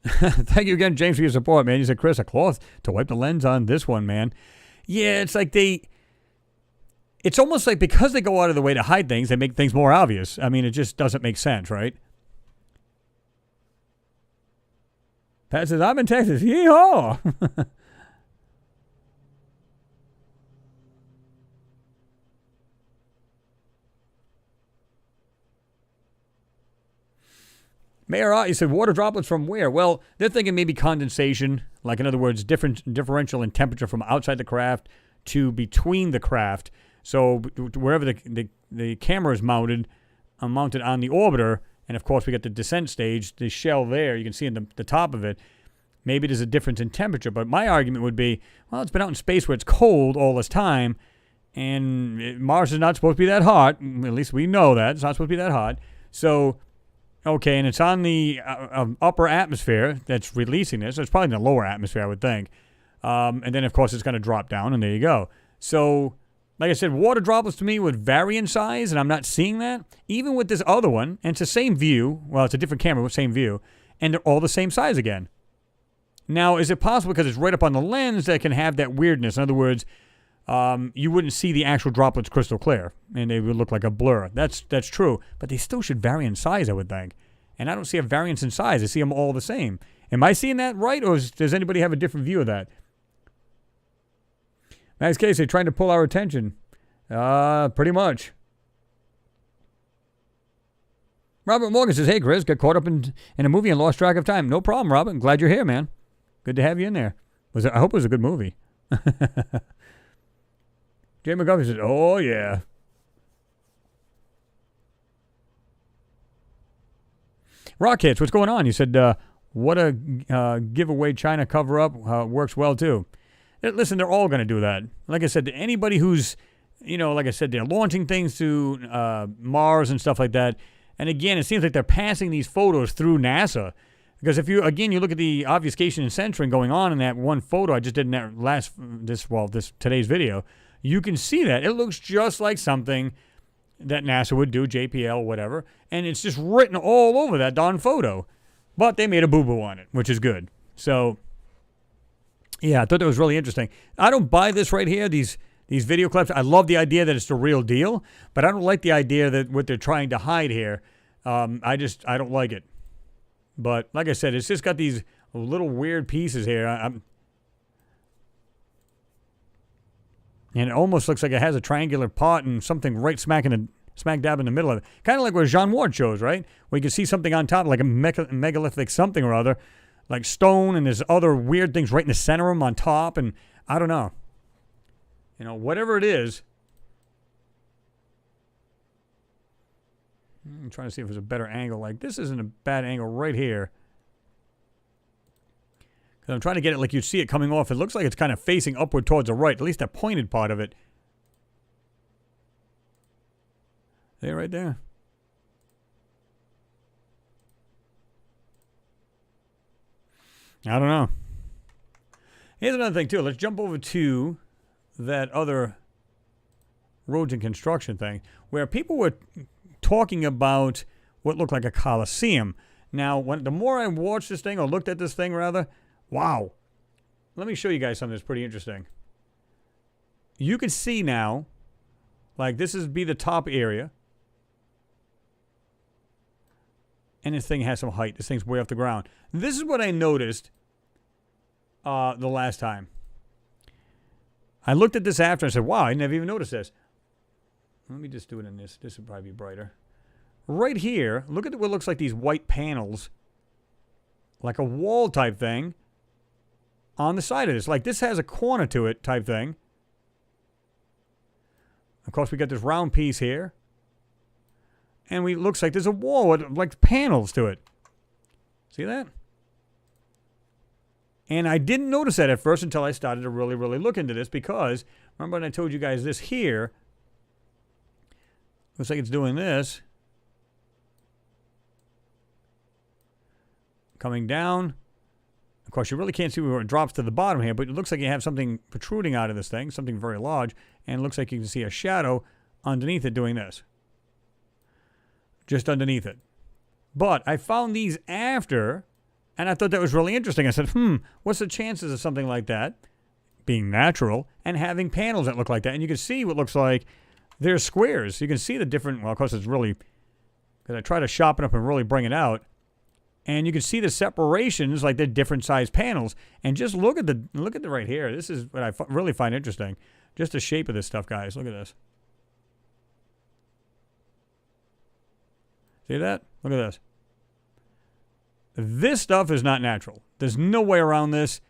Speaker 1: Thank you again, James, for your support, man. You said, Chris, a cloth to wipe the lens on this one, man. Yeah, it's like it's almost like because they go out of the way to hide things, they make things more obvious. I mean, it just doesn't make sense, right? Pat says, I'm in Texas. Yeehaw! Mayor Ott, you said water droplets from where? Well, they're thinking maybe condensation, like in other words, differential in temperature from outside the craft to between the craft. So wherever the camera is mounted on the orbiter, and of course we got the descent stage, the shell there, you can see in the top of it, maybe there's a difference in temperature. But my argument would be, well, it's been out in space where it's cold all this time, and Mars is not supposed to be that hot. At least we know that. It's not supposed to be that hot. So, okay, and it's on the upper atmosphere that's releasing this. So it's probably in the lower atmosphere, I would think. And then, of course, it's going to drop down, and there you go. So, like I said, water droplets to me would vary in size, and I'm not seeing that. Even with this other one, and it's the same view. Well, it's a different camera with same view, and they're all the same size again. Now, is it possible because it's right up on the lens that can have that weirdness? In other words, you wouldn't see the actual droplets crystal clear, and they would look like a blur. That's true, but they still should vary in size, I would think. And I don't see a variance in size. I see them all the same. Am I seeing that right, or does anybody have a different view of that? Max Casey, trying to pull our attention. Pretty much. Robert Morgan says, hey, Chris, got caught up in a movie and lost track of time. No problem, Robert. I'm glad you're here, man. Good to have you in there. I hope it was a good movie. Jay McGuffey says, oh, yeah. Rock Hits, what's going on? You said, what a giveaway China cover-up works well, too. Listen, they're all going to do that. Like I said, anybody who's, like I said, they're launching things to Mars and stuff like that. And again, it seems like they're passing these photos through NASA. Because if you look at the obfuscation and censoring going on in that one photo I just did in that today's video, you can see that. It looks just like something that NASA would do, JPL, whatever. And it's just written all over that darn photo. But they made a boo-boo on it, which is good. So, yeah, I thought that was really interesting. I don't buy this right here, these video clips. I love the idea that it's the real deal, but I don't like the idea that what they're trying to hide here. I don't like it. But like I said, it's just got these little weird pieces here. And it almost looks like it has a triangular pot and something right smack dab in the middle of it. Kind of like what Jean Ward shows, right? Where you can see something on top, like a megalithic something or other, like stone, and there's other weird things right in the center of them on top, and I don't know. You know, whatever it is. I'm trying to see if there's a better angle. Like, this isn't a bad angle right here. Because I'm trying to get it like you see it coming off. It looks like it's kind of facing upward towards the right, at least the pointed part of it. There, right there. I don't know. Here's another thing, too. Let's jump over to that other roads and construction thing, where people were talking about what looked like a coliseum. Now, the more I watched this thing, or looked at this thing rather, wow. Let me show you guys something that's pretty interesting. You can see now, like this is be the top area. And this thing has some height. This thing's way off the ground. This is what I noticed the last time. I looked at this after and said, wow, I never even noticed this. Let me just do it in this. This would probably be brighter. Right here, look at what looks like these white panels. Like a wall type thing. On the side of this. Like this has a corner to it type thing. Of course, we got this round piece here. And it looks like there's a wall with like panels to it. See that? And I didn't notice that at first until I started to really, really look into this, because remember when I told you guys this here? Looks like it's doing this. Coming down. Of course, you really can't see where it drops to the bottom here, but it looks like you have something protruding out of this thing, something very large, and it looks like you can see a shadow underneath it doing this. Just underneath it. But I found these after, and I thought that was really interesting. I said, what's the chances of something like that being natural and having panels that look like that? And you can see what looks like there's squares. You can see the different, well, of course, it's really, because I try to sharpen up and really bring it out. And you can see the separations, like they're different size panels. And just look at the right here. This is what I really find interesting. Just the shape of this stuff, guys. Look at this. See that? Look at this. This stuff is not natural. There's no way around this.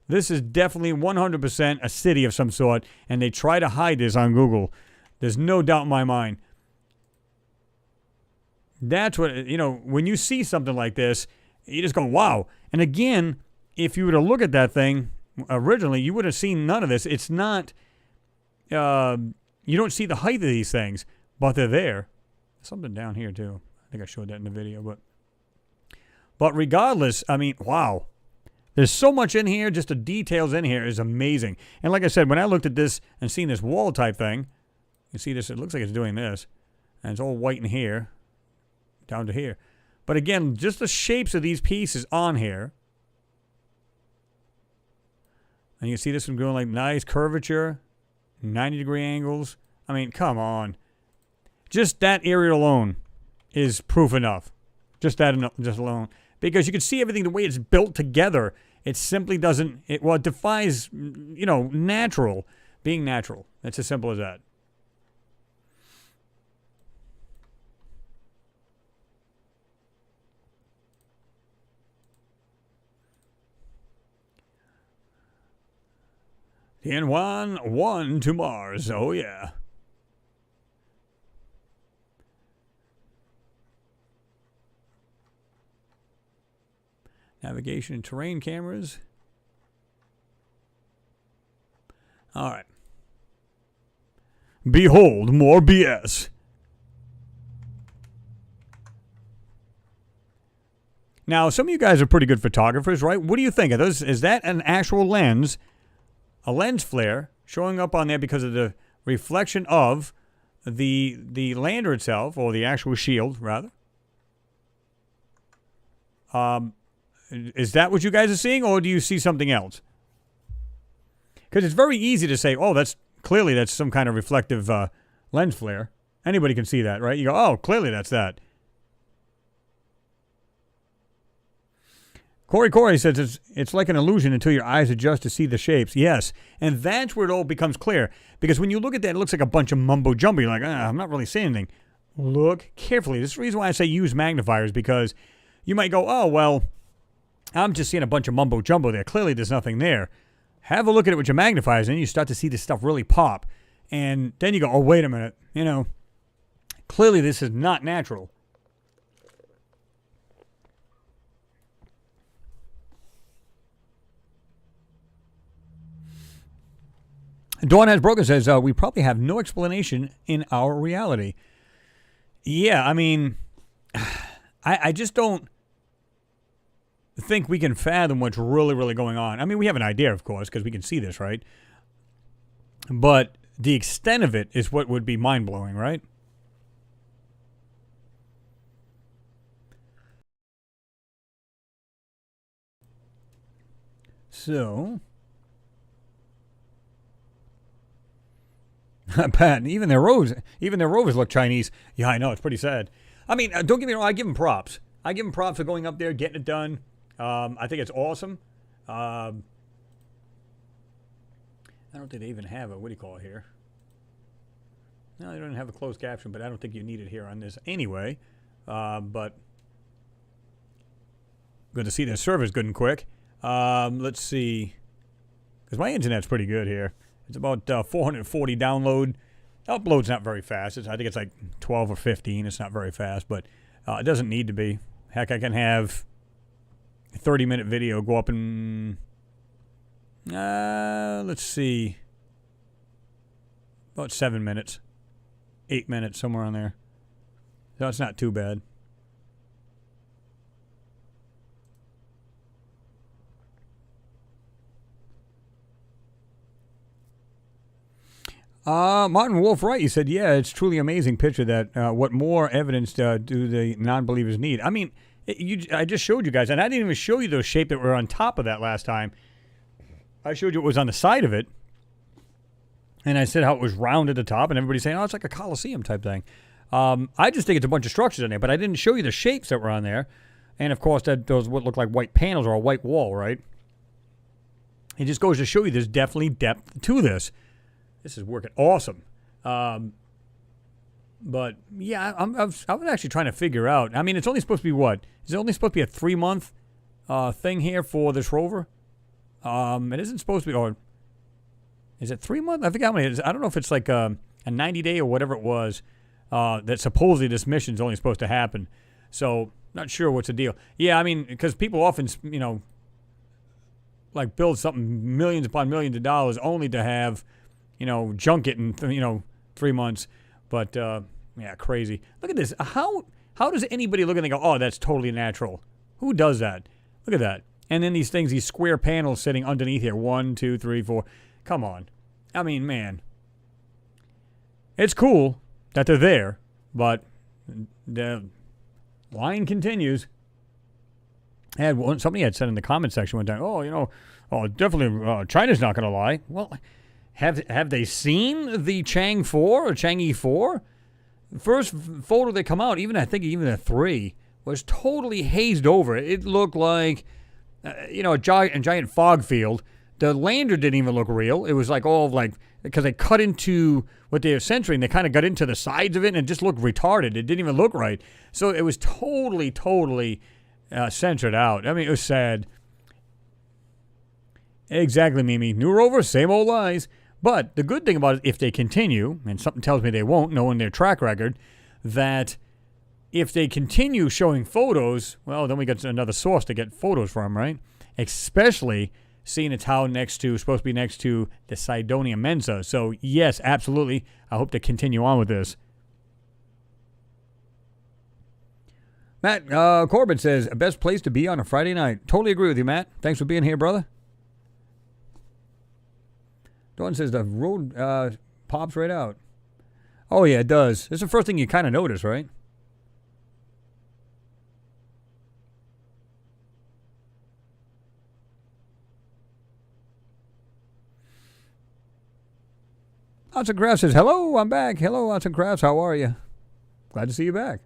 Speaker 1: This is definitely 100% a city of some sort. And they try to hide this on Google. There's no doubt in my mind. That's what, you know, when you see something like this, you just go, wow. And again, if you were to look at that thing originally, you would have seen none of this. It's not, you don't see the height of these things, but they're there. Something down here, too. I think I showed that in the video, but regardless, I mean, wow. There's so much in here. Just the details in here is amazing. And like I said, when I looked at this and seen this wall type thing, you see this, it looks like it's doing this. And it's all white in here, down to here. But again, just the shapes of these pieces on here. And you see this one going like nice curvature, 90-degree angles. I mean, come on. Just that area alone is proof enough. Just that alone. Because you can see everything the way it's built together. It simply doesn't, it defies, you know, natural, being natural. It's as simple as that. Tianwan 1 to Mars. Oh, yeah. Navigation and terrain cameras. All right. Behold, more BS. Now, some of you guys are pretty good photographers, right? What do you think of those? Is that an actual lens, a lens flare, showing up on there because of the reflection of the lander itself, or the actual shield, rather? Is that what you guys are seeing, or do you see something else? Because it's very easy to say, oh, that's some kind of reflective lens flare. Anybody can see that, right? You go, oh, clearly that's that. Corey says it's like an illusion until your eyes adjust to see the shapes. Yes, and that's where it all becomes clear. Because when you look at that, it looks like a bunch of mumbo-jumbo. You're like, I'm not really seeing anything. Look carefully. This is the reason why I say use magnifiers, because you might go, oh, well, I'm just seeing a bunch of mumbo-jumbo there. Clearly there's nothing there. Have a look at it with your magnifiers, and you start to see this stuff really pop. And then you go, oh, wait a minute. Clearly this is not natural. Dawn Has Broken says, we probably have no explanation in our reality. Yeah, I mean, I just don't think we can fathom what's really, really going on. I mean, we have an idea, of course, because we can see this, right? But the extent of it is what would be mind-blowing, right? So... Pat, even their rovers look Chinese. Yeah, I know, it's pretty sad. I mean, don't get me wrong, I give them props. I give them props for going up there, getting it done. I think it's awesome. I don't think they even have a, what do you call it here? No, they don't have a closed caption, but I don't think you need it here on this anyway. But good to see their server's good and quick. Let's see. Because my internet's pretty good here. It's about 440 download. Upload's not very fast. I think it's like 12 or 15. It's not very fast, but it doesn't need to be. Heck, I can have a 30-minute video go up in, let's see, about 7 minutes. 8 minutes, somewhere on there. So it's not too bad. Martin Wolf Wright, you said, yeah, it's truly amazing picture that what more evidence do the non-believers need? I mean, I just showed you guys, and I didn't even show you those shapes that were on top of that last time. I showed you what was on the side of it, and I said how it was round at the top, and everybody's saying, oh, it's like a Colosseum type thing. I just think it's a bunch of structures in there, but I didn't show you the shapes that were on there. And, of course, those would look like white panels or a white wall, right? It just goes to show you there's definitely depth to this. This is working awesome. But, yeah, I was actually trying to figure out. I mean, it's only supposed to be what? Is it only supposed to be a 3-month thing here for this rover? It isn't supposed to be, or is it 3 months? I forget how many it is. I don't know if it's like a 90-day or whatever it was that supposedly this mission's only supposed to happen. So, not sure what's the deal. Yeah, I mean, because people often, like build something millions upon millions of dollars only to have, junk it in, 3 months. But, yeah, crazy. Look at this. How does anybody look and they go, oh, that's totally natural? Who does that? Look at that. And then these things, these square panels sitting underneath here. 1, 2, 3, 4. Come on. I mean, man. It's cool that they're there, but the line continues. Somebody had said in the comment section one time, definitely China's not going to lie. Well, have they seen the Chang 4 or Chang'e 4? The first photo that come out, I think even the 3, was totally hazed over. It looked like, a giant fog field. The lander didn't even look real. It was like because they cut into what they were censoring, they kind of got into the sides of it and it just looked retarded. It didn't even look right. So it was totally censored out. I mean, it was sad. Exactly, Mimi. New rover, same old lies. But the good thing about it, if they continue, and something tells me they won't, knowing their track record, that if they continue showing photos, well, then we got another source to get photos from, right? Especially seeing it's supposed to be next to the Cydonia Mensa. So, yes, absolutely. I hope to continue on with this. Matt Corbett says, best place to be on a Friday night. Totally agree with you, Matt. Thanks for being here, brother. Dawn says the road pops right out. Oh, yeah, it does. It's the first thing you kind of notice, right? Lots of Crafts says, hello, I'm back. Hello, Lots of Crafts. How are you? Glad to see you back.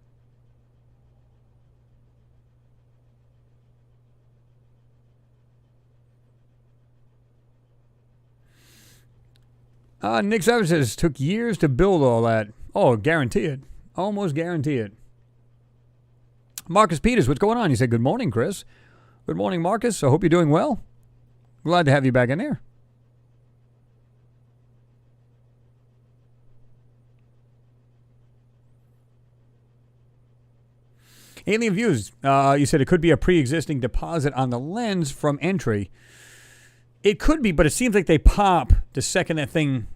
Speaker 1: Nick Savage says, took years to build all that. Oh, guarantee it. Almost guarantee it. Marcus Peters, what's going on? He said, good morning, Chris. Good morning, Marcus. I hope you're doing well. Glad to have you back in there. Alien Views, you said it could be a pre-existing deposit on the lens from entry. It could be, but it seems like they pop the second that thing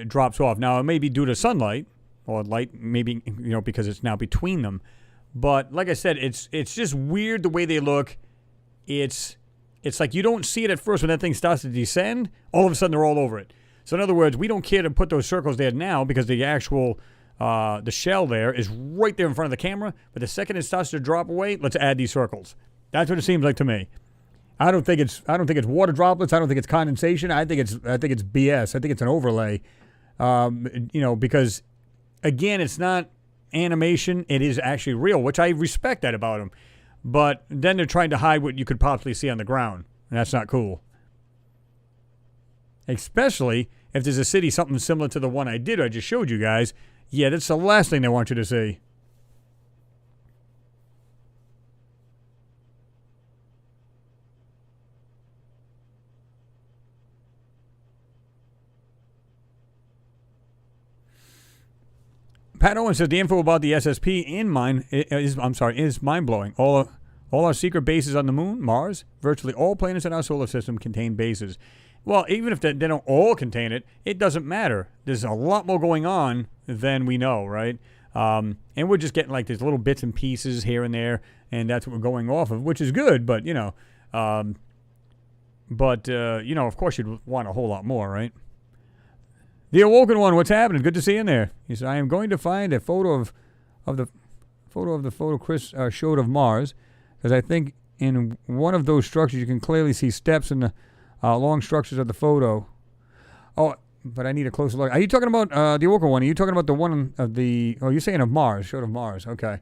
Speaker 1: drops off. Now, it may be due to sunlight or light, maybe, because it's now between them. But like I said, it's just weird the way they look. It's like you don't see it at first when that thing starts to descend. All of a sudden, they're all over it. So in other words, we don't care to put those circles there now because the actual the shell there is right there in front of the camera. But the second it starts to drop away, let's add these circles. That's what it seems like to me. I don't think it's water droplets. I don't think it's condensation. I think it's BS. I think it's an overlay. Because again, it's not animation. It is actually real, which I respect that about them. But then they're trying to hide what you could possibly see on the ground, and that's not cool. Especially if there's a city something similar to the one I just showed you guys. Yeah, that's the last thing they want you to see. Pat Owen says the info about the SSP is mind-blowing. All our secret bases on the moon, Mars, virtually all planets in our solar system contain bases. Well, even if they don't all contain it, it doesn't matter. There's a lot more going on than we know, right? And we're just getting like these little bits and pieces here and there, and that's what we're going off of, which is good, but, of course you'd want a whole lot more, right? The Awoken One, what's happening? Good to see you in there. He said, I am going to find a photo of the photo Chris showed of Mars, because I think in one of those structures you can clearly see steps in the long structures of the photo. Oh, but I need a closer look. Are you talking about the Awoken One? Are you talking about the one of the... Oh, you're saying of Mars, showed of Mars. Okay.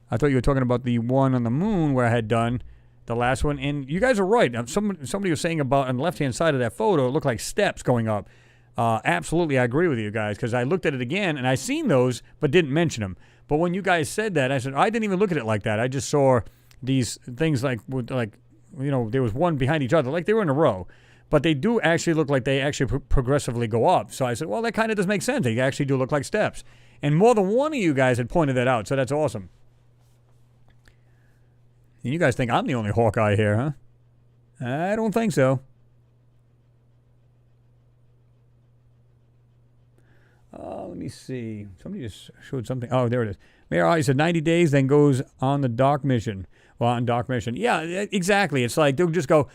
Speaker 1: I thought you were talking about the one on the moon where I had done the last one. And you guys are right. Somebody was saying about on the left-hand side of that photo, it looked like steps going up. Absolutely, I agree with you guys, because I looked at it again, and I seen those, but didn't mention them. But when you guys said that, I said, I didn't even look at it like that. I just saw these things there was one behind each other, like they were in a row. But they do actually look like they actually progressively go up. So I said, well, that kind of does make sense. They actually do look like steps. And more than one of you guys had pointed that out, so that's awesome. And you guys think I'm the only Hawkeye here, huh? I don't think so. Let me see. Somebody just showed something. Oh, there it is. Mayor Ollie said 90 days, then goes on the dark mission. Well, on dark mission. Yeah, exactly. It's like they'll just go...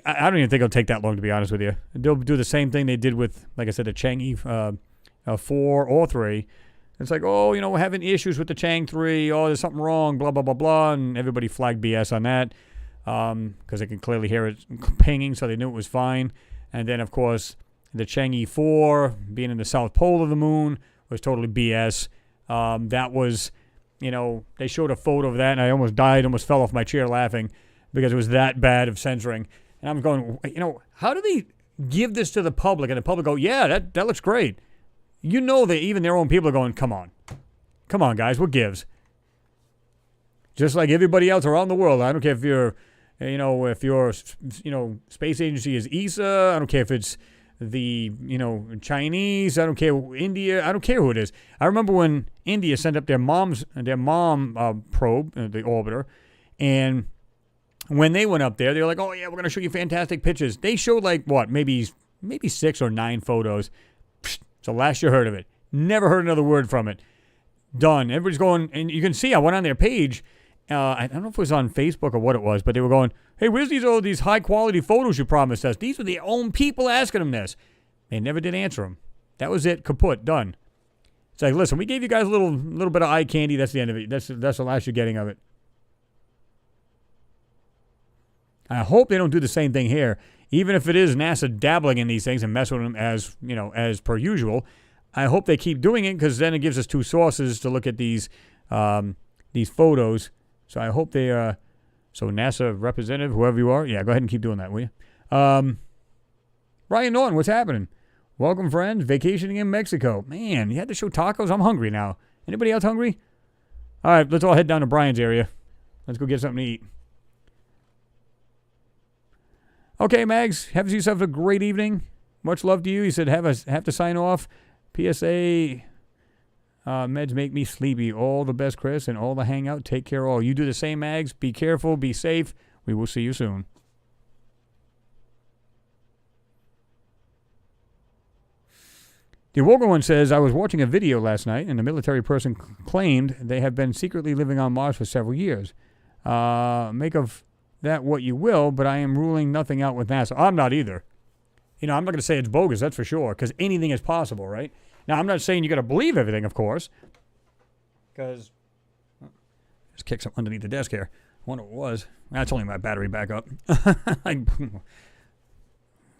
Speaker 1: I don't even think it'll take that long, to be honest with you. They'll do the same thing they did with, like I said, the Chang'e 4 or 3. It's like, we're having issues with the Chang 3. Oh, there's something wrong, blah, blah, blah, blah. And everybody flagged BS on that because they can clearly hear it pinging, so they knew it was fine. And then, of course, the Chang'e 4 being in the south pole of the moon was totally BS. That was, they showed a photo of that, and I almost died, almost fell off my chair laughing because it was that bad of censoring. And I'm going, how do they give this to the public? And the public go, yeah, that looks great. That even their own people are going, come on, guys, what gives? Just like everybody else around the world. I don't care if you're, space agency is ESA. I don't care if it's the, Chinese. I don't care, India. I don't care who it is. I remember when India sent up their mom probe, the orbiter, and when they went up there, they were like, oh, yeah, we're going to show you fantastic pictures. They showed, maybe 6 or 9 photos. Psst, it's the last you heard of it. Never heard another word from it. Done. Everybody's going, and you can see, I went on their page. I don't know if it was on Facebook or what it was, but they were going, hey, where's these high-quality photos you promised us? These were their own people asking them this. They never did answer them. That was it. Kaput. Done. It's like, listen, we gave you guys a little bit of eye candy. That's the end of it. That's the last you're getting of it. I hope they don't do the same thing here. Even if it is NASA dabbling in these things and messing with them as per usual, I hope they keep doing it because then it gives us 2 sources to look at these photos. So I hope they so NASA representative, whoever you are, yeah, go ahead and keep doing that, will you? Ryan Norton, what's happening? Welcome, friends. Vacationing in Mexico. Man, you had to show tacos? I'm hungry now. Anybody else hungry? All right, let's all head down to Brian's area. Let's go get something to eat. Okay, Mags, have yourself a great evening. Much love to you. He said, have to sign off. PSA, meds make me sleepy. All the best, Chris, and all the Hangout. Take care all. You do the same, Mags. Be careful. Be safe. We will see you soon. The Wogan one says, I was watching a video last night, and the military person claimed they have been secretly living on Mars for several years. Make of that what you will, but I am ruling nothing out with NASA. I'm not either. You know, I'm not going to say it's bogus, that's for sure, because anything is possible, right? Now, I'm not saying you got to believe everything, of course, because just kick something underneath the desk here. I wonder what it was. That's only my battery backup. I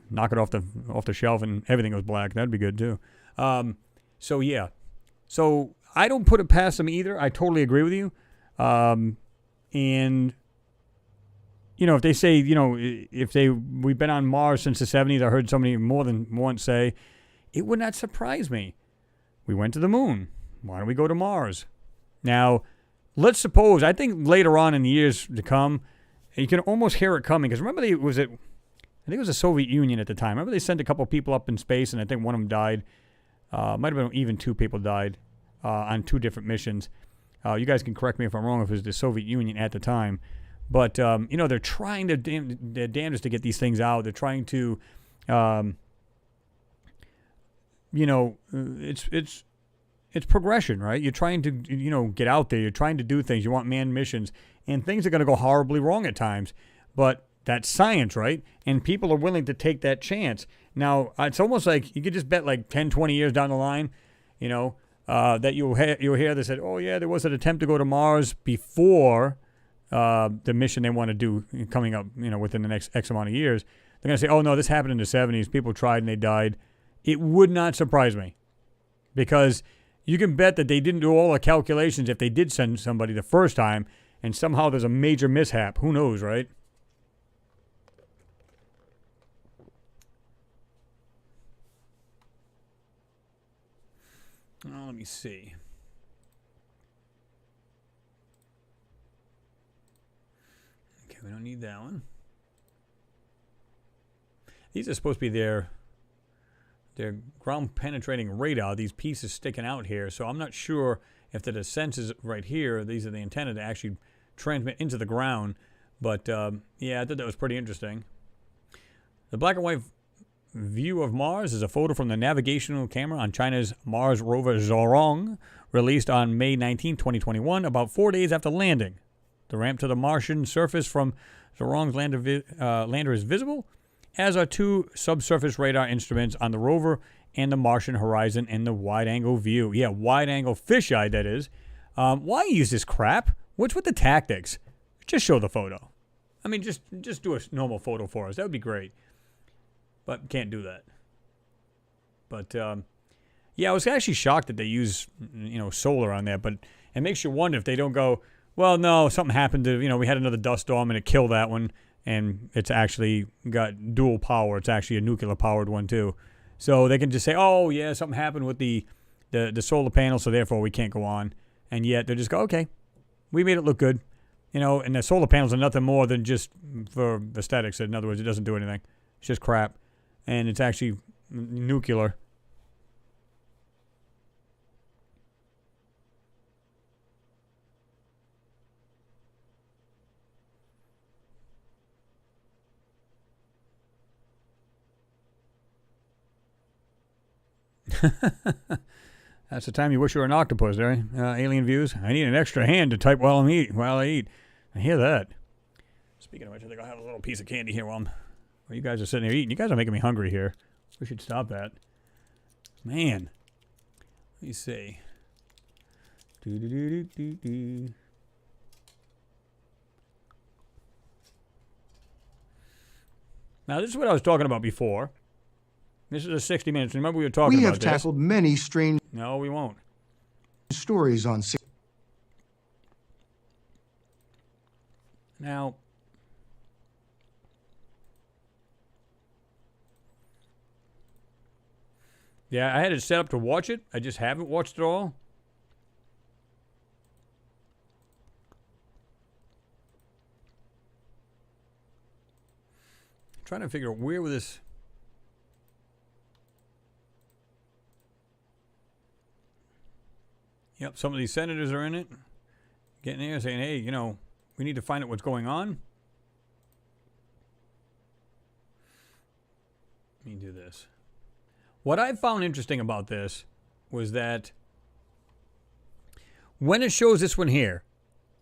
Speaker 1: knock it off the shelf and everything goes black. That'd be good too. So yeah. So I don't put it past them either. I totally agree with you. And you know, if they say, you know, we've been on Mars since the 70s, I heard somebody more than once say, it would not surprise me. We went to the moon. Why don't we go to Mars? Now, let's suppose, I think later on in the years to come, you can almost hear it coming. Because remember, I think it was the Soviet Union at the time. Remember they sent a couple people up in space, and I think one of them died. Might have been even two people died on two different missions. You guys can correct me if I'm wrong if it was the Soviet Union at the time. But, you know, they're trying their damnedest to get these things out. They're trying to, you know, it's progression, right? You're trying to, you know, get out there. You're trying to do things. You want manned missions. And things are going to go horribly wrong at times. But that's science, right? And people are willing to take that chance. Now, it's almost like you could just bet like 10, 20 years down the line, you know, that you'll hear they said, oh, yeah, there was an attempt to go to Mars before the mission they want to do coming up, you know, within the next X amount of years. They're going to say, oh, no, this happened in the 70s. People tried and they died. It would not surprise me because you can bet that they didn't do all the calculations if they did send somebody the first time and somehow there's a major mishap. Who knows, right? Oh, let me see. Okay, we don't need that one. These are supposed to be their ground-penetrating radar, these pieces sticking out here. So I'm not sure if the sensors right here, these are the antenna to actually transmit into the ground. But, yeah, I thought that was pretty interesting. The black and white view of Mars is a photo from the navigational camera on China's Mars rover Zhurong, released on May 19, 2021, about 4 days after landing. The ramp to the Martian surface from Zhurong's lander is visible, as are two subsurface radar instruments on the rover and the Martian horizon in the wide-angle view. Yeah, wide-angle fisheye, that is. Why use this crap? What's with the tactics? Just show the photo. I mean, just do a normal photo for us. That would be great. But can't do that. But, yeah, I was actually shocked that they use, you know, solar on there. But it makes you wonder if they don't go, well, no, something happened to, you know, we had another dust storm and it killed that one. And it's actually got dual power. It's actually a nuclear-powered one, too. So they can just say, oh, yeah, something happened with the solar panel, so therefore we can't go on. And yet they just go, okay, we made it look good. You know, and the solar panels are nothing more than just for aesthetics. In other words, it doesn't do anything. It's just crap. And it's actually nuclear. That's the time you wish you were an octopus, eh? Alien views. I need an extra hand to type while I eat. I hear that. Speaking of which, I think I'll have a little piece of candy here while you guys are sitting there eating. You guys are making me hungry here. We should stop that. Man. Let me see. Now, this is what I was talking about before. This is a 60 minutes. Remember we were talking about this.
Speaker 2: We have tackled many strange...
Speaker 1: No, we won't.
Speaker 2: ...stories on...
Speaker 1: Now... Yeah, I had it set up to watch it. I just haven't watched it all. I'm trying to figure out where was this. Yep, some of these senators are in it. Getting there saying, hey, we need to find out what's going on. Let me do this. What I found interesting about this was that when it shows this one here,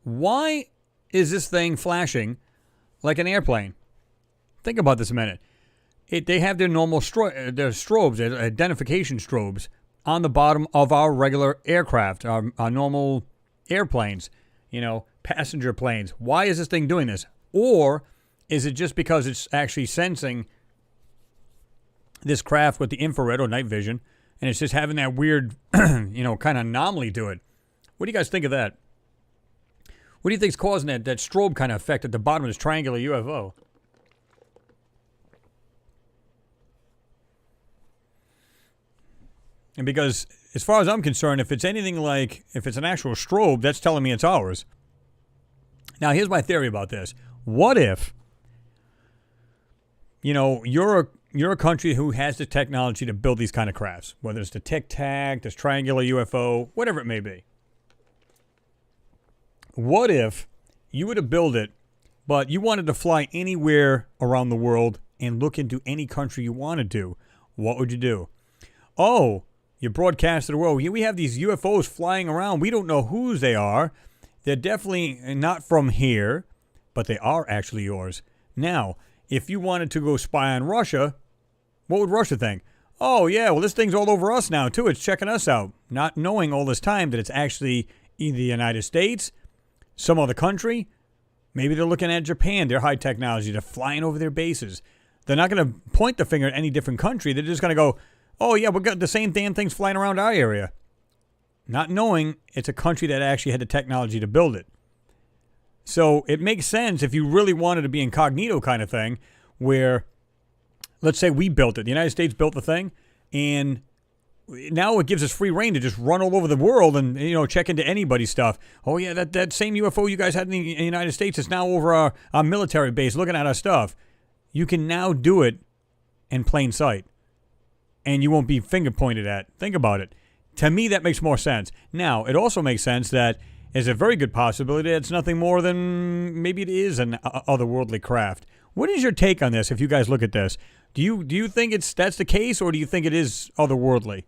Speaker 1: why is this thing flashing like an airplane? Think about this a minute. They have their normal their strobes, their identification strobes, on the bottom of our regular aircraft, our normal airplanes, passenger planes. Why is this thing doing this? Or is it just because it's actually sensing this craft with the infrared or night vision, and it's just having that weird, kind of anomaly to it? What do you guys think of that? What do you think is causing that strobe kind of effect at the bottom of this triangular UFO? And because, as far as I'm concerned, if it's anything like, if it's an actual strobe, that's telling me it's ours. Now, here's my theory about this. What if, you're a country who has the technology to build these kind of crafts, whether it's the Tic Tac, this triangular UFO, whatever it may be. What if you were to build it, but you wanted to fly anywhere around the world and look into any country you wanted to? What would you do? Oh, you broadcast to the world. We have these UFOs flying around. We don't know whose they are. They're definitely not from here, but they are actually yours. Now, if you wanted to go spy on Russia, what would Russia think? Oh, yeah, well, this thing's all over us now, too. It's checking us out. Not knowing all this time that it's actually either the United States, some other country. Maybe they're looking at Japan, their high technology. They're flying over their bases. They're not going to point the finger at any different country. They're just going to go, oh, yeah, we got the same damn things flying around our area. Not knowing it's a country that actually had the technology to build it. So it makes sense if you really wanted to be incognito kind of thing, where, let's say we built it. The United States built the thing, and now it gives us free reign to just run all over the world and, check into anybody's stuff. Oh, yeah, that same UFO you guys had in the United States is now over our military base looking at our stuff. You can now do it in plain sight, and you won't be finger pointed at. Think about it. To me, that makes more sense. Now, it also makes sense that there's a very good possibility that it's nothing more than maybe it is an otherworldly craft. What is your take on this if you guys look at this? Do you think that's the case, or do you think it is otherworldly?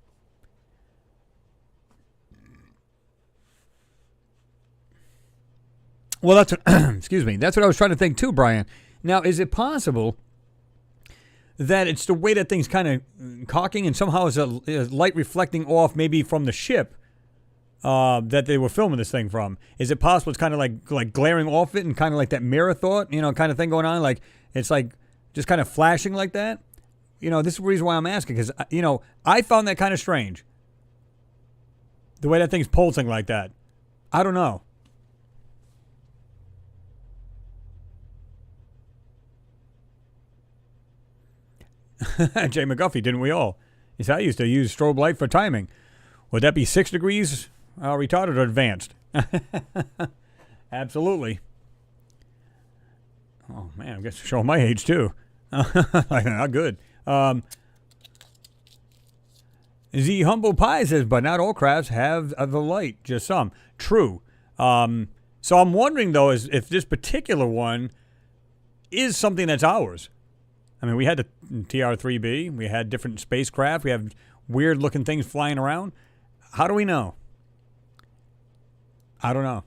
Speaker 1: Well, that's what, excuse me. That's what I was trying to think too, Brian. Now, is it possible that it's the way that thing's kind of cocking, and somehow is a light reflecting off maybe from the ship that they were filming this thing from? Is it possible it's kind of like glaring off it and kind of like that mirror thought, kind of thing going on? Like it's like just kind of flashing like that? This is the reason why I'm asking, because, I found that kind of strange. The way that thing's pulsing like that. I don't know. Jay McGuffey, didn't we all? He said, I used to use strobe light for timing. Would that be 6 degrees retarded or advanced? Absolutely. Oh, man, I guess showing my age, too. Not good. The Humble Pie says, but not all crafts have the light, just some. True. So I'm wondering, though, if this particular one is something that's ours. I mean, we had the TR-3B. We had different spacecraft. We have weird-looking things flying around. How do we know? I don't know.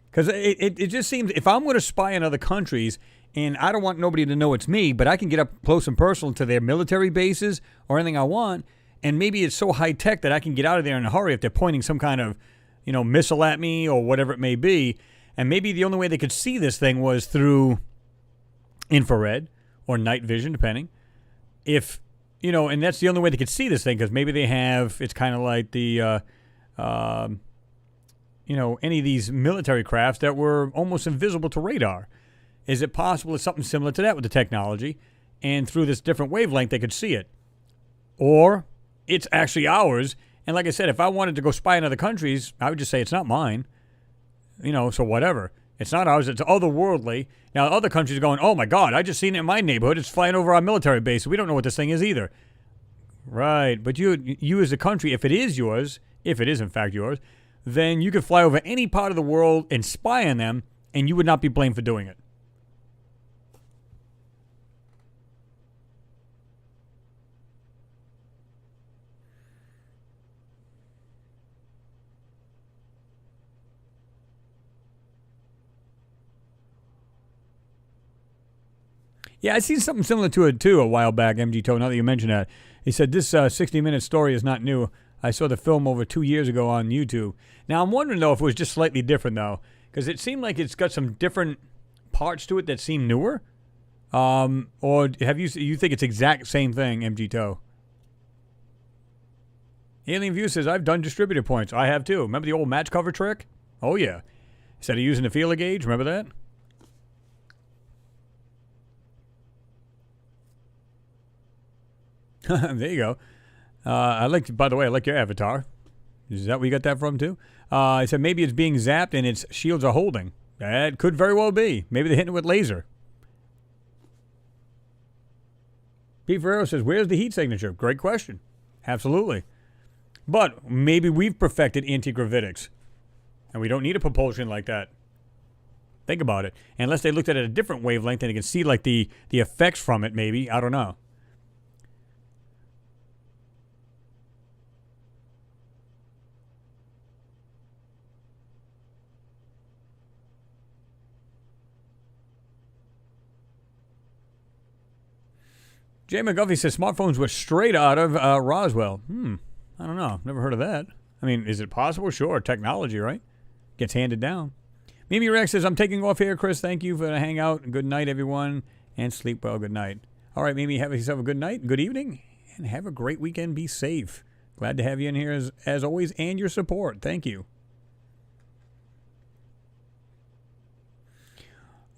Speaker 1: Because it just seems, if I'm going to spy on other countries, and I don't want nobody to know it's me, but I can get up close and personal to their military bases or anything I want, and maybe it's so high-tech that I can get out of there in a hurry if they're pointing some kind of, missile at me or whatever it may be. And maybe the only way they could see this thing was through infrared or night vision, depending. If, and that's the only way they could see this thing, because maybe they have, it's kind of like the, any of these military crafts that were almost invisible to radar. Is it possible it's something similar to that with the technology, and through this different wavelength they could see it? or it's actually ours. And like I said, if I wanted to go spy in other countries, I would just say it's not mine. So whatever. It's not ours. It's otherworldly. Now, other countries are going, oh, my God, I just seen it in my neighborhood. It's flying over our military base. We don't know what this thing is either. Right. But you as a country, if it is yours, if it is in fact yours, then you could fly over any part of the world and spy on them, and you would not be blamed for doing it. Yeah, I seen something similar to it, too, a while back, MG Toe, now that you mention that. He said, this 60-minute story is not new. I saw the film over 2 years ago on YouTube. Now, I'm wondering, though, if it was just slightly different, though, because it seemed like it's got some different parts to it that seem newer. Or have you think it's exact same thing, MG Toe? Alien View says, I've done distributor points. I have, too. Remember the old match cover trick? Oh, yeah. Instead of using the feeler gauge, remember that? There you go. By the way, I like your avatar. Is that where you got that from, too? I said maybe it's being zapped and its shields are holding. That could very well be. Maybe they're hitting it with laser. Pete Ferrero says, where's the heat signature? Great question. Absolutely. But maybe we've perfected anti-gravitics. And we don't need a propulsion like that. Think about it. Unless they looked at it at a different wavelength and they can see like the effects from it, maybe. I don't know. Jay McGuffey says smartphones were straight out of Roswell. I don't know. Never heard of that. I mean, is it possible? Sure. Technology, right? Gets handed down. Mimi Rex says, I'm taking off here, Chris. Thank you for the hangout. Good night, everyone. And sleep well. Good night. All right, Mimi, have yourself a good night, good evening, and have a great weekend. Be safe. Glad to have you in here as always, and your support. Thank you.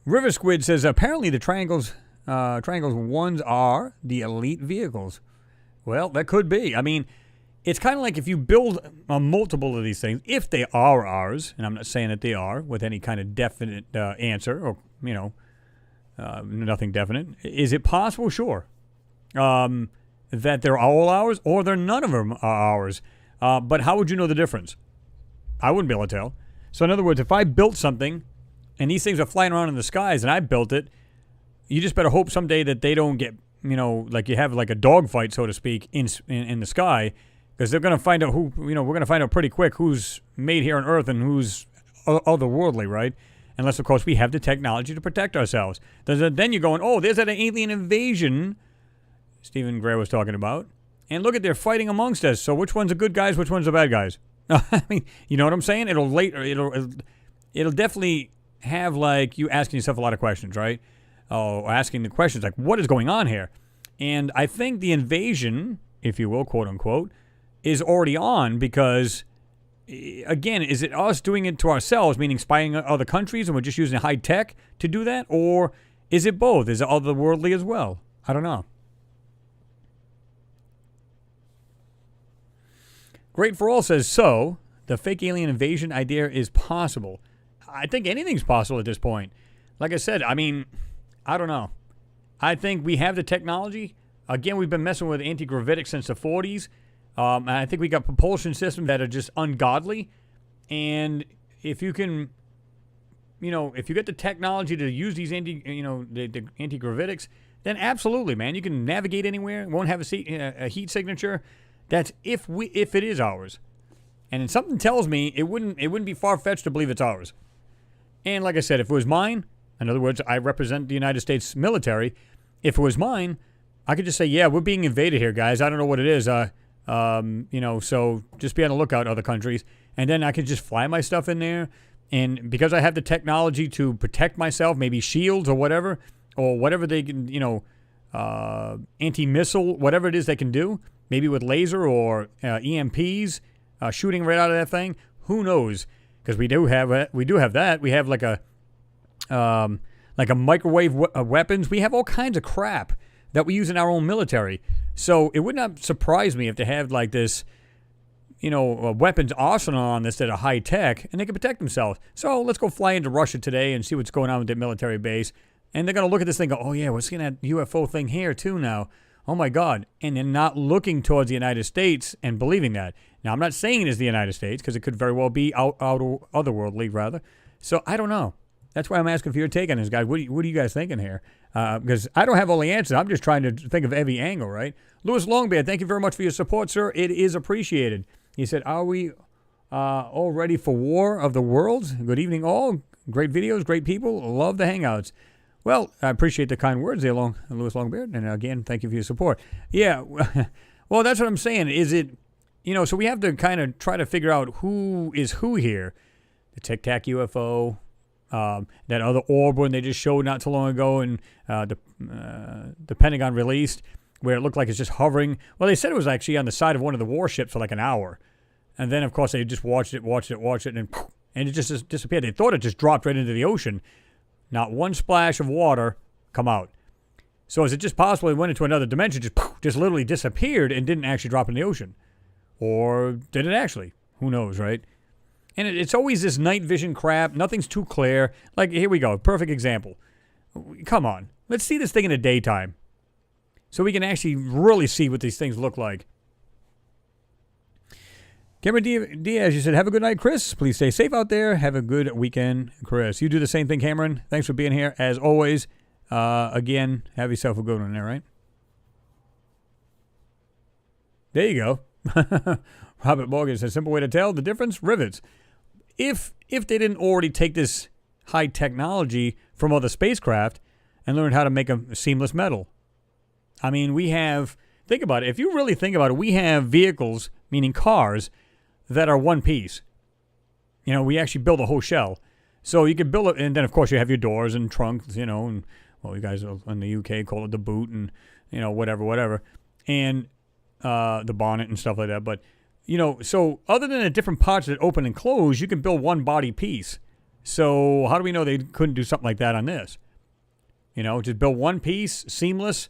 Speaker 1: River Squid says, apparently the triangles ones are the elite vehicles. Well, that could be. I mean, it's kind of like if you build a multiple of these things, if they are ours, and I'm not saying that they are with any kind of definite answer or, nothing definite. Is it possible? Sure. That they're all ours or they're none of them are ours. But how would you know the difference? I wouldn't be able to tell. So in other words, if I built something and these things are flying around in the skies and I built it, you just better hope someday that they don't get, like you have like a dogfight, so to speak, in the sky, because they're going to find out we're going to find out pretty quick who's made here on Earth and who's otherworldly, right? Unless, of course, we have the technology to protect ourselves. Then you're going, oh, there's that alien invasion Stephen Gray was talking about. And look at, they're fighting amongst us. So which one's the good guys, which one's the bad guys? I mean, you know what I'm saying? It'll definitely have, like, you asking yourself a lot of questions, right? Oh, asking the questions like, what is going on here? And I think the invasion, if you will, quote unquote, is already on because, again, is it us doing it to ourselves, meaning spying on other countries and we're just using high tech to do that? Or is it both? Is it otherworldly as well? I don't know. Great for All says, so the fake alien invasion idea is possible. I think anything's possible at this point. Like I said, I mean, I don't know. I think we have the technology. Again, we've been messing with anti-gravitic since the 40s. And I think we got propulsion systems that are just ungodly. And if you can, if you get the technology to use these the anti-gravitics, then absolutely, man, you can navigate anywhere. Won't have a heat signature. That's if it is ours. And something tells me it wouldn't be far-fetched to believe it's ours. And like I said, if it was mine, in other words, I represent the United States military. If it was mine, I could just say, yeah, we're being invaded here, guys. I don't know what it is. So just be on the lookout, other countries. And then I could just fly my stuff in there. And because I have the technology to protect myself, maybe shields or whatever they can, anti-missile, whatever it is they can do, maybe with laser or EMPs shooting right out of that thing. Who knows? Because we do have that. We have like a microwave weapons. We have all kinds of crap that we use in our own military. So it would not surprise me if they have like this, a weapons arsenal on this that are high tech, and they can protect themselves. So let's go fly into Russia today and see what's going on with their military base. And they're going to look at this thing and go, oh yeah, we're seeing that UFO thing here too now. Oh my God. And they're not looking towards the United States and believing that. Now, I'm not saying it is the United States, because it could very well be otherworldly, rather. So I don't know. That's why I'm asking for your take on this, guys. What are you guys thinking here? Because I don't have all the answers. I'm just trying to think of every angle, right? Louis Longbeard, thank you very much for your support, sir. It is appreciated. He said, are we all ready for War of the Worlds? Good evening, all. Great videos, great people. Love the Hangouts. Well, I appreciate the kind words there, Louis Longbeard. And again, thank you for your support. Yeah, well, that's what I'm saying. Is it, so we have to kind of try to figure out who is who here. The Tic Tac UFO, that other orb one they just showed not too long ago, and the Pentagon released, where it looked like it's just hovering. Well, they said it was actually on the side of one of the warships for like an hour. And then, of course, they just watched it, and it just disappeared. They thought it just dropped right into the ocean. Not one splash of water come out. So is it just possible it went into another dimension, just literally disappeared and didn't actually drop in the ocean? Or did it actually? Who knows, right? And it's always this night vision crap. Nothing's too clear. Like, here we go. Perfect example. Come on. Let's see this thing in the daytime, so we can actually really see what these things look like. Cameron Diaz, you said, have a good night, Chris. Please stay safe out there. Have a good weekend, Chris. You do the same thing, Cameron. Thanks for being here, as always. Again, have yourself a good one there, right? There you go. Robert Morgan says, simple way to tell the difference, rivets. If they didn't already take this high technology from other spacecraft and learn how to make a seamless metal. I mean, think about it. If you really think about it, we have vehicles, meaning cars, that are one piece. We actually build a whole shell. So you can build it, and then, of course, you have your doors and trunks, and, well, you guys in the UK call it the boot and, whatever. And the bonnet and stuff like that. But, so other than the different parts that open and close, you can build one body piece. So how do we know they couldn't do something like that on this? Just build one piece, seamless.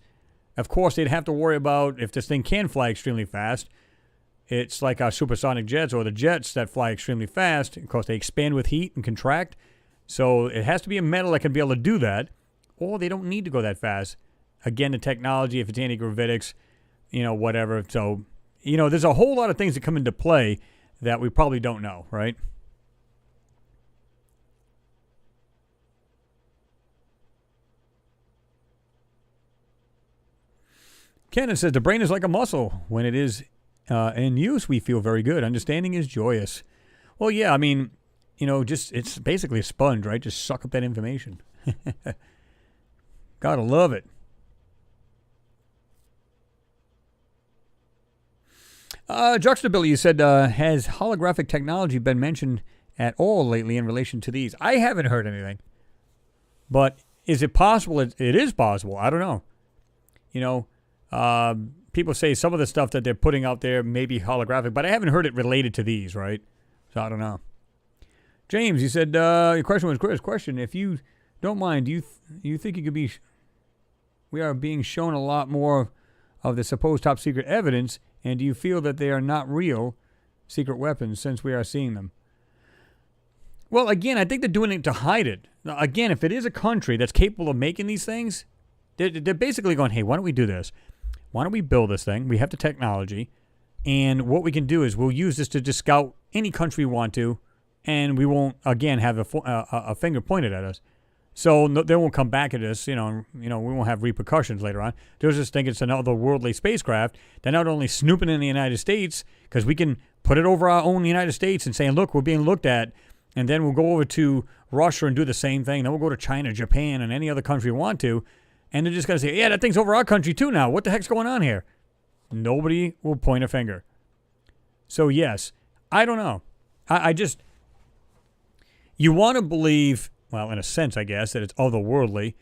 Speaker 1: Of course, they'd have to worry about if this thing can fly extremely fast. It's like our supersonic jets or the jets that fly extremely fast. Of course, they expand with heat and contract. So it has to be a metal that can be able to do that, or they don't need to go that fast. Again, the technology, if it's anti-gravitics, whatever. So, there's a whole lot of things that come into play that we probably don't know, right? Kenan says, the brain is like a muscle. When it is in use, we feel very good. Understanding is joyous. Well, yeah, I mean, it's basically a sponge, right? Just suck up that information. Gotta love it. Juxtabilly, you said, has holographic technology been mentioned at all lately in relation to these? I haven't heard anything. But is it possible? It is possible. I don't know. People say some of the stuff that they're putting out there may be holographic, but I haven't heard it related to these, right? So I don't know. James, you said, your question was Chris' question. If you don't mind, do you think you could be... We are being shown a lot more of the supposed top secret evidence, and do you feel that they are not real secret weapons since we are seeing them? Well, again, I think they're doing it to hide it. Now, again, if it is a country that's capable of making these things, they're basically going, hey, why don't we do this? Why don't we build this thing? We have the technology, and what we can do is we'll use this to just scout any country we want to, and we won't, again, have a finger pointed at us. So they won't come back at us, we won't have repercussions later on. They'll just think it's another worldly spacecraft. They're not only snooping in the United States, because we can put it over our own United States and saying, look, we're being looked at, and then we'll go over to Russia and do the same thing. Then we'll go to China, Japan, and any other country we want to, and they're just going to say, yeah, that thing's over our country too now. What the heck's going on here? Nobody will point a finger. So, yes, I don't know. I just, you want to believe, well, in a sense, I guess, that it's otherworldly,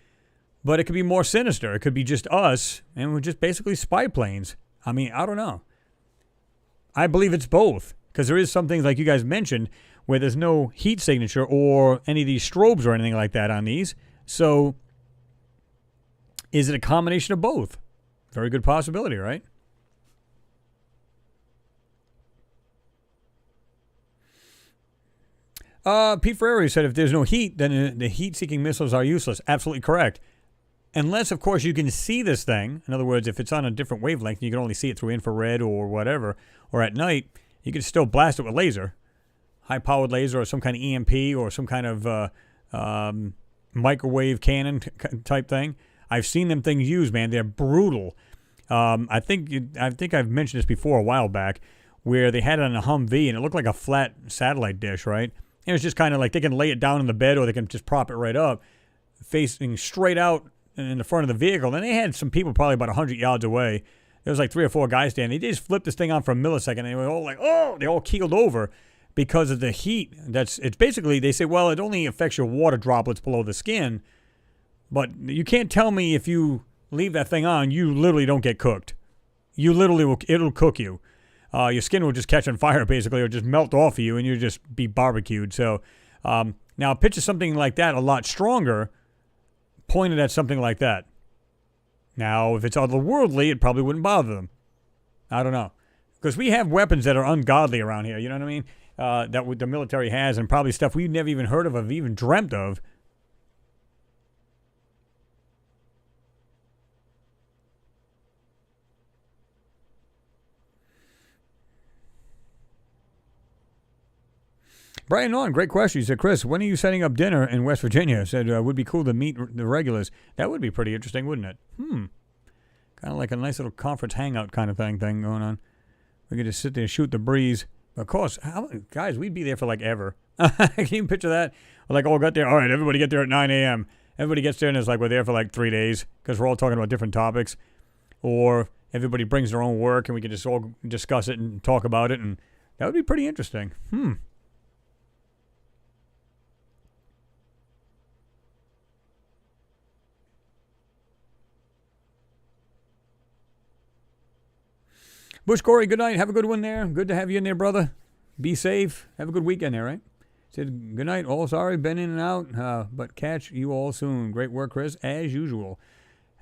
Speaker 1: but it could be more sinister. It could be just us, and we're just basically spy planes. I mean, I don't know. I believe it's both, because there is some things, like you guys mentioned, where there's no heat signature or any of these strobes or anything like that on these. So, is it a combination of both? Very good possibility, right? Pete Ferrari said if there's no heat, then the heat-seeking missiles are useless. Absolutely correct. Unless, of course, you can see this thing. In other words, if it's on a different wavelength, you can only see it through infrared or whatever, or at night, you can still blast it with laser, high-powered laser or some kind of EMP or some kind of microwave cannon type thing. I've seen them things used, man. They're brutal. I think I've mentioned this before a while back, where they had it on a Humvee, and it looked like a flat satellite dish, right? And it was just kind of like they can lay it down in the bed or they can just prop it right up, facing straight out in the front of the vehicle. And they had some people probably about 100 yards away. There was like 3 or 4 guys standing. They just flipped this thing on for a millisecond, and they were all like, oh, they all keeled over because of the heat. It's basically, they say, well, it only affects your water droplets below the skin, but you can't tell me if you leave that thing on, you literally don't get cooked. You literally it'll cook you. Your skin will just catch on fire, basically, or just melt off of you, and you'll just be barbecued. So now picture something like that, a lot stronger, pointed at something like that. Now, if it's otherworldly, it probably wouldn't bother them. I don't know. Because we have weapons that are ungodly around here, you know what I mean? That the military has, and probably stuff we've never even heard of even dreamt of. Brian Norton, great question. He said, Chris, when are you setting up dinner in West Virginia? He said, would be cool to meet the regulars. That would be pretty interesting, wouldn't it? Kind of like a nice little conference hangout kind of thing going on. We could just sit there and shoot the breeze. Of course, guys, we'd be there for like ever. Can you picture that? We're like, all got there. All right, everybody get there at 9 a.m. Everybody gets there and it's like we're there for like 3 days because we're all talking about different topics. Or everybody brings their own work and we can just all discuss it and talk about it. And that would be pretty interesting. Bush Corey, good night. Have a good one there. Good to have you in there, brother. Be safe. Have a good weekend there, right? Said, good night. All sorry, been in and out, but catch you all soon. Great work, Chris, as usual.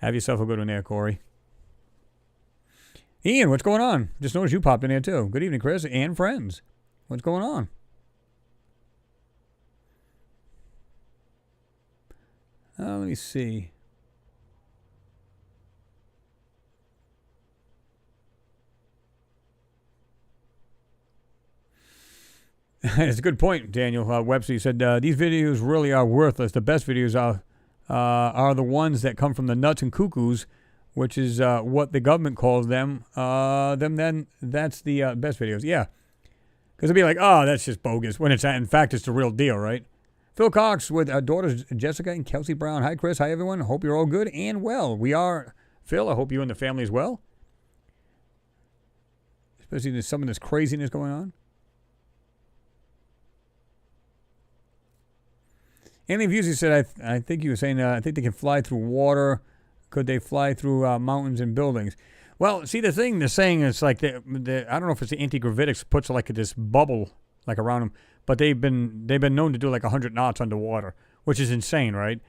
Speaker 1: Have yourself a good one there, Corey. Ian, what's going on? Just noticed you popped in there, too. Good evening, Chris, and friends. What's going on? Let me see. It's a good point, Daniel Webster. You said, these videos really are worthless. The best videos are the ones that come from the nuts and cuckoos, which is what the government calls them. Then that's the best videos. Yeah. Because it'd be like, oh, that's just bogus. When in fact, it's the real deal, right? Phil Cox with daughters Jessica and Kelsey Brown. Hi, Chris. Hi, everyone. Hope you're all good and well. We are, Phil. I hope you and the family as well. Especially there's some of this craziness going on. Anthony Busey said, I think you were saying, I think they can fly through water. Could they fly through mountains and buildings? Well, see, the thing they're saying is like, I don't know if it's the anti-gravitics puts like this bubble like around them, but they've been known to do like 100 knots underwater, which is insane, right?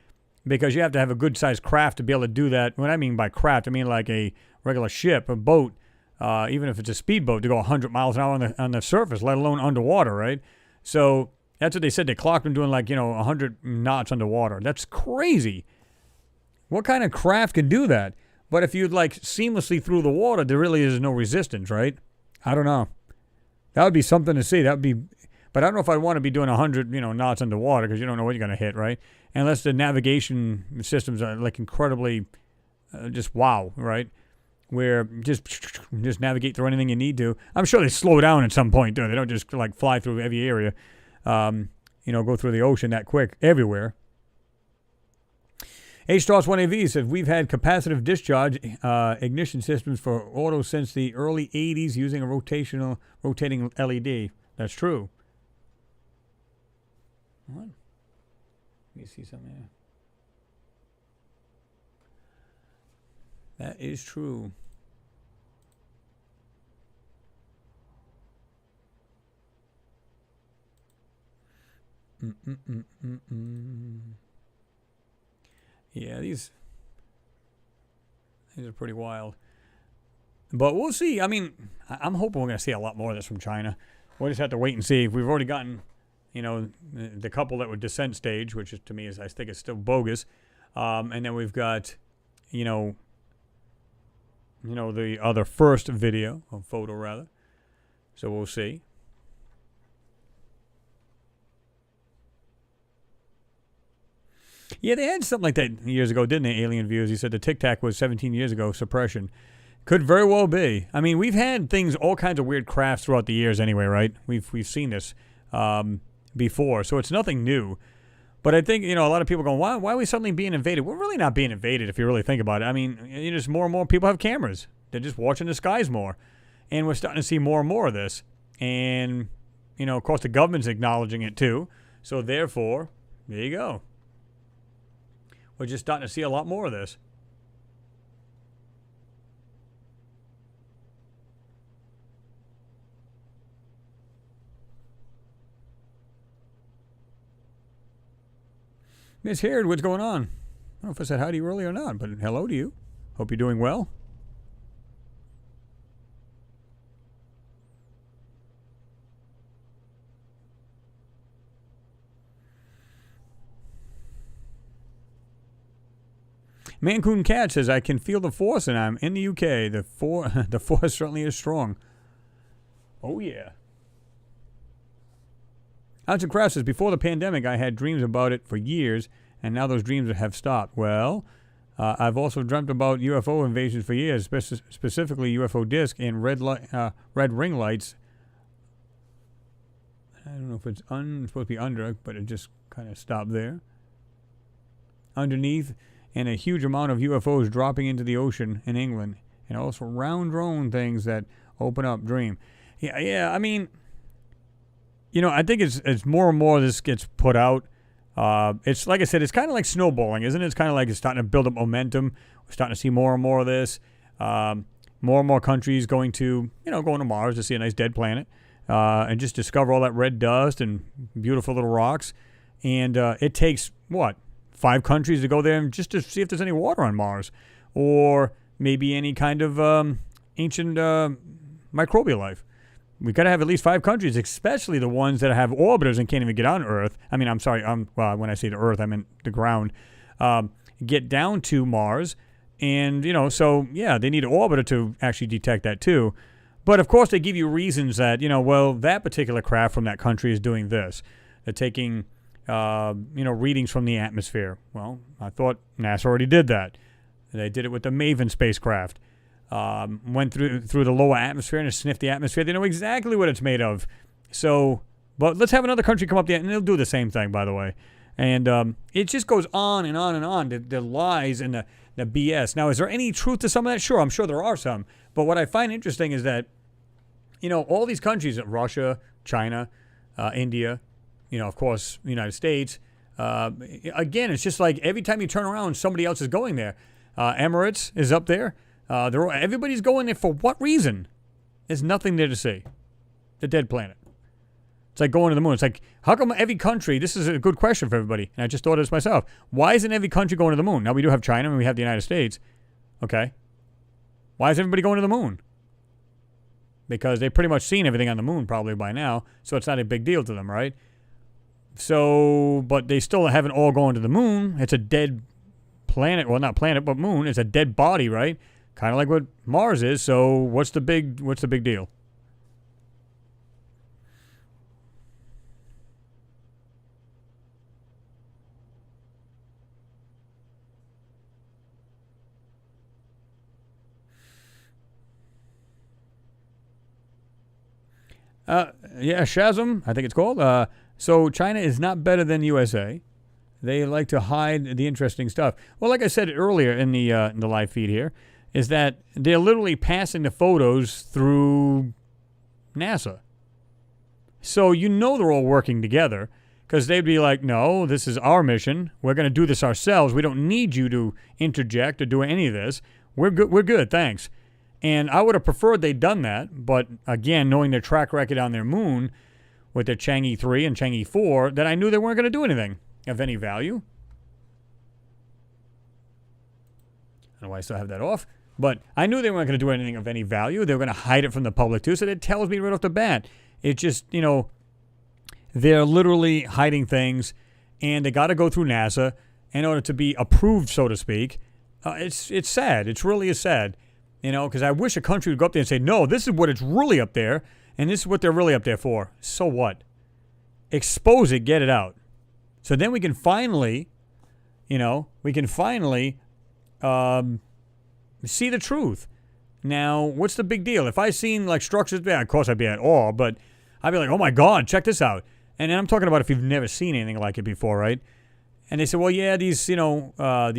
Speaker 1: Because you have to have a good-sized craft to be able to do that. What I mean by craft, I mean like a regular ship, a boat, even if it's a speedboat, to go 100 miles an hour on the surface, let alone underwater, right? So that's what they said. They clocked them doing like, 100 knots underwater. That's crazy. What kind of craft can do that? But if you'd like seamlessly through the water, there really is no resistance, right? I don't know. That would be something to see. That would be, but I don't know if I'd want to be doing 100, knots underwater because you don't know what you're going to hit, right? Unless the navigation systems are like incredibly, just wow, right? Where just navigate through anything you need to. I'm sure they slow down at some point, too. They don't just like fly through every area. Go through the ocean that quick everywhere. H-Stars1AV said, we've had capacitive discharge ignition systems for autos since the early 80s using a rotating LED. That's true. What? Let me see something here. That is true. Yeah, these are pretty wild. But we'll see. I mean, I'm hoping we're going to see a lot more of this from China. We'll just have to wait and see. If we've already gotten, you know, the couple that were descent stage, which is, to me is, I think it's still bogus. And then we've got, you know, the other first video, or photo rather. So we'll see. Yeah, they had something like that years ago, didn't they, Alien Views? He said the Tic Tac was 17 years ago, suppression. Could very well be. I mean, we've had things, all kinds of weird crafts throughout the years anyway, right? We've seen this before, so it's nothing new. But I think, a lot of people go, why are we suddenly being invaded? We're really not being invaded if you really think about it. I mean, just more and more people have cameras. They're just watching the skies more. And we're starting to see more and more of this. And, of course, the government's acknowledging it too. So therefore, there you go. We're just starting to see a lot more of this. Miss Haird, what's going on? I don't know if I said hi to you earlier or not, but hello to you. Hope you're doing well. Mancoon Cat says, I can feel the force and I'm in the UK. The force certainly is strong. Oh, yeah. Hudson Kraft says, before the pandemic, I had dreams about it for years, and now those dreams have stopped. Well, I've also dreamt about UFO invasions for years, specifically UFO disc and red ring lights. I don't know if it's supposed to be under, but it just kind of stopped there. Underneath, and a huge amount of UFOs dropping into the ocean in England, and also round drone things that open up dream. Yeah, I mean, I think it's more and more this gets put out. It's like I said, it's kind of like snowballing, isn't it? It's kind of like it's starting to build up momentum. We're starting to see more and more of this. More and more countries going to Mars to see a nice dead planet and just discover all that red dust and beautiful little rocks. And it takes, 5 countries to go there and just to see if there's any water on Mars, or maybe any kind of ancient microbial life. We've got to have at least 5 countries, especially the ones that have orbiters and can't even get on Earth. I mean, I'm sorry, when I say the Earth, I mean the ground. Get down to Mars, and, so, yeah, they need an orbiter to actually detect that too. But, of course, they give you reasons that, that particular craft from that country is doing this. They're taking, readings from the atmosphere. Well, I thought NASA already did that. They did it with the Maven spacecraft. Went through the lower atmosphere and sniffed the atmosphere. They know exactly what it's made of. So, but let's have another country come up there, and they'll do the same thing, by the way. And it just goes on and on and on, the lies and the BS. Now, is there any truth to some of that? Sure, I'm sure there are some. But what I find interesting is that, all these countries, Russia, China, India, of course, the United States, again, it's just like every time you turn around, somebody else is going there. Emirates is up there. Everybody's going there for what reason? There's nothing there to see. The dead planet. It's like going to the moon. It's like, how come every country, this is a good question for everybody, and I just thought of this myself. Why isn't every country going to the moon? Now, we do have China, and we have the United States. Okay. Why is everybody going to the moon? Because they've pretty much seen everything on the moon probably by now, so it's not a big deal to them, right? So, but they still haven't all gone to the moon. It's a dead planet. Well, not planet, but moon. It's a dead body, right? Kind of like what Mars is. So what's the big deal? Yeah, Shazam, I think it's called. So China is not better than USA. They like to hide the interesting stuff. Well, like I said earlier in the live feed here, is that they're literally passing the photos through NASA. So they're all working together, because they'd be like, no, this is our mission. We're going to do this ourselves. We don't need you to interject or do any of this. We're good, thanks. And I would have preferred they'd done that, but again, knowing their track record on their moon with their Chang'e 3 and Chang'e 4, that I knew they weren't going to do anything of any value. I don't know why I still have that off. But I knew they weren't going to do anything of any value. They were going to hide it from the public too. So that tells me right off the bat. It just, they're literally hiding things, and they got to go through NASA in order to be approved, so to speak. It's sad. It really is sad, because I wish a country would go up there and say, no, this is what it's really up there, and this is what they're really up there for. So what? Expose it, get it out. So then we can finally, see the truth. Now, what's the big deal? If I seen like structures, of course I'd be at awe, but I'd be like, oh my God, check this out. And I'm talking about if you've never seen anything like it before, right? And they say, well, yeah, these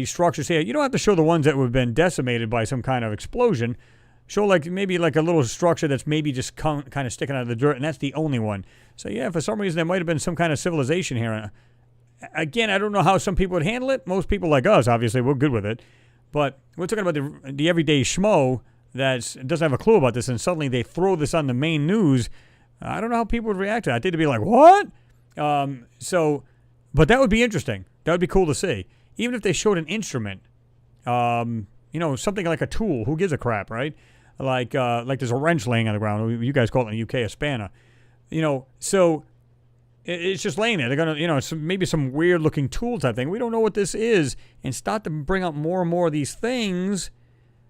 Speaker 1: structures here, you don't have to show the ones that have been decimated by some kind of explosion. Show maybe like a little structure that's maybe just kind of sticking out of the dirt, and that's the only one. So yeah, for some reason there might have been some kind of civilization here. Again, I don't know how some people would handle it. Most people like us, obviously, we're good with it. But we're talking about the everyday schmo that doesn't have a clue about this, and suddenly they throw this on the main news. I don't know how people would react to it. I think they'd be like, what? But that would be interesting. That would be cool to see. Even if they showed an instrument, something like a tool. Who gives a crap, right? Like there's a wrench laying on the ground. You guys call it in the UK a spanner. So it's just laying there. They're going to, maybe some weird-looking tool type thing. We don't know what this is. And start to bring out more and more of these things.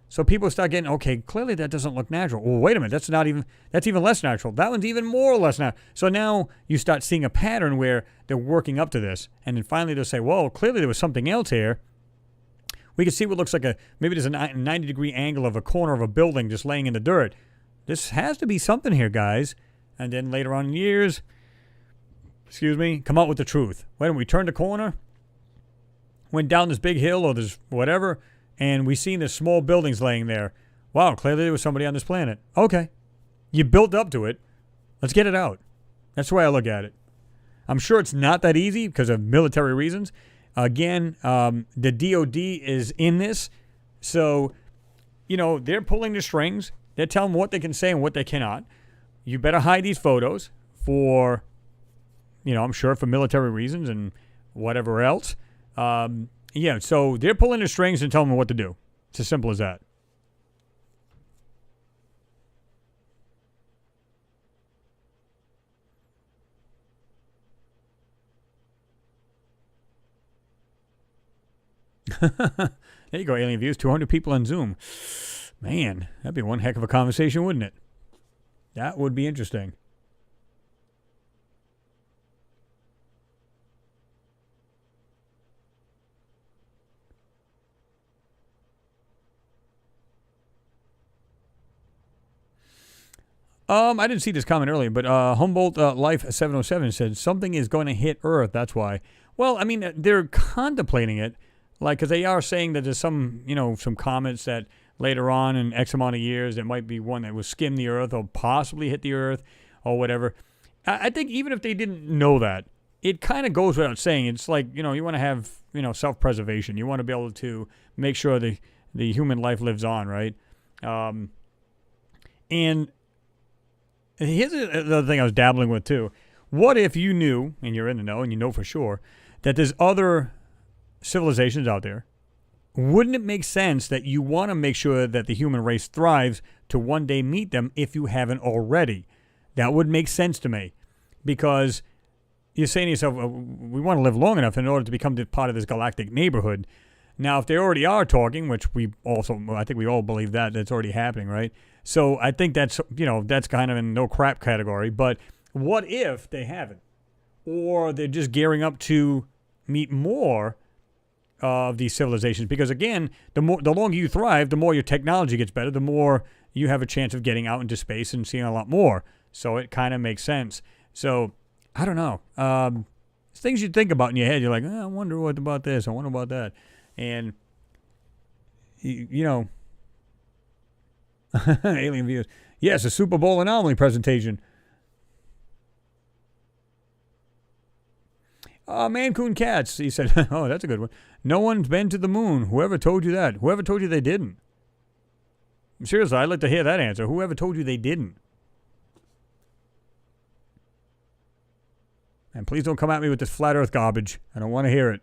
Speaker 1: So people start getting, okay, clearly that doesn't look natural. Well, wait a minute, that's even less natural. That one's even more or less natural. So now you start seeing a pattern where they're working up to this. And then finally they'll say, well, clearly there was something else here. We can see what looks like maybe there's a 90-degree angle of a corner of a building just laying in the dirt. This has to be something here, guys. And then later on in years, come out with the truth. Why don't we turn the corner, went down this big hill or this whatever, and we seen the small buildings laying there. Wow, clearly there was somebody on this planet. Okay. You built up to it. Let's get it out. That's the way I look at it. I'm sure it's not that easy because of military reasons. Again, the DOD is in this. So, they're pulling the strings. They're telling them what they can say and what they cannot. You better hide these photos for, I'm sure for military reasons and whatever else. So they're pulling the strings and telling them what to do. It's as simple as that. There you go, Alien Views. 200 people on Zoom. Man, that'd be one heck of a conversation, wouldn't it? That would be interesting. I didn't see this comment earlier, but Humboldt Life 707 said something is going to hit Earth. That's why. Well, I mean, they're contemplating it, because they are saying that there's some comets that later on in X amount of years, there might be one that will skim the Earth or possibly hit the Earth or whatever. I think even if they didn't know that, it kind of goes without saying. It's like, you want to have, self-preservation. You want to be able to make sure the human life lives on, right? And here's the thing I was dabbling with, too. What if you knew, and you're in the know, and you know for sure, that there's other civilizations out there? Wouldn't it make sense that you want to make sure that the human race thrives to one day meet them if you haven't already? That would make sense to me. Because you're saying to yourself, we want to live long enough in order to become part of this galactic neighborhood. Now, if they already are talking, which I think we all believe that's already happening, right? So I think that's kind of in no crap category. But what if they haven't? Or they're just gearing up to meet more of these civilizations? Because again, the longer you thrive, the more your technology gets better, the more you have a chance of getting out into space and seeing a lot more. So it kind of makes sense. So I don't know. It's things you think about in your head. You're like, I wonder what about this. I wonder about that. And, Alien Views. Yes, a Super Bowl anomaly presentation. Mancoon Cats, he said, oh, that's a good one. No one's been to the moon. Whoever told you that? Whoever told you they didn't? Seriously, I'd like to hear that answer. Whoever told you they didn't? And please don't come at me with this flat earth garbage. I don't want to hear it.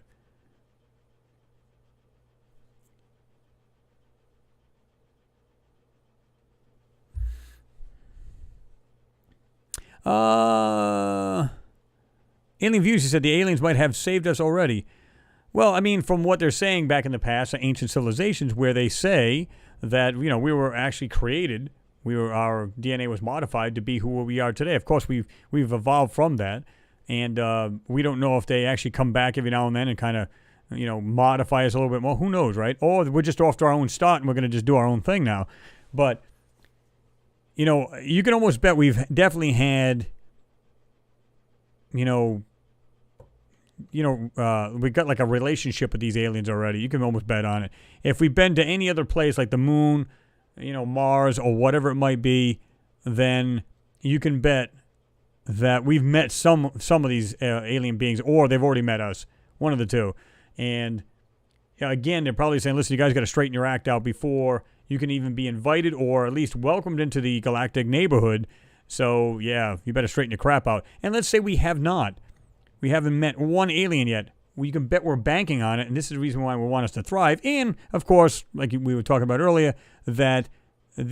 Speaker 1: Alien Views, he said the aliens might have saved us already. Well, I mean, from what they're saying back in the past, ancient civilizations, where they say that, we were actually created, our DNA was modified to be who we are today. Of course, we've evolved from that, and we don't know if they actually come back every now and then and kind of, modify us a little bit more. Who knows, right? Or we're just off to our own start and we're going to just do our own thing now. But, you can almost bet we've definitely had, we got like a relationship with these aliens already. You can almost bet on it. If we've been to any other place like the moon, Mars or whatever it might be, then you can bet that we've met some of these alien beings, or they've already met us. One of the two. And again, they're probably saying, listen, you guys got to straighten your act out before you can even be invited or at least welcomed into the galactic neighborhood. So, yeah, you better straighten your crap out. And let's say we have not. We haven't met one alien yet. You can bet we're banking on it, and this is the reason why we want us to thrive. And, of course, like we were talking about earlier, that if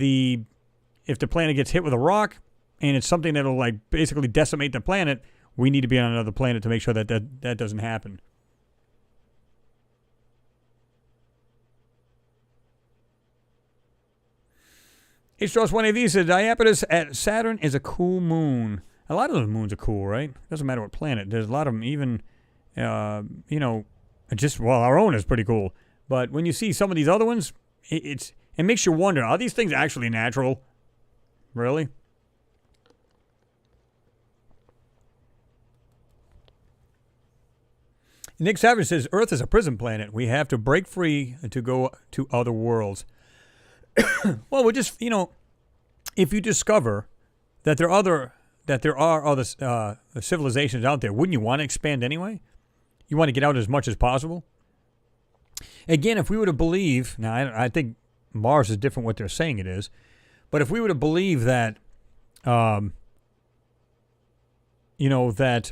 Speaker 1: the planet gets hit with a rock and it's something that'll like basically decimate the planet, we need to be on another planet to make sure that doesn't happen. H-1AV says, Iapetus at Saturn is a cool moon. A lot of those moons are cool, right? Doesn't matter what planet. There's a lot of them, even, our own is pretty cool. But when you see some of these other ones, it makes you wonder, are these things actually natural? Really? Nick Savage says, Earth is a prison planet. We have to break free to go to other worlds. Well, we're just, if you discover that there are other civilizations out there, wouldn't you want to expand anyway? You want to get out as much as possible? Again, if we were to believe, now I think Mars is different what they're saying it is, but if we were to believe that, that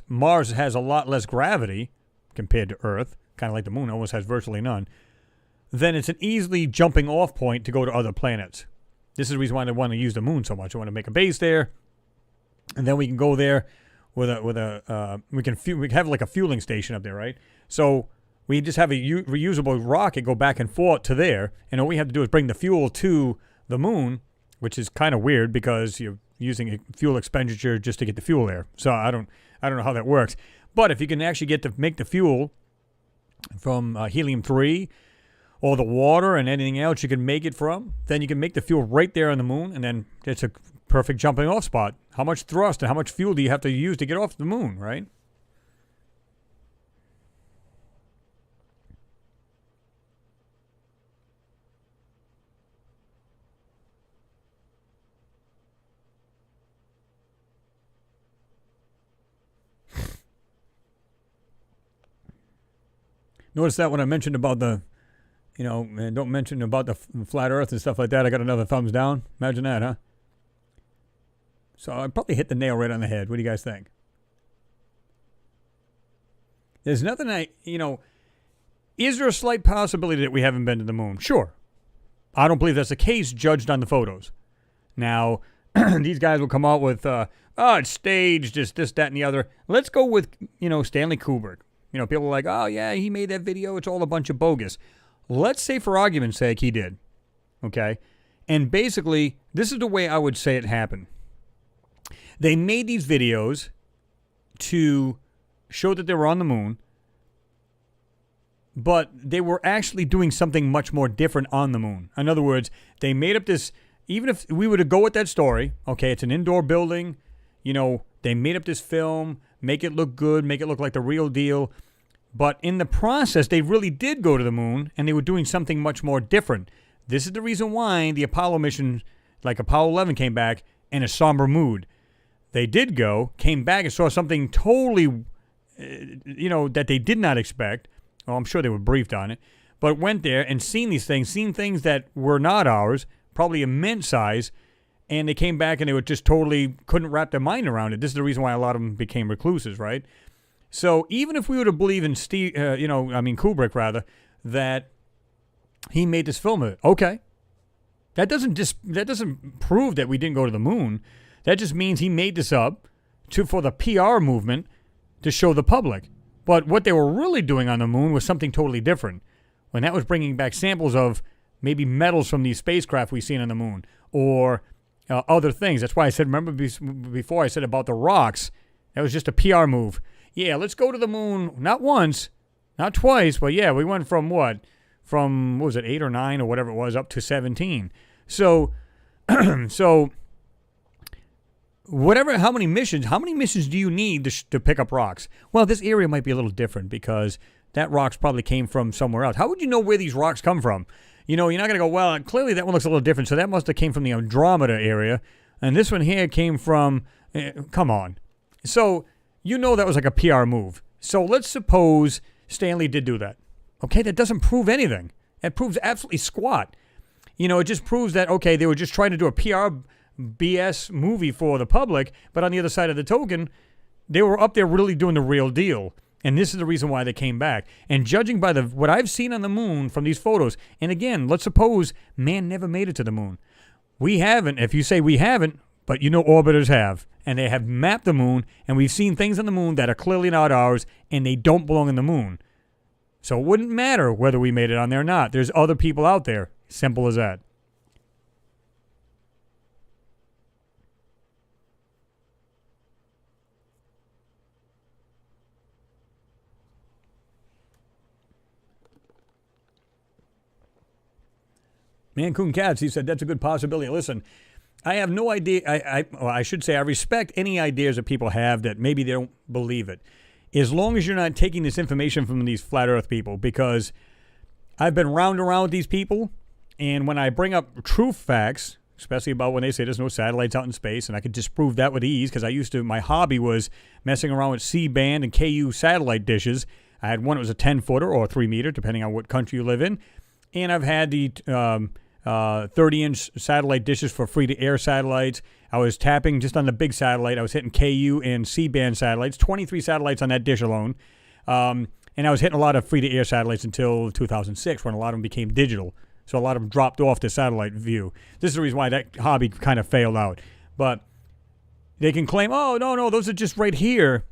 Speaker 1: Mars has a lot less gravity compared to Earth, kind of like the moon almost has virtually none, then it's an easily jumping off point to go to other planets. This is the reason why they want to use the moon so much. They want to make a base there, and then we can go there we can have like a fueling station up there, right? So we just have a reusable rocket go back and forth to there, and all we have to do is bring the fuel to the moon, which is kind of weird because you're using a fuel expenditure just to get the fuel there. So I don't know how that works. But if you can actually get to make the fuel from helium-3 or the water and anything else you can make it from, then you can make the fuel right there on the moon, and then it's a perfect jumping off spot. How much thrust and how much fuel do you have to use to get off the moon, right? Notice that when I mentioned about the, and don't mention about the flat earth and stuff like that, I got another thumbs down. Imagine that, huh? So I probably hit the nail right on the head. What do you guys think? There's nothing is there a slight possibility that we haven't been to the moon? Sure. I don't believe that's the case judged on the photos. Now, these guys will come out with, it's staged, this, that, and the other. Let's go with, Stanley Kubrick. People are like, oh, yeah, he made that video. It's all a bunch of bogus. Let's say, for argument's sake, he did. Okay? And basically, this is the way I would say it happened. They made these videos to show that they were on the moon, but they were actually doing something much more different on the moon. In other words, they made up this, even if we were to go with that story, okay, it's an indoor building, they made up this film, make it look good, make it look like the real deal. But in the process, they really did go to the moon, and they were doing something much more different. This is the reason why the Apollo mission, like Apollo 11, came back in a somber mood. They did go, came back and saw something totally, that they did not expect. Oh, I'm sure they were briefed on it. But went there and seen things that were not ours, probably immense size, and they came back and they were just totally couldn't wrap their mind around it. This is the reason why a lot of them became recluses, right? So even if we were to believe in Kubrick rather, that he made this film of it, okay, that doesn't prove that we didn't go to the moon. That just means he made this up for the PR movement to show the public. But what they were really doing on the moon was something totally different. When that was bringing back samples of maybe metals from these spacecraft we've seen on the moon, or other things. That's why I said, remember before I said about the rocks, that was just a PR move. Yeah, let's go to the moon, not once, not twice, but yeah, we went from what? From, what was it, 8 or 9 or whatever it was, up to 17. So, how many missions do you need to pick up rocks? Well, this area might be a little different because that rocks probably came from somewhere else. How would you know where these rocks come from? You know, you're not going to go, well, clearly that one looks a little different, so that must have came from the Andromeda area, and this one here came from, come on. So, you know that was like a PR move. So let's suppose Stanley did do that. Okay, that doesn't prove anything. It proves absolutely squat. You know, it just proves that, okay, they were just trying to do a PR BS movie for the public, but on the other side of the token, they were up there really doing the real deal. And this is the reason why they came back. And judging by what I've seen on the moon from these photos, and again, let's suppose man never made it to the moon. We haven't. If you say we haven't, but you know orbiters have. And they have mapped the moon, and we've seen things on the moon that are clearly not ours, and they don't belong in the moon. So it wouldn't matter whether we made it on there or not. There's other people out there. Simple as that. Mancoon Cats, he said, that's a good possibility. Listen, I have no idea. I should say I respect any ideas that people have that maybe they don't believe it. As long as you're not taking this information from these flat earth people, because I've been round and around with these people, and when I bring up true facts, especially about when they say there's no satellites out in space, and I could disprove that with ease because my hobby was messing around with C-band and KU satellite dishes. I had one that was a 10-footer or 3-meter, depending on what country you live in. And I've had the 30-inch satellite dishes for free-to-air satellites. I was tapping just on the big satellite. I was hitting KU and C-band satellites, 23 satellites on that dish alone. And I was hitting a lot of free-to-air satellites until 2006 when a lot of them became digital. So a lot of them dropped off the satellite view. This is the reason why that hobby kind of failed out. But they can claim, oh, no, those are just right here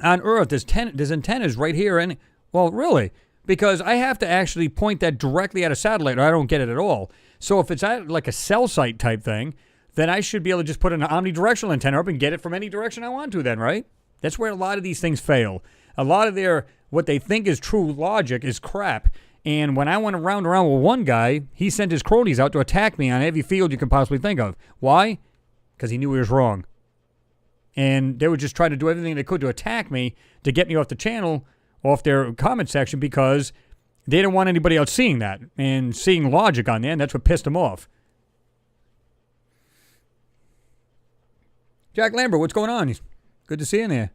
Speaker 1: on Earth. There's antennas right here. And well, really? Because I have to actually point that directly at a satellite or I don't get it at all. So if it's at like a cell site type thing, then I should be able to just put an omnidirectional antenna up and get it from any direction I want to then, right? That's where a lot of these things fail. A lot of what they think is true logic is crap. And when I went around with one guy, he sent his cronies out to attack me on every field you can possibly think of. Why? Because he knew he was wrong. And they would just try to do everything they could to attack me to get me off the channel, off their comment section, because they didn't want anybody else seeing that and seeing logic on there, and that's what pissed them off. Jack Lambert, what's going on? Good to see you in there.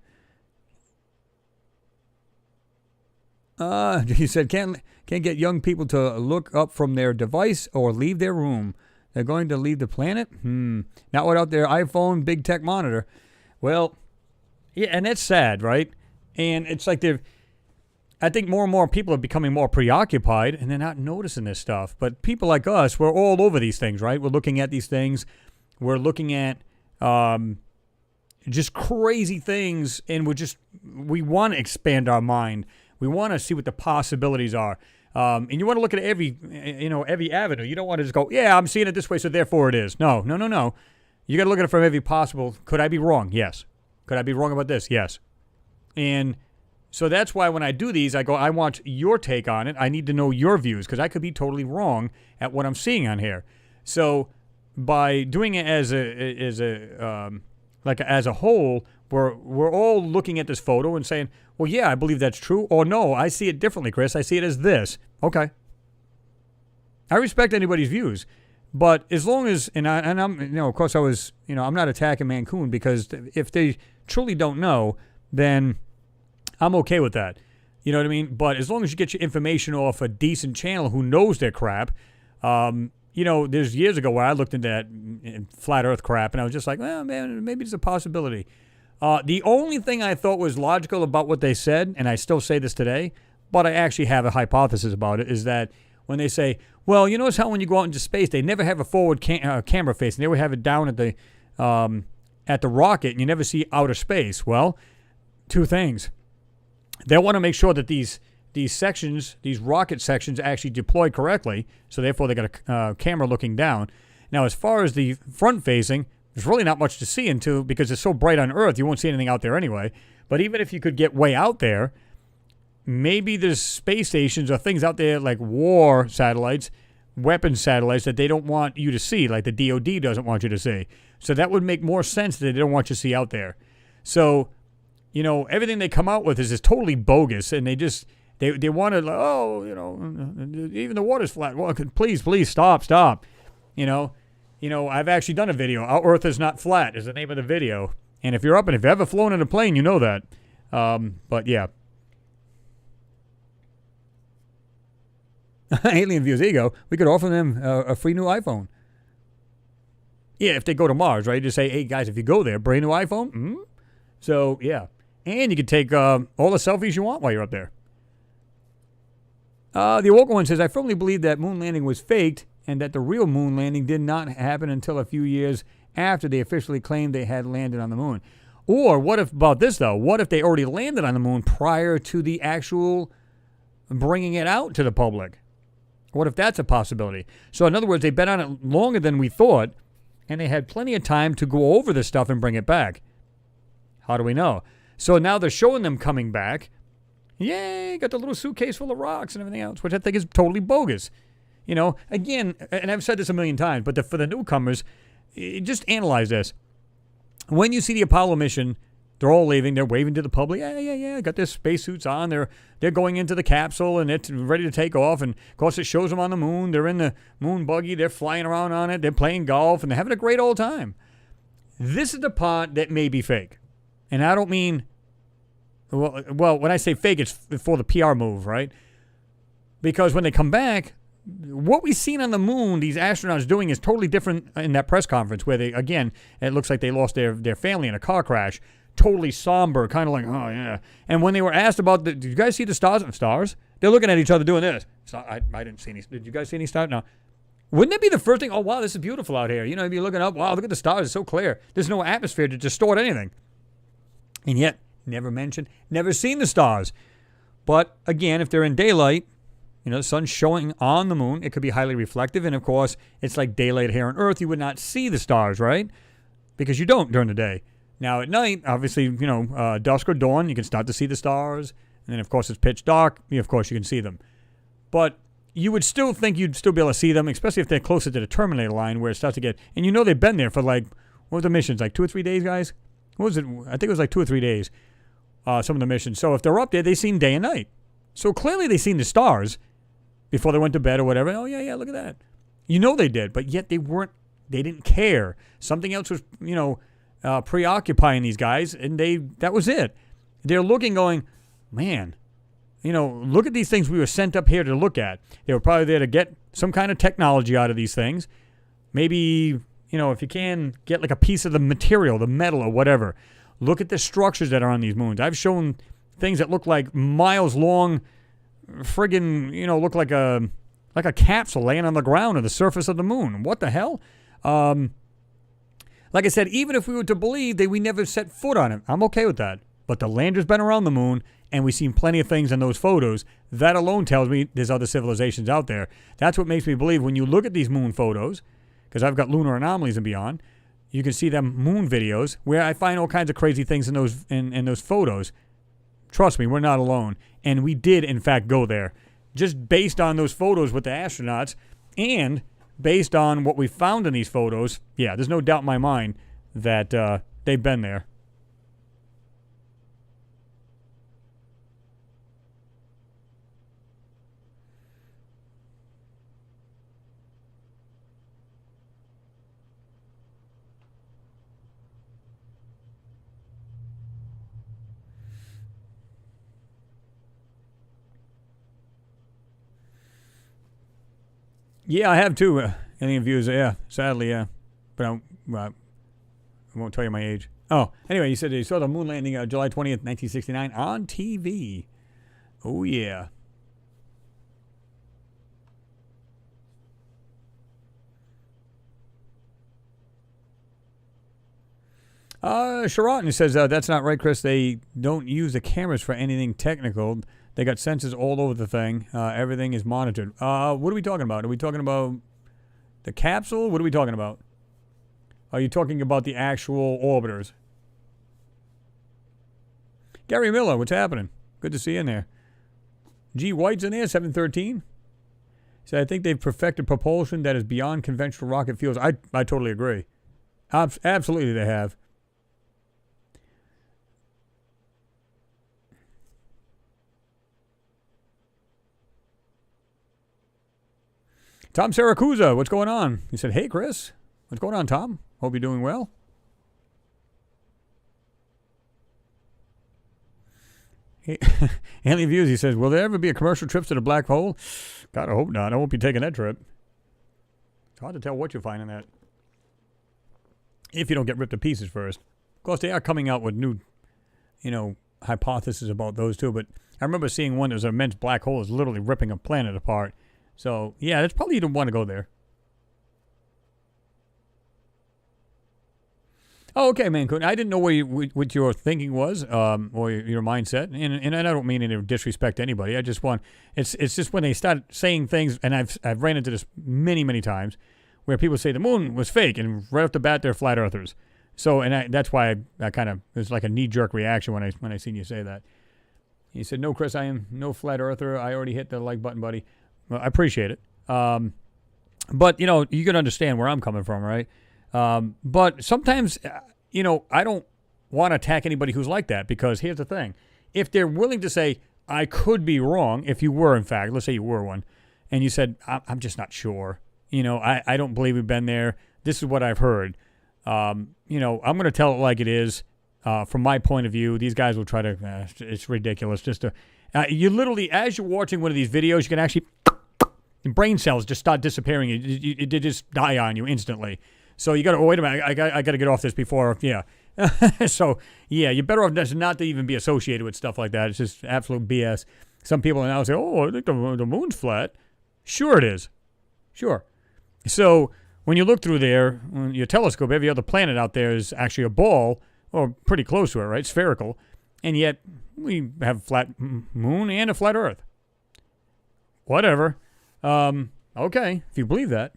Speaker 1: He said, can't get young people to look up from their device or leave their room. They're going to leave the planet? Not without their iPhone, big tech monitor. Well, yeah, and that's sad, right? And it's like I think more and more people are becoming more preoccupied, and they're not noticing this stuff. But people like us, we're all over these things, right? We're looking at these things. We're looking at just crazy things, and we want to expand our mind. We want to see what the possibilities are. And you want to look at every avenue. You don't want to just go, yeah, I'm seeing it this way, so therefore it is. No. You got to look at it from every possible. Could I be wrong? Yes. Could I be wrong about this? Yes. And so that's why when I do these, I go, I want your take on it. I need to know your views because I could be totally wrong at what I'm seeing on here. So by doing it as a whole, we're all looking at this photo and saying, well, yeah, I believe that's true. Or no, I see it differently, Chris. I see it as this. Okay. I respect anybody's views. But as long as, and I'm, of course I was, I'm not attacking Mancoon because if they truly don't know, then I'm okay with that. You know what I mean? But as long as you get your information off a decent channel who knows their crap, there's years ago where I looked into that flat earth crap and I was just like, well, man, maybe it's a possibility. The only thing I thought was logical about what they said, and I still say this today, but I actually have a hypothesis about it, is that when they say, well, you notice how when you go out into space, they never have a forward camera face, and they would have it down at the rocket, and you never see outer space. Well, two things. They'll want to make sure that these sections, these rocket sections, actually deploy correctly. So therefore, they got a camera looking down. Now, as far as the front facing, there's really not much to see into because it's so bright on Earth, you won't see anything out there anyway. But even if you could get way out there, maybe there's space stations or things out there like war satellites, weapons satellites that they don't want you to see, like the DOD doesn't want you to see. So that would make more sense that they don't want you to see out there. So, you know, everything they come out with is just totally bogus, and they want to, oh, you know, even the water's flat. Well, please stop. You know, I've actually done a video. Our Earth is not flat is the name of the video. And if you're up and if you've ever flown in a plane, you know that. But yeah. Alien Views, there you go. We could offer them a free new iPhone. Yeah, if they go to Mars, right? Just say, hey, guys, if you go there, brand new iPhone. Mm-hmm. So, yeah. And you can take all the selfies you want while you're up there. The Awoken one says, I firmly believe that moon landing was faked and that the real moon landing did not happen until a few years after they officially claimed they had landed on the moon. Or what if, about this though, what if they already landed on the moon prior to the actual bringing it out to the public? What if that's a possibility? So in other words, they've been on it longer than we thought, and they had plenty of time to go over this stuff and bring it back. How do we know? So now they're showing them coming back. Yay, got the little suitcase full of rocks and everything else, which I think is totally bogus. You know, again, and I've said this a million times, but for the newcomers, just analyze this. When you see the Apollo mission, they're all leaving. They're waving to the public. Yeah. Got their spacesuits on. They're going into the capsule, and it's ready to take off. And, of course, it shows them on the moon. They're in the moon buggy. They're flying around on it. They're playing golf, and they're having a great old time. This is the part that may be fake. And I don't mean, well, when I say fake, it's for the PR move, right? Because when they come back, what we've seen on the moon, these astronauts doing is totally different in that press conference where they, again, it looks like they lost their family in a car crash. Totally somber, kind of like, oh, yeah. And when they were asked about, did you guys see the stars? Stars? They're looking at each other doing this. So I didn't see any. Did you guys see any stars? No. Wouldn't it be the first thing? Oh, wow, this is beautiful out here. You know, you'd be looking up, wow, look at the stars. It's so clear. There's no atmosphere to distort anything. And yet, never mentioned, never seen the stars. But, again, if they're in daylight, you know, the sun's showing on the moon, it could be highly reflective. And, of course, it's like daylight here on Earth. You would not see the stars, right? Because you don't during the day. Now, at night, obviously, you know, dusk or dawn, you can start to see the stars. And then, of course, it's pitch dark. Of course, you can see them. But you would still think you'd still be able to see them, especially if they're closer to the Terminator line where it starts to get... And you know they've been there for, like, what were the missions? Like 2 or 3 days, guys? What was it? I think it was like 2 or 3 days, some of the missions. So if they're up there, they've seen day and night. So clearly they've seen the stars before they went to bed or whatever. Oh, yeah, look at that. You know they did, but yet they didn't care. Something else was, you know... preoccupying these guys, and that was it. They're looking going, man, you know, look at these things we were sent up here to look at. They were probably there to get some kind of technology out of these things. Maybe, you know, if you can, get like a piece of the material, the metal or whatever. Look at the structures that are on these moons. I've shown things that look like miles long, friggin', you know, look like a capsule laying on the ground or the surface of the moon. What the hell? Like I said, even if we were to believe that we never set foot on it, I'm okay with that. But the lander's been around the moon, and we've seen plenty of things in those photos. That alone tells me there's other civilizations out there. That's what makes me believe when you look at these moon photos, because I've got lunar anomalies and beyond, you can see them moon videos where I find all kinds of crazy things in those photos. Trust me, we're not alone. And we did, in fact, go there. Just based on those photos with the astronauts and... based on what we found in these photos, yeah, there's no doubt in my mind that they've been there. Yeah, I have too. Alien Views, yeah. Sadly, yeah. But I won't tell you my age. Oh, anyway, you said you saw the moon landing July 20th, 1969 on TV. Oh, yeah. Sharon says, that's not right, Chris. They don't use the cameras for anything technical. They got sensors all over the thing. Everything is monitored. What are we talking about? Are we talking about the capsule? What are we talking about? Are you talking about the actual orbiters? Gary Miller, what's happening? Good to see you in there. G. White's in there, 713. So I think they've perfected propulsion that is beyond conventional rocket fuels. I totally agree. Absolutely they have. Tom Saracusa, what's going on? He said, hey, Chris. What's going on, Tom? Hope you're doing well. Anthony Views, he says, will there ever be a commercial trip to the black hole? God, I hope not. I won't be taking that trip. It's hard to tell what you'll find in that. If you don't get ripped to pieces first. Of course, they are coming out with new, hypotheses about those too. But I remember seeing one that was an immense black hole is literally ripping a planet apart. So, yeah, that's probably you don't want to go there. Oh, okay, man. I didn't know what your thinking was, or your mindset, and I don't mean any disrespect to anybody. I just want it's just when they start saying things, and I've ran into this many times, where people say the moon was fake, and right off the bat they're flat earthers. So, that's why I kind of it was like a knee jerk reaction when I seen you say that. He said, "No, Chris, I am no flat earther. I already hit the like button, buddy." Well, I appreciate it, but you can understand where I'm coming from, right? But sometimes, I don't want to attack anybody who's like that, because here's the thing. If they're willing to say, I could be wrong, if you were, in fact, let's say you were one, and you said, I'm just not sure. I don't believe we've been there. This is what I've heard. I'm going to tell it like it is. From my point of view, these guys will try to, it's ridiculous. You literally, as you're watching one of these videos, you can actually, brain cells just start disappearing. They just die on you instantly. So you got to, wait a minute, I got to get off this before, yeah. So, yeah, you're better off not to even be associated with stuff like that. It's just absolute BS. Some people now say, I think the moon's flat. Sure it is. Sure. So when you look through there, on your telescope, every other planet out there is actually a ball, or pretty close to it, right? Spherical. And yet we have a flat moon and a flat Earth. Whatever. Okay, if you believe that.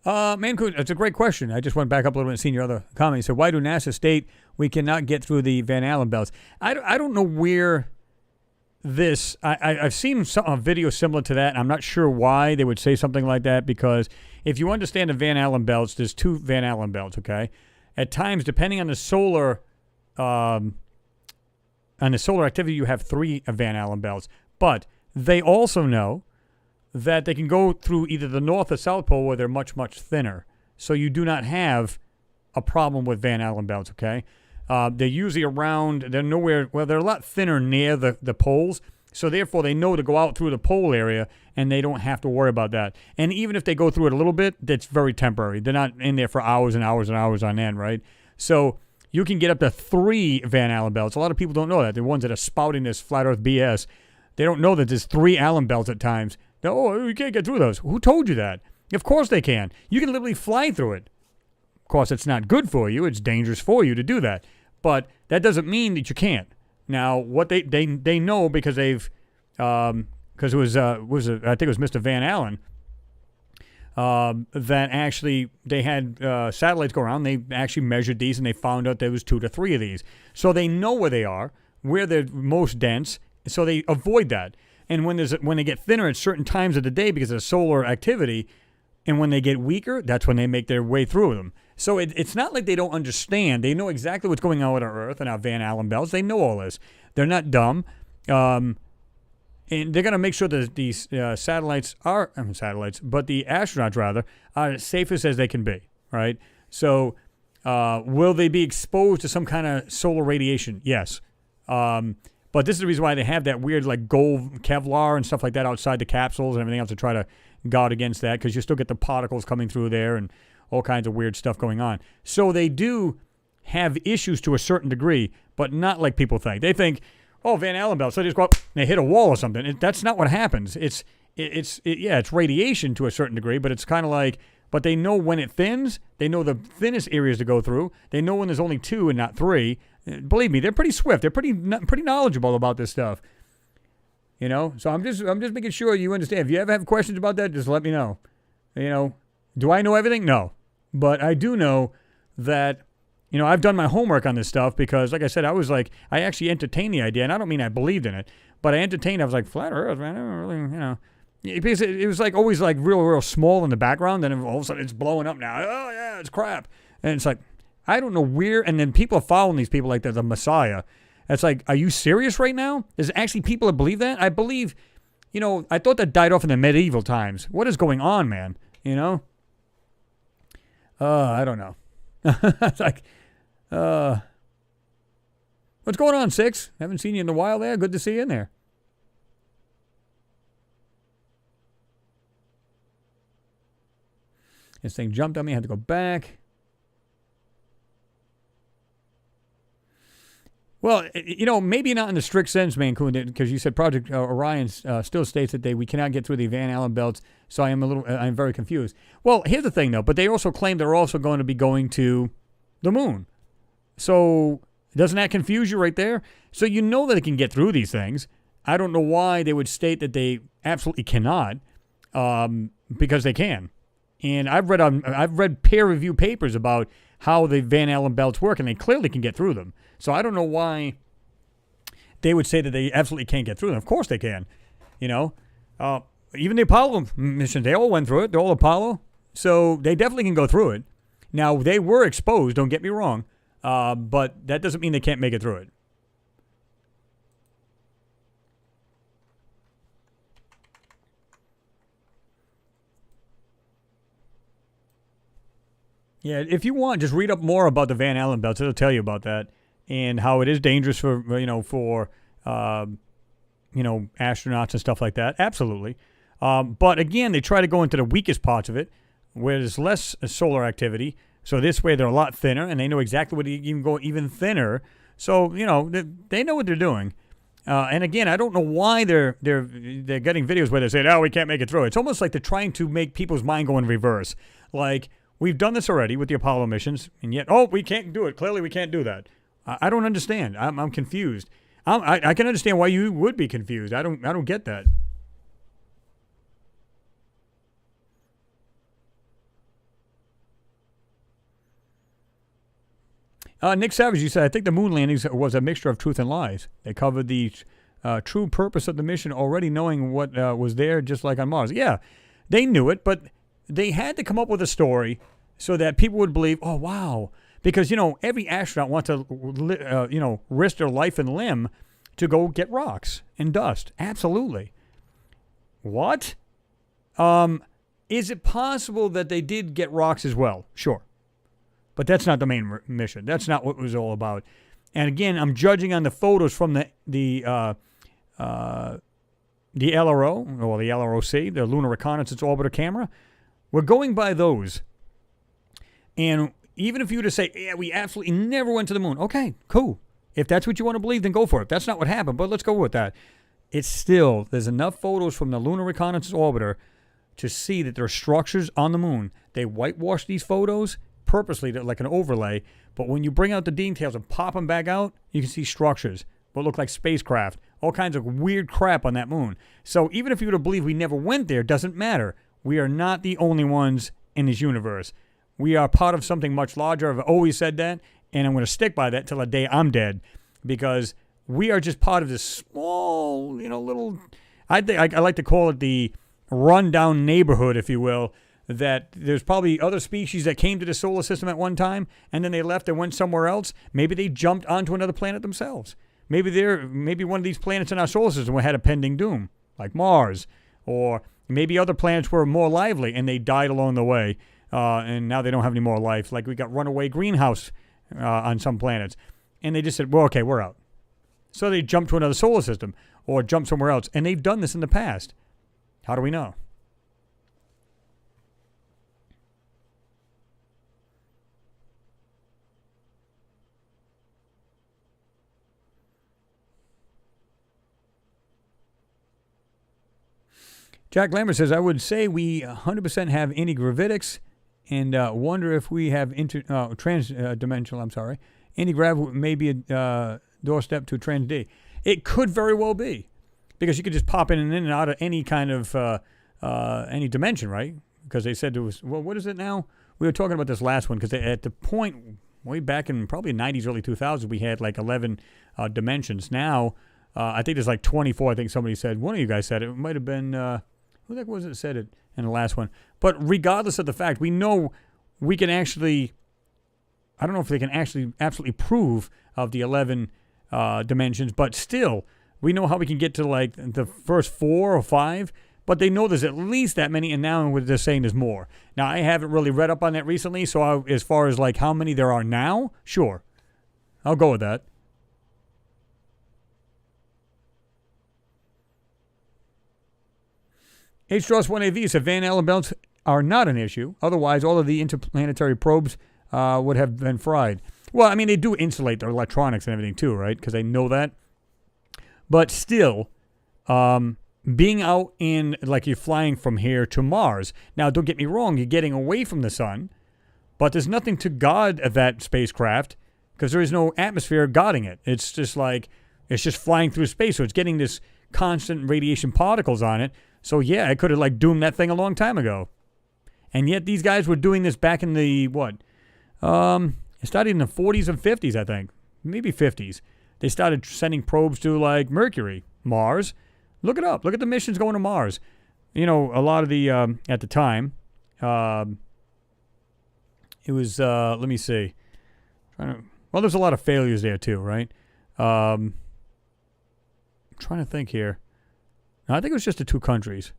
Speaker 1: Mancoon, it's a great question. I just went back up a little bit and seen your other comment. He said, why do NASA state we cannot get through the Van Allen belts? I don't know where this... I've seen a video similar to that, and I'm not sure why they would say something like that, because if you understand the Van Allen belts, there's two Van Allen belts, okay? At times, depending on the solar... activity, you have three Van Allen belts. But they also know that they can go through either the North or South Pole where they're much thinner. So you do not have a problem with Van Allen belts, okay? They're usually around, they're nowhere, well, they're a lot thinner near the poles, so therefore they know to go out through the pole area, and they don't have to worry about that. And even if they go through it a little bit, that's very temporary. They're not in there for hours and hours and hours on end, right? So you can get up to 3 Van Allen belts. A lot of people don't know that. The ones that are spouting this flat earth BS, they don't know that there's 3 Allen belts at times. Oh, you can't get through those. Who told you that? Of course they can. You can literally fly through it. Of course, it's not good for you. It's dangerous for you to do that. But that doesn't mean that you can't. Now, what they know, because they've, because it was I think it was Mr. Van Allen, that actually they had satellites go around. They actually measured these, and they found out there was 2 to 3 of these. So they know where they are, where they're most dense, so they avoid that. And when they get thinner at certain times of the day because of solar activity, and when they get weaker, that's when they make their way through them. So it's not like they don't understand. They know exactly what's going on with our Earth and our Van Allen belts. They know all this. They're not dumb. And they're going to make sure that these but the astronauts, rather, are as safest as they can be, right? So will they be exposed to some kind of solar radiation? Yes. But this is the reason why they have that weird like gold Kevlar and stuff like that outside the capsules and everything else to try to guard against that, because you still get the particles coming through there and all kinds of weird stuff going on. So they do have issues to a certain degree, but not like people think. They think, oh, Van Allen belt. So they just go up and they hit a wall or something. That's not what happens. It's radiation to a certain degree, but it's kind of like, but they know when it thins. They know the thinnest areas to go through. They know when there's only 2 and not 3. Believe me, they're pretty swift. They're pretty knowledgeable about this stuff. You know, so I'm just making sure you understand. If you ever have questions about that, just let me know. You know, do I know everything? No, but I do know that, you know, I've done my homework on this stuff because, like I said, I actually entertained the idea, and I don't mean I believed in it, but I entertained. I was like, flat Earth, man, I don't really, you know, because it was like always like real small in the background, then all of a sudden it's blowing up now. Oh yeah, it's crap, and it's like I don't know where. And then people are following these people like they're the Messiah. It's like, are you serious right now? There's actually people that believe that? I believe, you know, I thought that died off in the medieval times. What is going on, man? You know? I don't know. It's like, what's going on, Six? Haven't seen you in a while there. Good to see you in there. This thing jumped on me. I had to go back. Well, you know, maybe not in the strict sense, Mancoon, because you said Project Orion still states that we cannot get through the Van Allen belts, so I'm very confused. Well, here's the thing, though, but they also claim they're also going to be going to the moon. So doesn't that confuse you right there? So you know that they can get through these things. I don't know why they would state that they absolutely cannot, because they can. And I've read peer-reviewed papers about how the Van Allen belts work, and they clearly can get through them. So I don't know why they would say that they absolutely can't get through them. Of course they can. You know, even the Apollo missions, they all went through it. They're all Apollo. So they definitely can go through it. Now, they were exposed, don't get me wrong, but that doesn't mean they can't make it through it. Yeah, if you want, just read up more about the Van Allen belts. It'll tell you about that and how it is dangerous for astronauts and stuff like that. Absolutely. But again, they try to go into the weakest parts of it where there's less solar activity. So this way they're a lot thinner, and they know exactly what you can go even thinner. So, you know, they know what they're doing. And again, I don't know why they're getting videos where they say, "Oh, we can't make it through." It's almost like they're trying to make people's mind go in reverse. Like, we've done this already with the Apollo missions, and yet, oh, we can't do it. Clearly, we can't do that. I don't understand. I'm confused. I can understand why you would be confused. I don't get that. Nick Savage, you said, I think the moon landings was a mixture of truth and lies. They covered the true purpose of the mission already knowing what was there, just like on Mars. Yeah, they knew it, but they had to come up with a story so that people would believe, oh, wow. Because, you know, every astronaut wants to, risk their life and limb to go get rocks and dust. Absolutely. What? Is it possible that they did get rocks as well? Sure. But that's not the main mission. That's not what it was all about. And again, I'm judging on the photos from the LRO, or the LROC, the Lunar Reconnaissance Orbiter Camera. We're going by those. And even if you were to say, yeah, we absolutely never went to the moon. Okay, cool. If that's what you want to believe, then go for it. That's not what happened, but let's go with that. It's still, there's enough photos from the Lunar Reconnaissance Orbiter to see that there are structures on the moon. They whitewash these photos purposely, like an overlay, but when you bring out the details and pop them back out, you can see structures, what look like spacecraft, all kinds of weird crap on that moon. So even if you were to believe we never went there, it doesn't matter. We are not the only ones in this universe. We are part of something much larger. I've always said that, and I'm going to stick by that till the day I'm dead, because we are just part of this small, little, I like to call it the rundown neighborhood, if you will, that there's probably other species that came to the solar system at one time, and then they left and went somewhere else. Maybe they jumped onto another planet themselves. Maybe one of these planets in our solar system had a pending doom, like Mars, or maybe other planets were more lively and they died along the way, and now they don't have any more life. Like we got runaway greenhouse on some planets, and they just said, well, okay, we're out. So they jumped to another solar system or jumped somewhere else, and they've done this in the past. How do we know? Jack Lambert says, I would say we 100% have anti-gravitics and wonder if we have trans-dimensional, anti-grav may be a doorstep to trans-D. It could very well be, because you could just pop in and out of any kind of any dimension, right? Because they said there was, well, what is it now? We were talking about this last one, because at the point way back in probably the 90s, early 2000s, we had like 11 dimensions. Now, I think there's like 24, I think somebody said. One of you guys said it. It might have been, who the heck was it that said it in the last one? But regardless of the fact, we know we can actually, I don't know if they can actually absolutely prove of the 11 dimensions, but still, we know how we can get to like the first 4 or 5, but they know there's at least that many, and now they're saying there's more. Now, I haven't really read up on that recently, so as far as like how many there are now, sure, I'll go with that. H-Dross1AV said Van Allen belts are not an issue. Otherwise, all of the interplanetary probes would have been fried. Well, I mean, they do insulate their electronics and everything too, right? Because they know that. But still, being out in, like you're flying from here to Mars. Now, don't get me wrong, you're getting away from the sun, but there's nothing to guard that spacecraft because there is no atmosphere guarding it. It's just like, it's just flying through space, so it's getting this constant radiation particles on it. So, yeah, it could have, like, doomed that thing a long time ago. And yet these guys were doing this back in the, what? It started in the 40s and 50s, I think. Maybe 50s. They started sending probes to, like, Mercury, Mars. Look it up. Look at the missions going to Mars. You know, a lot of the, at the time, it was, let me see. Well, there's a lot of failures there, too, right? I'm trying to think here. No, I think it was just the 2 countries.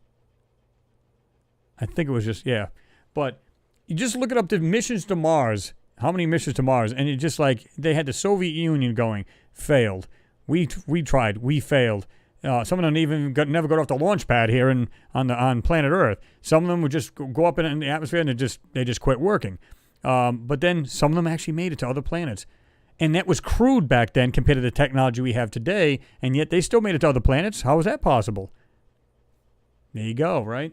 Speaker 1: I think it was just, yeah. But you just look it up, the missions to Mars. How many missions to Mars? And it's just like, they had the Soviet Union going. Failed. We tried. We failed. Some of them never got off the launch pad here on planet Earth. Some of them would just go up in the atmosphere and they just quit working. But then some of them actually made it to other planets. And that was crude back then compared to the technology we have today, and yet they still made it to other planets. How is that possible? There you go, right?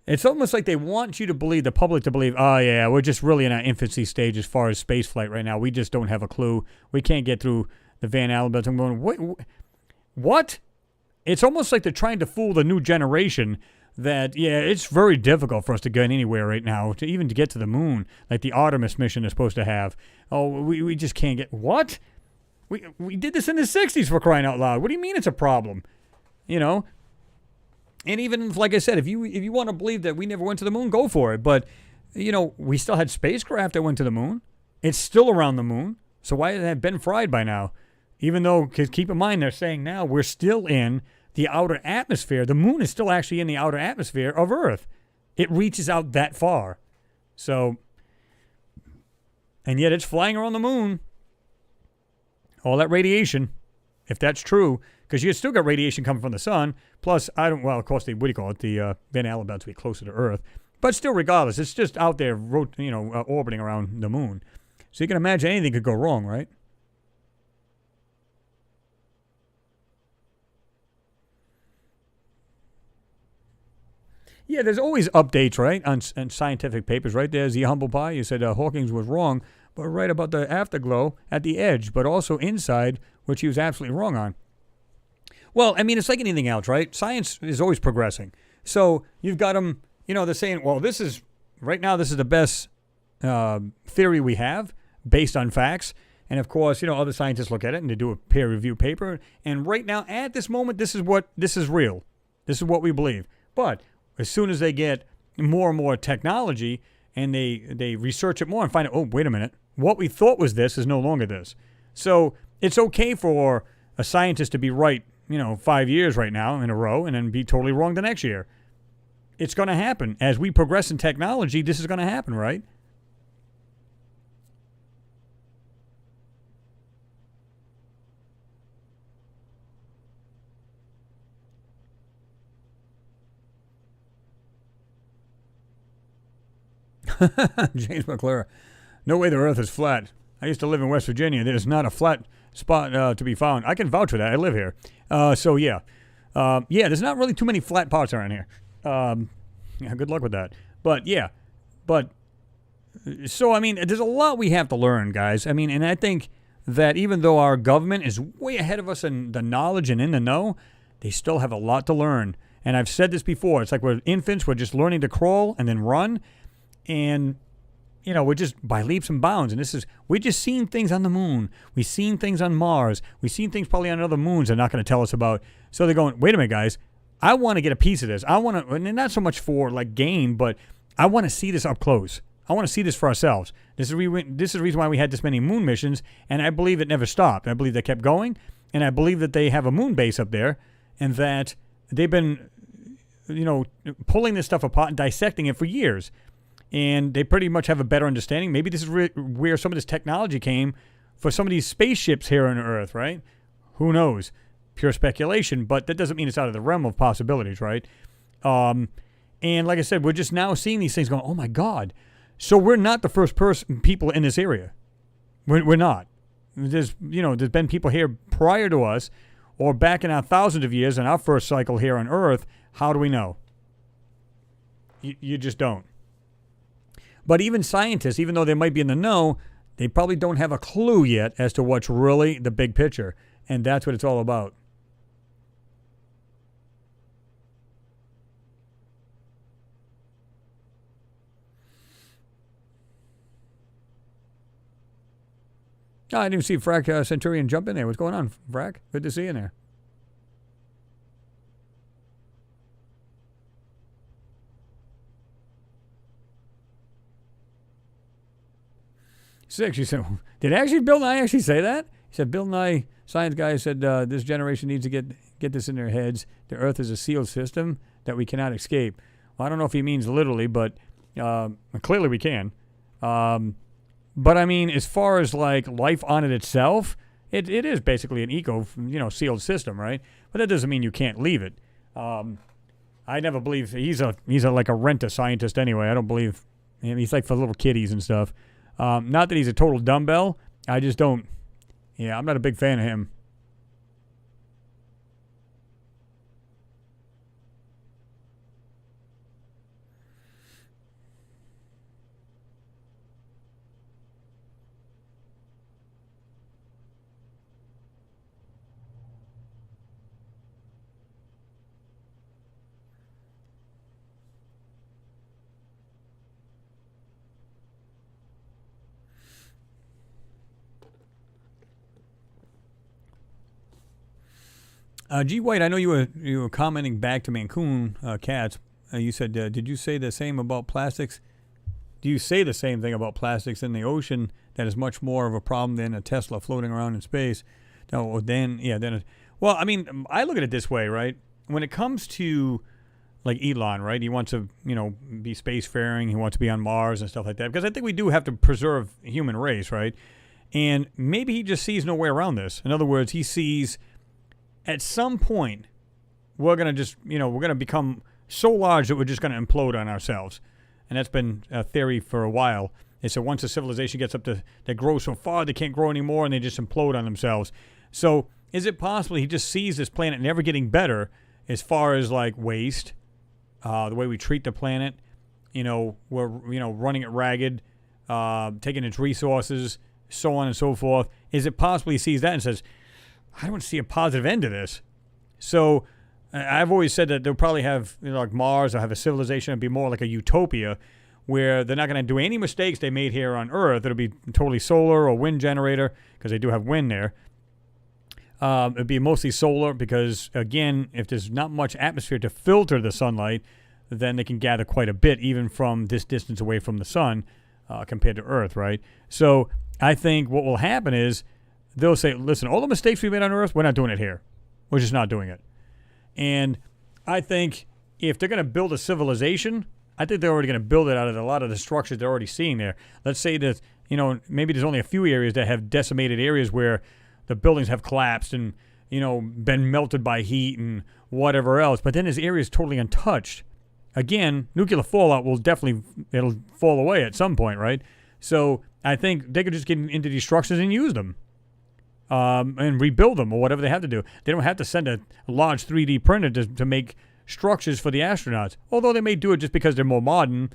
Speaker 1: It's almost like they want you to believe, the public to believe, oh, yeah, we're just really in our infancy stage as far as spaceflight right now. We just don't have a clue. We can't get through the Van Allen belts. I'm going, what? It's almost like they're trying to fool the new generation that, yeah, it's very difficult for us to get anywhere right now, to even to get to the moon, like the Artemis mission is supposed to have. Oh, we just can't get, what? We did this in the 60s, for crying out loud. What do you mean it's a problem? You know? And even, like I said, if you want to believe that we never went to the moon, go for it. But, you know, we still had spacecraft that went to the moon. It's still around the moon. So why hasn't it been fried by now? Even though, because keep in mind, they're saying now we're still in the outer atmosphere. The moon is still actually in the outer atmosphere of Earth. It reaches out that far. So, and yet it's flying around the moon. All that radiation, if that's true, because you still got radiation coming from the sun. Plus, of course, the Van Allen belt to be closer to Earth. But still, regardless, it's just out there, orbiting around the moon. So you can imagine anything could go wrong, right? Yeah, there's always updates, right, on scientific papers, right? There's the humble pie. You said Hawkins was wrong, but right about the afterglow at the edge, but also inside, which he was absolutely wrong on. Well, I mean, it's like anything else, right? Science is always progressing. So you've got them, they're saying, well, this is the best theory we have based on facts. And, of course, other scientists look at it and they do a peer review paper. And right now, at this moment, this is real. This is what we believe. But as soon as they get more and more technology and they research it more and find out, oh, wait a minute, what we thought was this is no longer this. So it's okay for a scientist to be right, 5 years right now in a row and then be totally wrong the next year. It's going to happen. As we progress in technology, this is going to happen, right? James McClure. No way the Earth is flat. I used to live in West Virginia. There's not a flat spot to be found. I can vouch for that. I live here. So, yeah. Yeah, there's not really too many flat parts around here. Yeah, good luck with that. But yeah, so I mean, there's a lot we have to learn, guys. I mean, and I think that even though our government is way ahead of us in the knowledge and in the know, they still have a lot to learn. And I've said this before. It's like we're infants. We're just learning to crawl and then run. And, we're just by leaps and bounds. And we're just seeing things on the moon. We've seen things on Mars. We've seen things probably on other moons they're not going to tell us about. So they're going, wait a minute, guys. I want to get a piece of this. I want to, and not so much for like gain, but I want to see this up close. I want to see this for ourselves. This is the reason why we had this many moon missions, and I believe it never stopped. I believe they kept going, and I believe that they have a moon base up there, and that they've been, pulling this stuff apart and dissecting it for years. And they pretty much have a better understanding. Maybe this is where some of this technology came for some of these spaceships here on Earth, right? Who knows? Pure speculation, but that doesn't mean it's out of the realm of possibilities, right? And like I said, we're just now seeing these things going, oh my God. So we're not the first people in this area. We're not. There's been people here prior to us, or back in our thousands of years in our first cycle here on Earth. How do we know? You just don't. But even scientists, even though they might be in the know, they probably don't have a clue yet as to what's really the big picture. And that's what it's all about. Oh, I didn't see Frack Centurion jump in there. What's going on, Frack? Good to see you in there. Six, you said, did actually Bill Nye actually say that? He said, Bill Nye, science guy, said this generation needs to get this in their heads. The Earth is a sealed system that we cannot escape. Well, I don't know if he means literally, but clearly we can. But I mean, as far as like life on it itself, it is basically an sealed system, right? But that doesn't mean you can't leave it. I never believe he's like a rent-a-scientist anyway. I don't believe him. He's like for little kiddies and stuff. Not that he's a total dumbbell. I just don't. Yeah, I'm not a big fan of him. G. White, I know you were commenting back to Mancoon Cats. You said, did you say the same about plastics? Do you say the same thing about plastics in the ocean that is much more of a problem than a Tesla floating around in space? No, well, I mean, I look at it this way, right? When it comes to like Elon, right? He wants to, be spacefaring. He wants to be on Mars and stuff like that. Because I think we do have to preserve the human race, right? And maybe he just sees no way around this. In other words, he sees at some point we're going to just, we're going to become so large that we're just going to implode on ourselves. And that's been a theory for a while. They said once a civilization gets up to, they grow so far they can't grow anymore and they just implode on themselves. So is it possible he just sees this planet never getting better as far as like waste, the way we treat the planet? We're, running it ragged, taking its resources, so on and so forth. Is it possible he sees that and says, I don't see a positive end to this? So I've always said that they'll probably have, like Mars, or have a civilization and be more like a utopia where they're not going to do any mistakes they made here on Earth. It'll be totally solar or wind generator because they do have wind there. It'd be mostly solar because, again, if there's not much atmosphere to filter the sunlight, then they can gather quite a bit even from this distance away from the sun compared to Earth, right? So I think what will happen is they'll say, listen, all the mistakes we made on Earth, we're not doing it here. We're just not doing it. And I think if they're going to build a civilization, I think they're already going to build it out of a lot of the structures they're already seeing there. Let's say that, maybe there's only a few areas that have decimated areas where the buildings have collapsed and, been melted by heat and whatever else. But then there's areas totally untouched. Again, nuclear fallout it'll fall away at some point, right? So I think they could just get into these structures and use them. and rebuild them or whatever they have to do. They don't have to send a large 3D printer to make structures for the astronauts, although they may do it just because they're more modern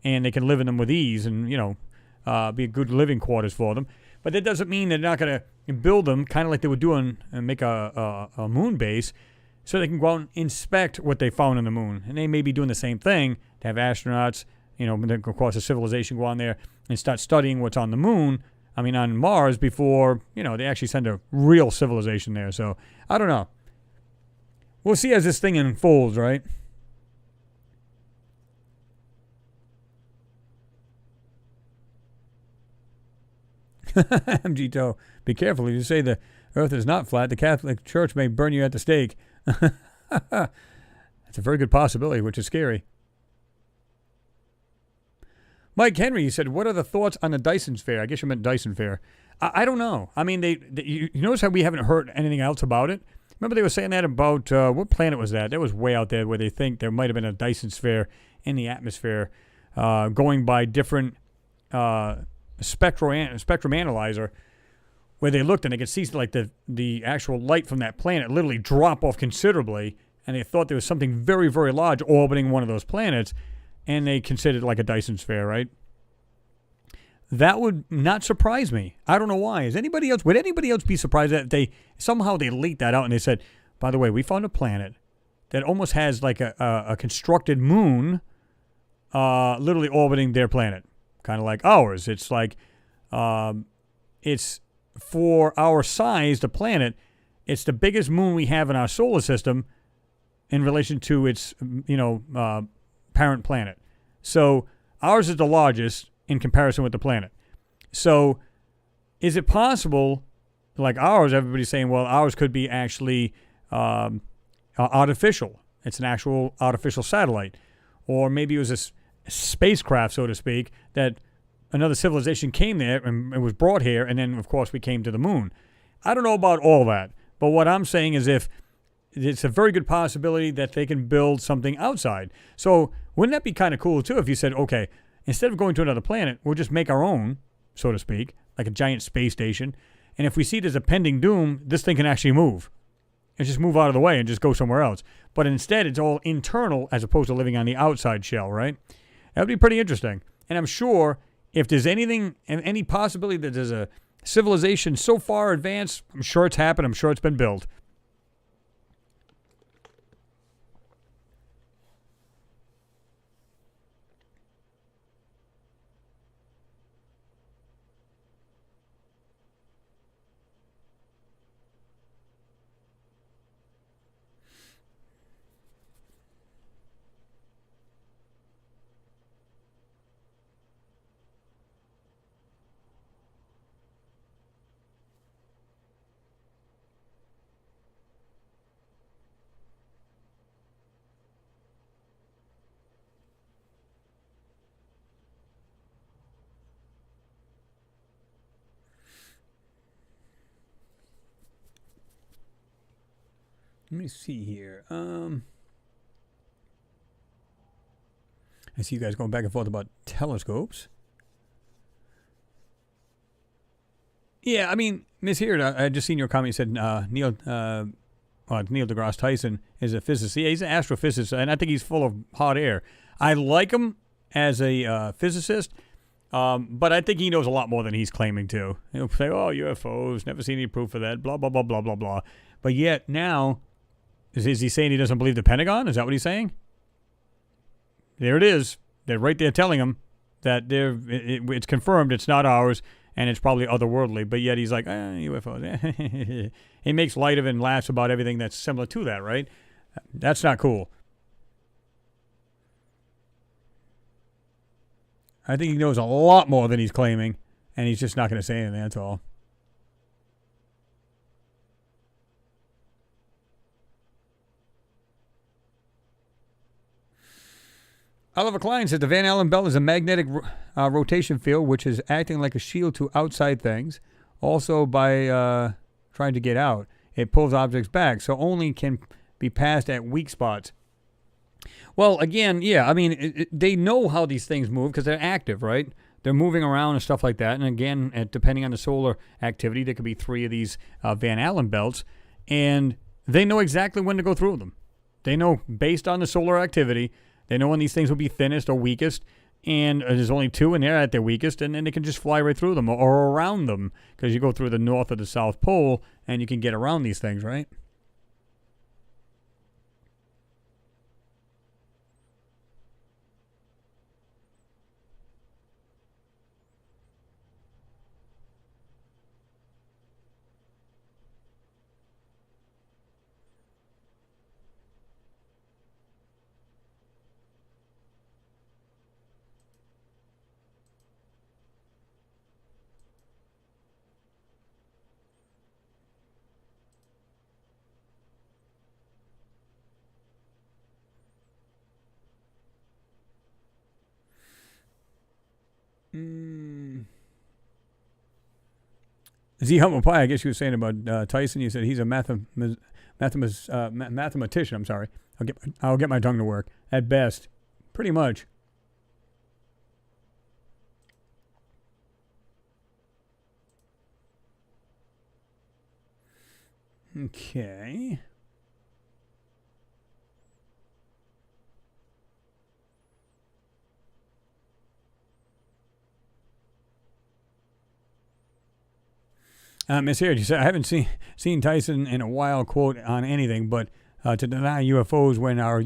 Speaker 1: and they can live in them with ease and, be good living quarters for them. But that doesn't mean they're not going to build them kind of like they would do and make a moon base so they can go out and inspect what they found on the moon. And they may be doing the same thing to have astronauts, of course, a civilization go on there and start studying what's on the moon, on Mars before, they actually send a real civilization there. So, I don't know. We'll see as this thing unfolds, right? MG be careful. If you say the earth is not flat, the Catholic Church may burn you at the stake. That's a very good possibility, which is scary. Mike Henry, you said, what are the thoughts on the Dyson Sphere? I guess you meant Dyson Sphere. I don't know. You notice how we haven't heard anything else about it? Remember they were saying that about, what planet was that? That was way out there where they think there might have been a Dyson Sphere in the atmosphere going by different spectrum analyzer where they looked and they could see like the actual light from that planet literally drop off considerably, and they thought there was something very, very large orbiting one of those planets, and they considered it like a Dyson Sphere, right? That would not surprise me. I don't know why. Would anybody else be surprised that they leaked that out and they said, by the way, we found a planet that almost has like a constructed moon literally orbiting their planet, kind of like ours. It's like, it's for our size, the planet, it's the biggest moon we have in our solar system in relation to its, parent planet. So ours is the largest in comparison with the planet. So is it possible, like ours, everybody's saying, well, ours could be actually artificial. It's an actual artificial satellite. Or maybe it was a spacecraft, so to speak, that another civilization came there and it was brought here, and then, of course, we came to the moon. I don't know about all that, but what I'm saying is if it's a very good possibility that they can build something outside. So wouldn't that be kind of cool, too, if you said, okay, instead of going to another planet, we'll just make our own, so to speak, like a giant space station. And if we see there's a pending doom, this thing can actually move. And just move out of the way and just go somewhere else. But instead, it's all internal as opposed to living on the outside shell, right? That would be pretty interesting. And I'm sure if there's any possibility that there's a civilization so far advanced, I'm sure it's happened. I'm sure it's been built. Let me see here. I see you guys going back and forth about telescopes. Yeah, Miss Here, I just seen your comment. You said Neil deGrasse Tyson is a physicist. Yeah, he's an astrophysicist, and I think he's full of hot air. I like him as a physicist, but I think he knows a lot more than he's claiming to. He'll say, oh, UFOs, never seen any proof of that, blah, blah, blah, blah, blah, blah. But yet now, is he saying he doesn't believe the Pentagon? Is that what he's saying? There it is. They're right there telling him that it's confirmed it's not ours and it's probably otherworldly. But yet he's like, UFOs. He makes light of it and laughs about everything that's similar to that, right? That's not cool. I think he knows a lot more than he's claiming, and he's just not going to say anything, that's all. Oliver Klein says the Van Allen belt is a magnetic rotation field which is acting like a shield to outside things. Also, by trying to get out, it pulls objects back, so only can be passed at weak spots. Well, again, yeah, they know how these things move because they're active, right? they're moving around and stuff like that. And again, depending on the solar activity, there could be 3 of these Van Allen belts, and they know exactly when to go through them. They know based on the solar activity, they know when these things will be thinnest or weakest, and there's only 2 and they're at their weakest, and then they can just fly right through them or around them, because you go through the North or the South Pole and you can get around these things, right? Z Humble Pie, I guess you were saying about Tyson. You said he's a mathematician. I'm sorry. I'll get my tongue to work at best, pretty much. Okay. Miss Harris, you said, I haven't seen Tyson in a while quote on anything, but to deny UFOs when our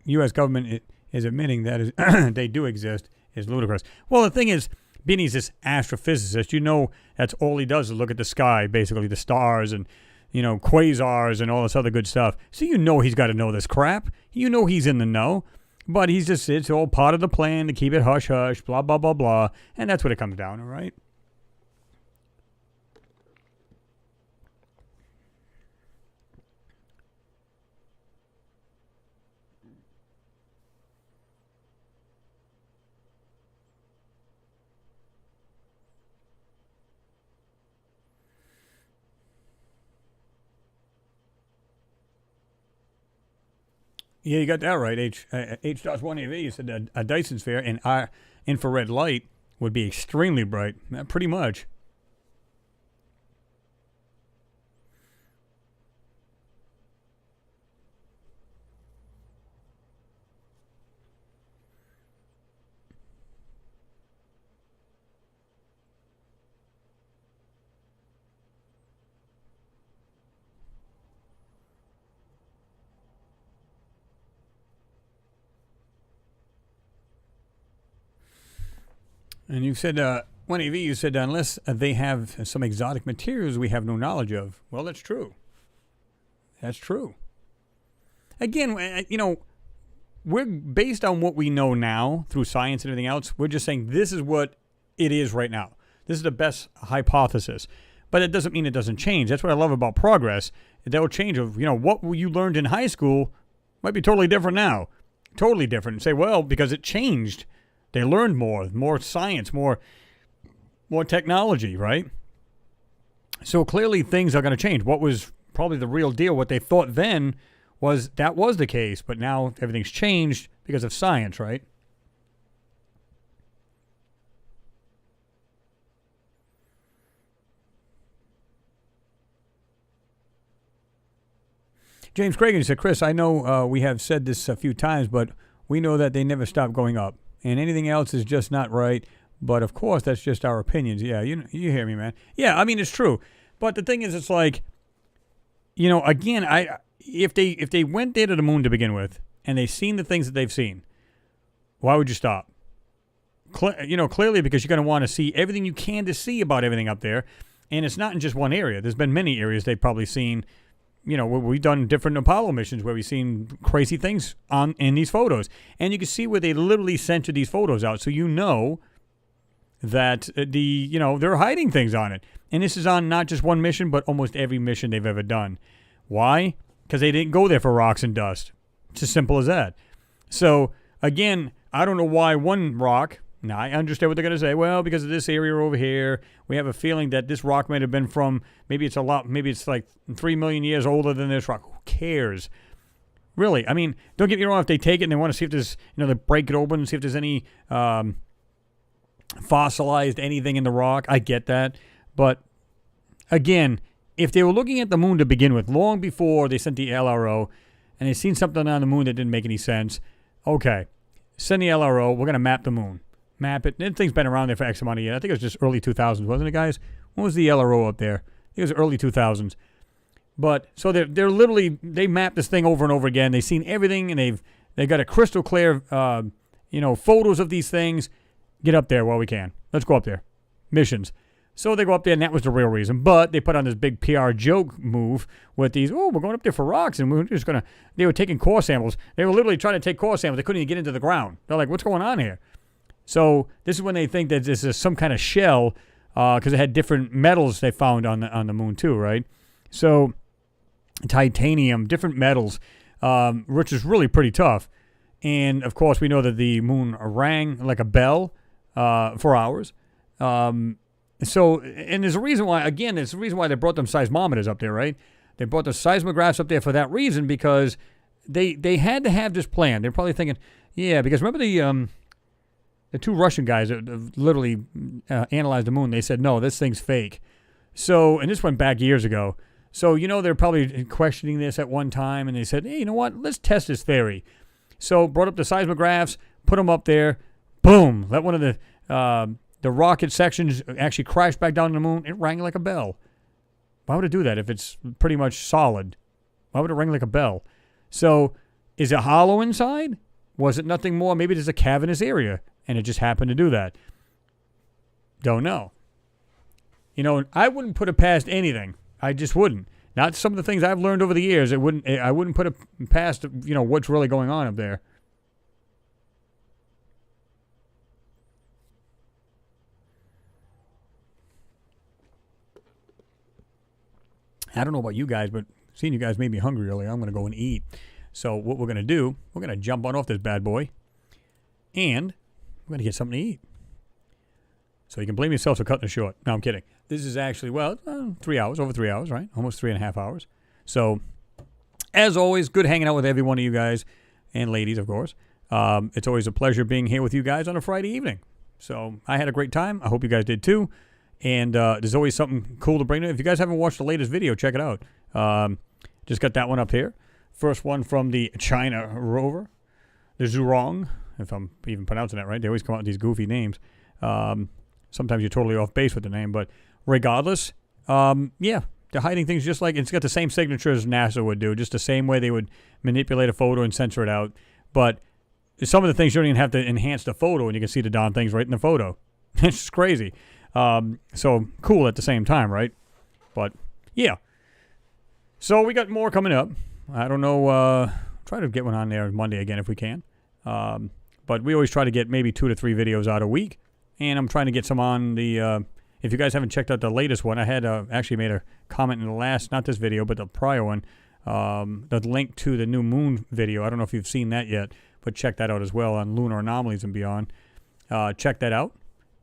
Speaker 1: U.S. government is admitting that is they do exist is ludicrous. Well, the thing is, being he's this astrophysicist, you know that's all he does is look at the sky, basically the stars and, quasars and all this other good stuff. So you know he's got to know this crap. You know he's in the know. But it's all part of the plan to keep it hush-hush, blah, blah, blah, blah. And that's what it comes down to, right? Yeah, you got that right. H.1AV, you said a Dyson sphere in our infrared light would be extremely bright. Pretty much. And you said, 1AV, you said, unless they have some exotic materials we have no knowledge of. Well, that's true. That's true. Again, we're based on what we know now through science and everything else. We're just saying this is what it is right now. This is the best hypothesis. But it doesn't mean it doesn't change. That's what I love about progress. That will change of, what you learned in high school might be totally different now. Totally different. And say, well, because it changed. They learned more science, more technology, right? So clearly things are going to change. What was probably the real deal, what they thought then was that was the case, but now everything's changed because of science, right? James Cragen said, Chris, I know we have said this a few times, but we know that they never stop going up. And anything else is just not right. But, of course, that's just our opinions. Yeah, you hear me, man. Yeah, I mean, it's true. But the thing is, it's like, again, if they went there to the moon to begin with and they've seen the things that they've seen, why would you stop? Clearly because you're going to want to see everything you can to see about everything up there. And it's not in just one area. There's been many areas they've probably seen. We've done different Apollo missions where we've seen crazy things in these photos. And you can see where they literally censored these photos out. So that they're hiding things on it. And this is on not just one mission, but almost every mission they've ever done. Why? Because they didn't go there for rocks and dust. It's as simple as that. So, again, I don't know why one rock. Now, I understand what they're going to say. Well, because of this area over here, we have a feeling that this rock might have been from, maybe it's like 3 million years older than this rock. Who cares? Really? I mean, don't get me wrong, if they take it and they want to see if there's, they break it open and see if there's any fossil fossilized anything in the rock. I get that. But, again, if they were looking at the moon to begin with, long before they sent the LRO, and they seen something on the moon that didn't make any sense, okay, send the LRO. We're going to map the moon. Map it. That thing's been around there for X amount of years. I think it was just early 2000s, wasn't it, guys? When was the LRO up there? I think it was early 2000s. But, so they're literally, they mapped this thing over and over again. They've seen everything, and they've got a crystal clear, photos of these things. Get up there while we can. Let's go up there. Missions. So they go up there, and that was the real reason. But they put on this big PR joke move with these, we're going up there for rocks, and we're just going to, they were taking core samples. They were literally trying to take core samples. They couldn't even get into the ground. They're like, what's going on here? So this is when they think that this is some kind of shell, because it had different metals they found on the moon too, right? So titanium, different metals, which is really pretty tough. And, of course, we know that the moon rang like a bell for hours. So, and there's a reason why, again, there's a reason why they brought them seismometers up there, right? They brought the seismographs up there for that reason, because they had to have this plan. They're probably thinking, yeah, because remember the two Russian guys that literally analyzed the moon, they said, no, this thing's fake. So, and this went back years ago. So, they're probably questioning this at one time, and they said, hey, you know what, let's test this theory. So, brought up the seismographs, put them up there, boom, let one of the rocket sections actually crashed back down to the moon. It rang like a bell. Why would it do that if it's pretty much solid? Why would it ring like a bell? So, is it hollow inside? Was it nothing more? Maybe there's a cavernous area, and it just happened to do that. Don't know. I wouldn't put it past anything. I just wouldn't. Not some of the things I've learned over the years. I wouldn't put it past, what's really going on up there. I don't know about you guys, but seeing you guys made me hungry earlier. I'm going to go and eat. So what we're going to do, we're going to jump on off this bad boy, and we're going to get something to eat. So you can blame yourself for cutting it short. No, I'm kidding. This is actually, 3 hours, over 3 hours, right? Almost 3.5 hours. So, as always, good hanging out with every one of you guys, and ladies, of course. It's always a pleasure being here with you guys on a Friday evening. So, I had a great time. I hope you guys did too. And there's always something cool to bring in. If you guys haven't watched the latest video, check it out. Just got that one up here. First one from the China rover. The Zhurong, if I'm even pronouncing that right. They always come out with these goofy names. Sometimes you're totally off base with the name. But regardless, they're hiding things just like, it's got the same signature as NASA would do. Just the same way they would manipulate a photo and censor it out. But some of the things you don't even have to enhance the photo, and you can see the darn things right in the photo. It's just crazy. So cool at the same time, right? But yeah. So we got more coming up. I don't know. Try to get one on there Monday again if we can. But we always try to get maybe 2 to 3 videos out a week. And I'm trying to get some on the, if you guys haven't checked out the latest one, I had actually made a comment in the last, not this video, but the prior one, the link to the new moon video. I don't know if you've seen that yet, but check that out as well on lunar anomalies and beyond. Check that out.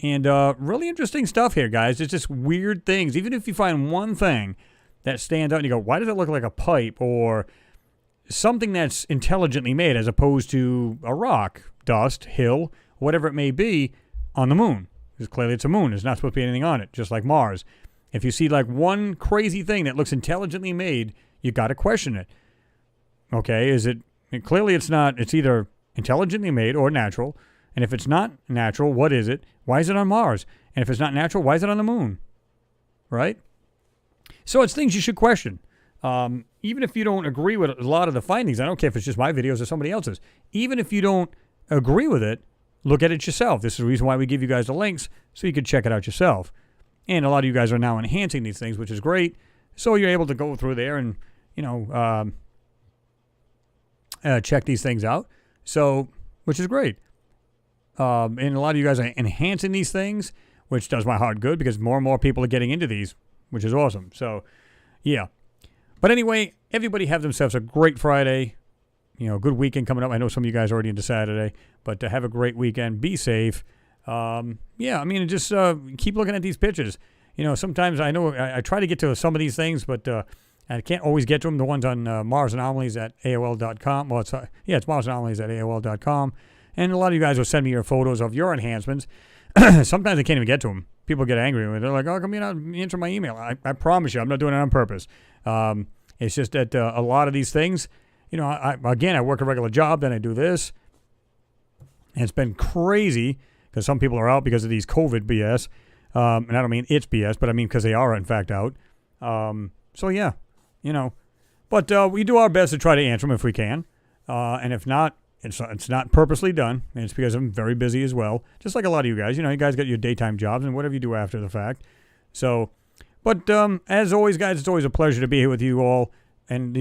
Speaker 1: And really interesting stuff here, guys. It's just weird things. Even if you find one thing that stands out and you go, why does it look like a pipe or something that's intelligently made as opposed to a rock, dust, hill, whatever it may be on the moon? Because clearly it's a moon. There's not supposed to be anything on it, just like Mars. If you see like one crazy thing that looks intelligently made, you got to question it. Okay, clearly it's not. It's either intelligently made or natural. And if it's not natural, what is it? Why is it on Mars? And if it's not natural, why is it on the moon? Right? So it's things you should question. Even if you don't agree with a lot of the findings, I don't care if it's just my videos or somebody else's. Even if you don't agree with it, look at it yourself. This is the reason why we give you guys the links, so you can check it out yourself. And a lot of you guys are now enhancing these things, which is great. So you're able to go through there and, check these things out. So, which is great. And a lot of you guys are enhancing these things, which does my heart good because more and more people are getting into these, which is awesome. So, yeah. But anyway, everybody have themselves a great Friday. Good weekend coming up. I know some of you guys are already into Saturday, but have a great weekend. Be safe. Just keep looking at these pictures. Sometimes I know I try to get to some of these things, but I can't always get to them. The ones on Mars Anomalies at AOL.com. Well, it's Mars Anomalies at AOL.com. And a lot of you guys will send me your photos of your enhancements. Sometimes I can't even get to them. People get angry with me. They're like, "Oh, come you're not answering my email?" I promise you, I'm not doing it on purpose. It's just that a lot of these things, I work a regular job, then I do this. And it's been crazy because some people are out because of these COVID BS. And I don't mean it's BS, but I mean because they are, in fact, out. So, yeah, But we do our best to try to answer them if we can. And if not, it's not purposely done. And it's because I'm very busy as well. Just like a lot of you guys. You guys got your daytime jobs and whatever you do after the fact. So, but as always, guys, it's always a pleasure to be here with you all. And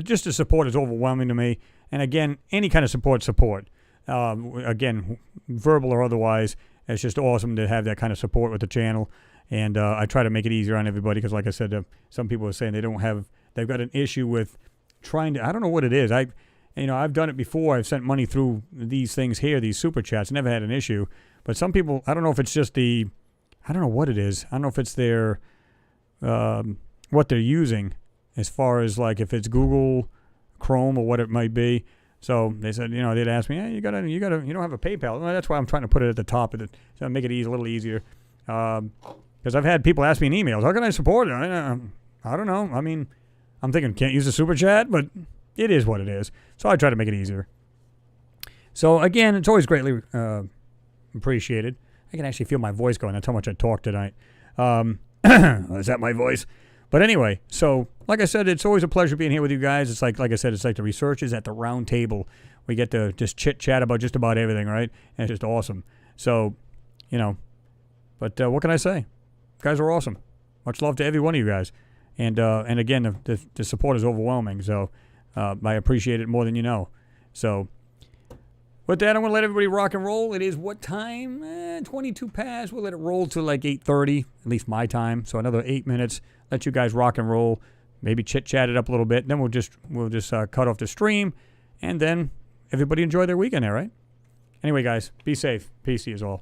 Speaker 1: just the support is overwhelming to me. And again, any kind of support. Again, verbal or otherwise, it's just awesome to have that kind of support with the channel. And I try to make it easier on everybody because, like I said, some people are saying they've got an issue with trying to, I don't know what it is. I've done it before. I've sent money through these things here, these super chats, never had an issue. But some people, I don't know if it's just I don't know what it is. I don't know if it's their, what they're using as far as like if it's Google Chrome or what it might be. So they said, they'd ask me, hey, you don't have a PayPal. Well, that's why I'm trying to put it at the top of it, so make it a little easier. Because I've had people ask me in emails, how can I support it? I don't know. I mean, I'm thinking, can't use a super chat, but it is what it is. So I try to make it easier. So again, it's always greatly appreciated. I can actually feel my voice going. That's how much I talk tonight. Is that my voice? But anyway, so like I said, it's always a pleasure being here with you guys. It's like I said, it's like the researchers at the round table. We get to just chit-chat about just about everything, right? And it's just awesome. So, but what can I say? You guys are awesome. Much love to every one of you guys. And again, the support is overwhelming. So I appreciate it more than you know. So with that, I'm going to let everybody rock and roll. It is what time? 22 past. We'll let it roll to like 8:30, at least my time. So another 8 minutes. Let you guys rock and roll. Maybe chit-chat it up a little bit. Then we'll just cut off the stream. And then everybody enjoy their weekend there, right? Anyway, guys, be safe. Peace to you all.